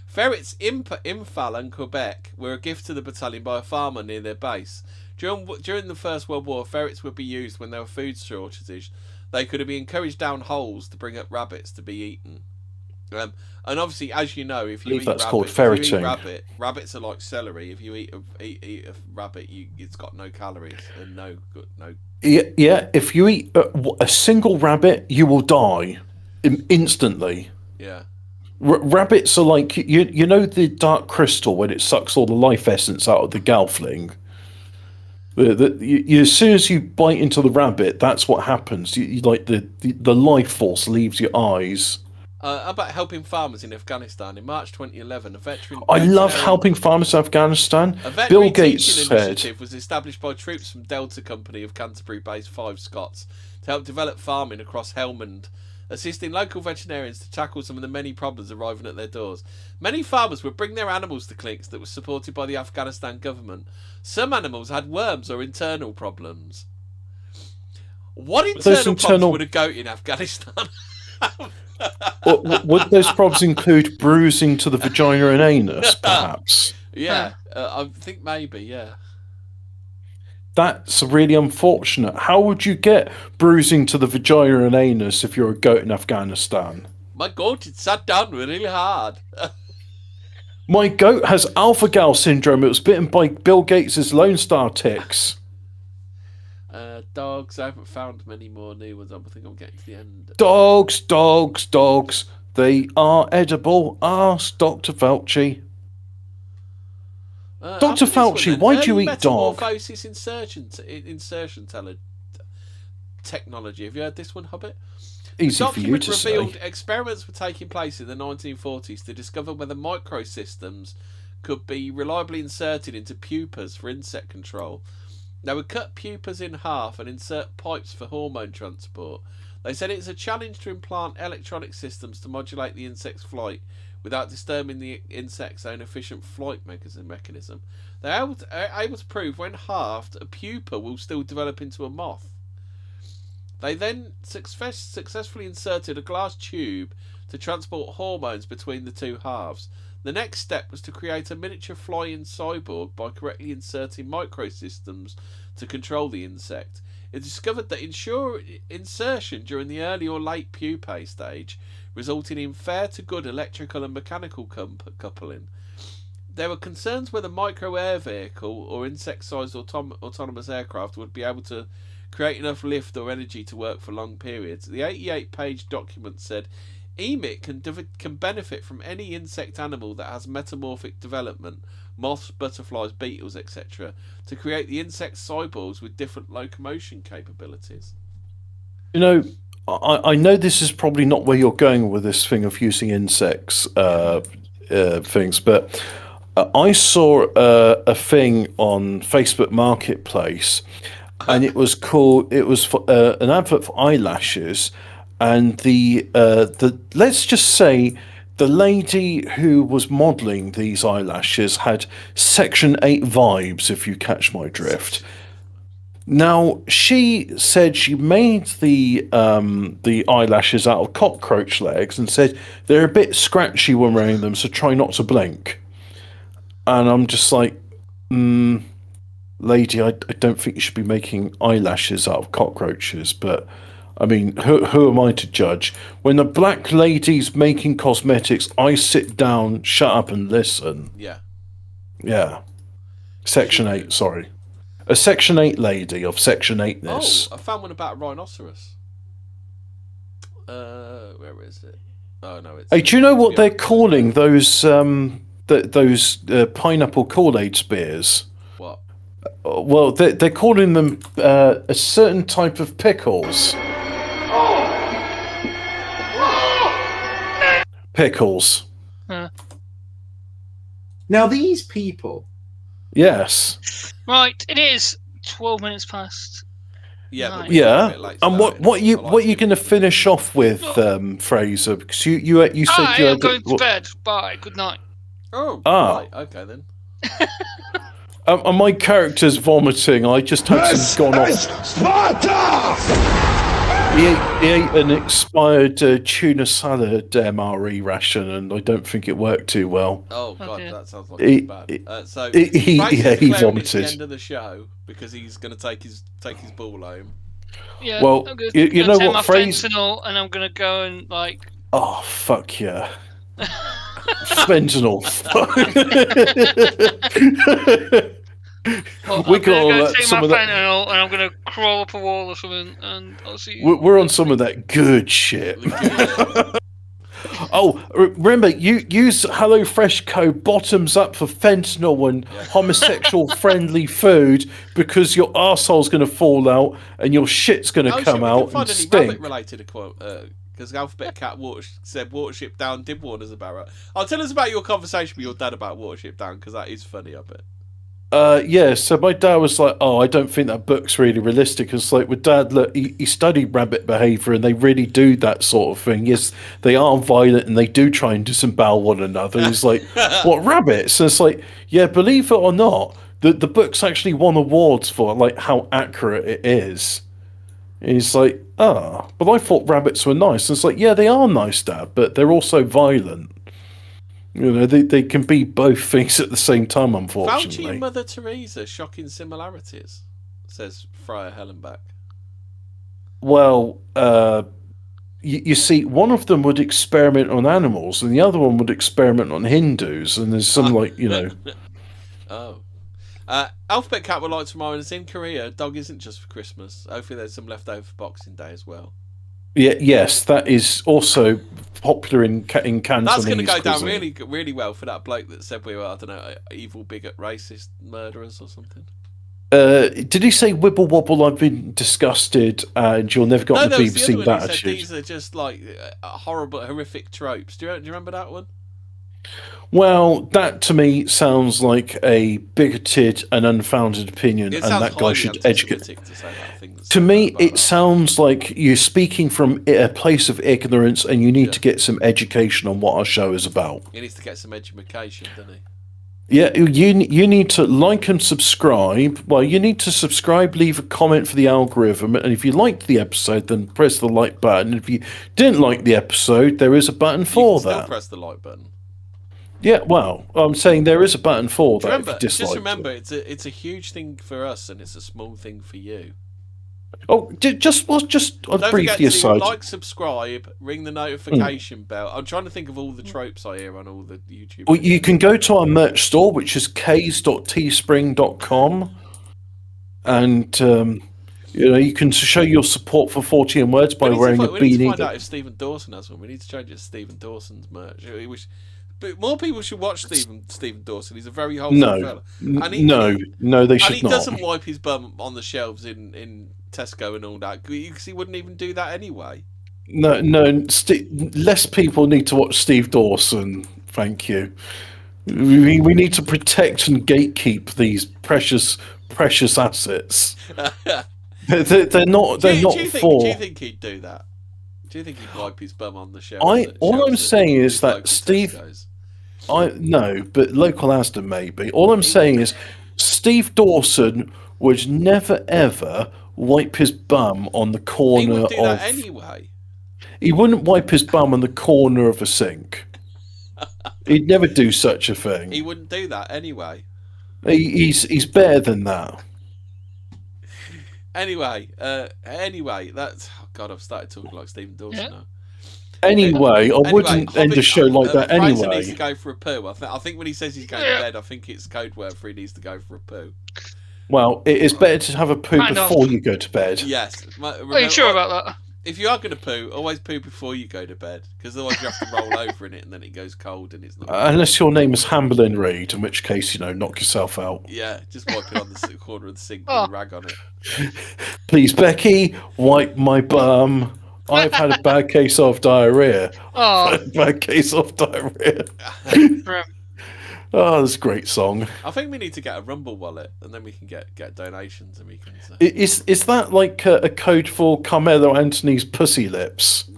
Speaker 1: Ferrets in Fal and Quebec were a gift to the battalion by a farmer near their base. During the First World War, ferrets would be used when there were food shortages. They could be encouraged down holes to bring up rabbits to be eaten. And obviously, as you know, if you eat rabbits are like celery. If you eat a rabbit, it's got no calories and no.
Speaker 2: Yeah, if you eat a single rabbit, you will die instantly.
Speaker 1: Yeah.
Speaker 2: Rabbits are like the dark crystal when it sucks all the life essence out of the Gelfling. As soon as you bite into the rabbit, that's what happens. The life force leaves your eyes.
Speaker 1: How about helping farmers in Afghanistan? In March 2011, a veteran...
Speaker 2: I love helping farmers in Afghanistan.
Speaker 1: A Bill Gates initiative was established by troops from Delta Company of Canterbury-based 5 Scots to help develop farming across Helmand, assisting local veterinarians to tackle some of the many problems arriving at their doors. Many farmers would bring their animals to clinics that were supported by the Afghanistan government. Some animals had worms or internal problems. What internal problems would a goat in Afghanistan have?
Speaker 2: Would those problems include bruising to the vagina and anus, perhaps?
Speaker 1: Yeah, I think maybe, yeah.
Speaker 2: That's really unfortunate. How would you get bruising to the vagina and anus if you're a goat in Afghanistan?
Speaker 1: My goat, it sat down really hard.
Speaker 2: My goat has alpha-gal syndrome. It was bitten by Bill Gates' Lone Star ticks.
Speaker 1: Dogs. I haven't found many more new ones. I think I'm getting to the end.
Speaker 2: Dogs. They are edible. Ask Dr. Fauci. Dr. Fauci, why do you eat dog?
Speaker 1: Metamorphosis insertion technology. Have you heard this one, Hobbit?
Speaker 2: Easy for you to say.
Speaker 1: Revealed experiments were taking place in the 1940s to discover whether microsystems could be reliably inserted into pupas for insect control. They would cut pupas in half and insert pipes for hormone transport. They said it's a challenge to implant electronic systems to modulate the insect's flight without disturbing the insect's own efficient flight mechanism. They are able to prove when halved, a pupa will still develop into a moth. They then successfully inserted a glass tube to transport hormones between the two halves. The next step was to create a miniature flying cyborg by correctly inserting microsystems to control the insect. It discovered that insertion during the early or late pupae stage resulted in fair to good electrical and mechanical coupling. There were concerns whether micro air vehicle or insect-sized autonomous aircraft would be able to create enough lift or energy to work for long periods. The 88-page document said EMIT can benefit from any insect animal that has metamorphic development, moths, butterflies, beetles, etc., to create the insect cyborgs with different locomotion capabilities.
Speaker 2: You know, I know this is probably not where you're going with this thing of using insects things, but I saw a thing on Facebook Marketplace, and it was for an advert for eyelashes, and the let's just say the lady who was modelling these eyelashes had Section 8 vibes, if you catch my drift. Now, she said she made the eyelashes out of cockroach legs and said they're a bit scratchy when wearing them, so try not to blink. And I'm just like, lady, I don't think you should be making eyelashes out of cockroaches, but I mean, who am I to judge? When a black lady's making cosmetics, I sit down, shut up and listen.
Speaker 1: Yeah.
Speaker 2: Yeah. Section 8, sorry. A Section 8 lady of Section 8-ness.
Speaker 1: Oh, I found one about a rhinoceros. Where is it? Oh, no, it's...
Speaker 2: Hey, do you know what they're calling those pineapple Kool-Aid spears?
Speaker 1: What?
Speaker 2: Well, they're calling them a certain type of pickles. Pickles.
Speaker 4: Now these people.
Speaker 2: Yes.
Speaker 3: Right, it is 12 minutes past.
Speaker 1: Yeah,
Speaker 3: Right.
Speaker 1: but we're a bit late
Speaker 2: And
Speaker 1: starting.
Speaker 2: what are you going to finish off with, Fraser? Because you said you
Speaker 3: I'm
Speaker 2: had
Speaker 3: going to bed. Bye. Good night.
Speaker 1: Oh,
Speaker 2: Ah.
Speaker 1: right, okay then.
Speaker 2: And my character's vomiting. I just had some gone off.
Speaker 5: Sparta!
Speaker 2: He ate an expired tuna salad MRE ration, and I don't think it worked too well.
Speaker 1: Oh god,
Speaker 3: dear.
Speaker 1: that sounds like it's bad. So
Speaker 2: he
Speaker 1: Fraser's declaring
Speaker 2: vomited.
Speaker 1: it's the end of the show because he's going to take his ball home.
Speaker 3: Yeah.
Speaker 2: Well,
Speaker 3: I'm gonna,
Speaker 2: you know
Speaker 3: take
Speaker 2: what
Speaker 3: my
Speaker 2: phrase?
Speaker 3: fentanyl and I'm gonna go and like.
Speaker 2: Oh fuck yeah! Fentanyl.
Speaker 3: Well,
Speaker 2: We
Speaker 3: I'm
Speaker 2: got all
Speaker 3: gonna
Speaker 2: that-
Speaker 3: take
Speaker 2: some
Speaker 3: my
Speaker 2: of that-
Speaker 3: fentanyl and I'm gonna crawl up a wall or something, and I'll see you.
Speaker 2: We're on some of that good shit. Oh, remember, you use HelloFresh code bottoms up for fentanyl and homosexual friendly food because your arsehole's going to fall out and your shit's going to come out and stink.
Speaker 1: Rabbit related quote because Alphabet Cat said Watership Down did warn us about it. Tell us about your conversation with your dad about Watership Down because that is funny, I bet.
Speaker 2: Yeah, so my dad was like, oh, I don't think that book's really realistic. It's like, with Dad, look, he studied rabbit behaviour and they really do that sort of thing. Yes, they are violent and they do try and disembowel one another. He's like, what, rabbits? And it's like, yeah, believe it or not, the book's actually won awards for like how accurate it is. And he's like, but I thought rabbits were nice. And it's like, yeah, they are nice, Dad, but they're also violent. You know, they can be both things at the same time, unfortunately.
Speaker 1: Fauci and Mother Teresa, shocking similarities, says Friar Hellenbach.
Speaker 2: Well, you see, one of them would experiment on animals, and the other one would experiment on Hindus, and there's some,
Speaker 1: Oh. Alphabet Cat would like to remind us, in Korea, dog isn't just for Christmas. Hopefully there's some left over for Boxing Day as well.
Speaker 2: Yeah, yes, that is also popular in Cantonese.
Speaker 1: That's going to go down
Speaker 2: cuisine.
Speaker 1: really well for that bloke that said we were, I don't know, evil, bigot, racist murderers or something.
Speaker 2: Did he say wibble wobble? I've been disgusted, and you'll never got the BBC that
Speaker 1: He said
Speaker 2: attitude.
Speaker 1: these are just like horrible, horrific tropes. Do you remember that one?
Speaker 2: Well, that to me sounds like a bigoted and unfounded opinion, and that guy should educate. To me, it sounds like you're speaking from a place of ignorance, and you need to get some education on what our show is about.
Speaker 1: He needs to get some education, doesn't he?
Speaker 2: Yeah, you need to like and subscribe. Well, you need to subscribe, leave a comment for the algorithm, and if you liked the episode, then press the like button. If you didn't like the episode, there is a button for that.
Speaker 1: Still press the like button.
Speaker 2: Yeah, well, I'm saying there is a button for that.
Speaker 1: Just remember, it's a huge thing for us, and it's a small thing for you.
Speaker 2: Oh, just
Speaker 1: Don't
Speaker 2: briefly
Speaker 1: forget to
Speaker 2: aside.
Speaker 1: like, subscribe, ring the notification bell. I'm trying to think of all the tropes I hear on all the YouTube.
Speaker 2: Well, you can go to our merch store, which is ks.teespring.com, and You know, you can show your support for Fortean Words by wearing a beanie.
Speaker 1: We need to find out if Stephen Dawson has one. We need to change it to Stephen Dawson's merch. But more people should watch Stephen Dawson. He's a very wholesome fella.
Speaker 2: No, they should not.
Speaker 1: And he doesn't wipe his bum on the shelves in Tesco and all that, because he wouldn't even do that anyway.
Speaker 2: No. Less people need to watch Steve Dawson. Thank you. We need to protect and gatekeep these precious assets. They're not. Do you
Speaker 1: think he'd do that? Do you think he'd wipe his bum on the shelf?
Speaker 2: All I'm saying is that Steve. No, but local Asda maybe. All I'm saying is Steve Dawson would never ever wipe his bum on the corner
Speaker 1: he would do
Speaker 2: of.
Speaker 1: That anyway.
Speaker 2: He wouldn't wipe his bum on the corner of a sink. He'd never do such a thing.
Speaker 1: He wouldn't do that anyway.
Speaker 2: He's better than that.
Speaker 1: Anyway, that's God. I've started talking like Stephen Dawson now.
Speaker 2: Anyway, I wouldn't end a show like that anyway.
Speaker 1: Fraser needs to go for a poo. I think when he says he's going to bed, I think it's code word for he needs to go for a poo.
Speaker 2: Well, it is better to have a poo before you go to bed.
Speaker 1: Yes.
Speaker 3: Are you sure about that?
Speaker 1: If you are going to poo, always poo before you go to bed, because otherwise you have to roll over in it and then it goes cold and it's not.
Speaker 2: Unless your name is Hamberlin Reed, in which case, knock yourself out.
Speaker 1: Yeah, just wipe it on the corner of the sink with a rag on it.
Speaker 2: Please, Becky, wipe my bum. I've had a bad case of diarrhea. Bad case of diarrhea. Oh, that's a great song.
Speaker 1: I think we need to get a Rumble wallet, and then we can get donations, and we can.
Speaker 2: Is that like a code for Carmelo Anthony's pussy lips?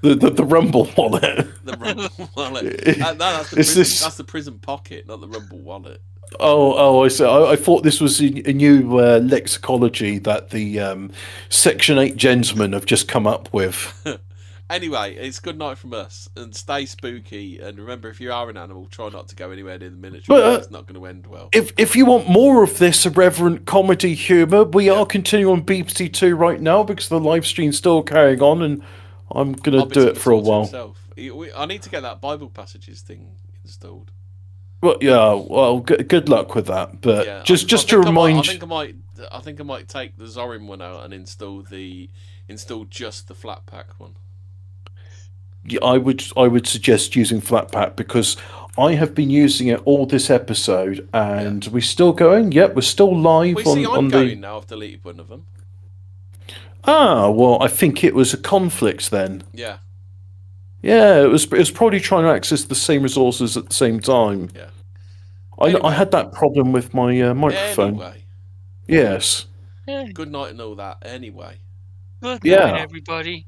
Speaker 2: the Rumble wallet.
Speaker 1: The Rumble wallet. That's the prison pocket, not the Rumble wallet.
Speaker 2: Oh! I thought this was a new lexicology that the Section 8 gentlemen have just come up with.
Speaker 1: Anyway, it's good night from us, and stay spooky. And remember, if you are an animal, try not to go anywhere near the military. It's not going to end well.
Speaker 2: If you want more of this irreverent comedy humour, we are continuing on BBC Two right now because the live stream's still carrying on, and I'm going to do it for a while.
Speaker 1: I need to get that Bible passages thing installed.
Speaker 2: Well, yeah. Well, good luck with that. But just to remind,
Speaker 1: I think I might take the Zorin one out and install just the flat pack one.
Speaker 2: I would suggest using Flatpak because I have been using it all this episode, and we're still going. Yep, we're still live
Speaker 1: I'm going now. I've deleted one of them.
Speaker 2: Well, I think it was a conflict then.
Speaker 1: Yeah.
Speaker 2: Yeah, it was probably trying to access the same resources at the same time.
Speaker 1: Yeah.
Speaker 2: I had that problem with my microphone.
Speaker 1: Anyway.
Speaker 2: Yes.
Speaker 1: Good night and all that. Anyway.
Speaker 3: Good night, everybody.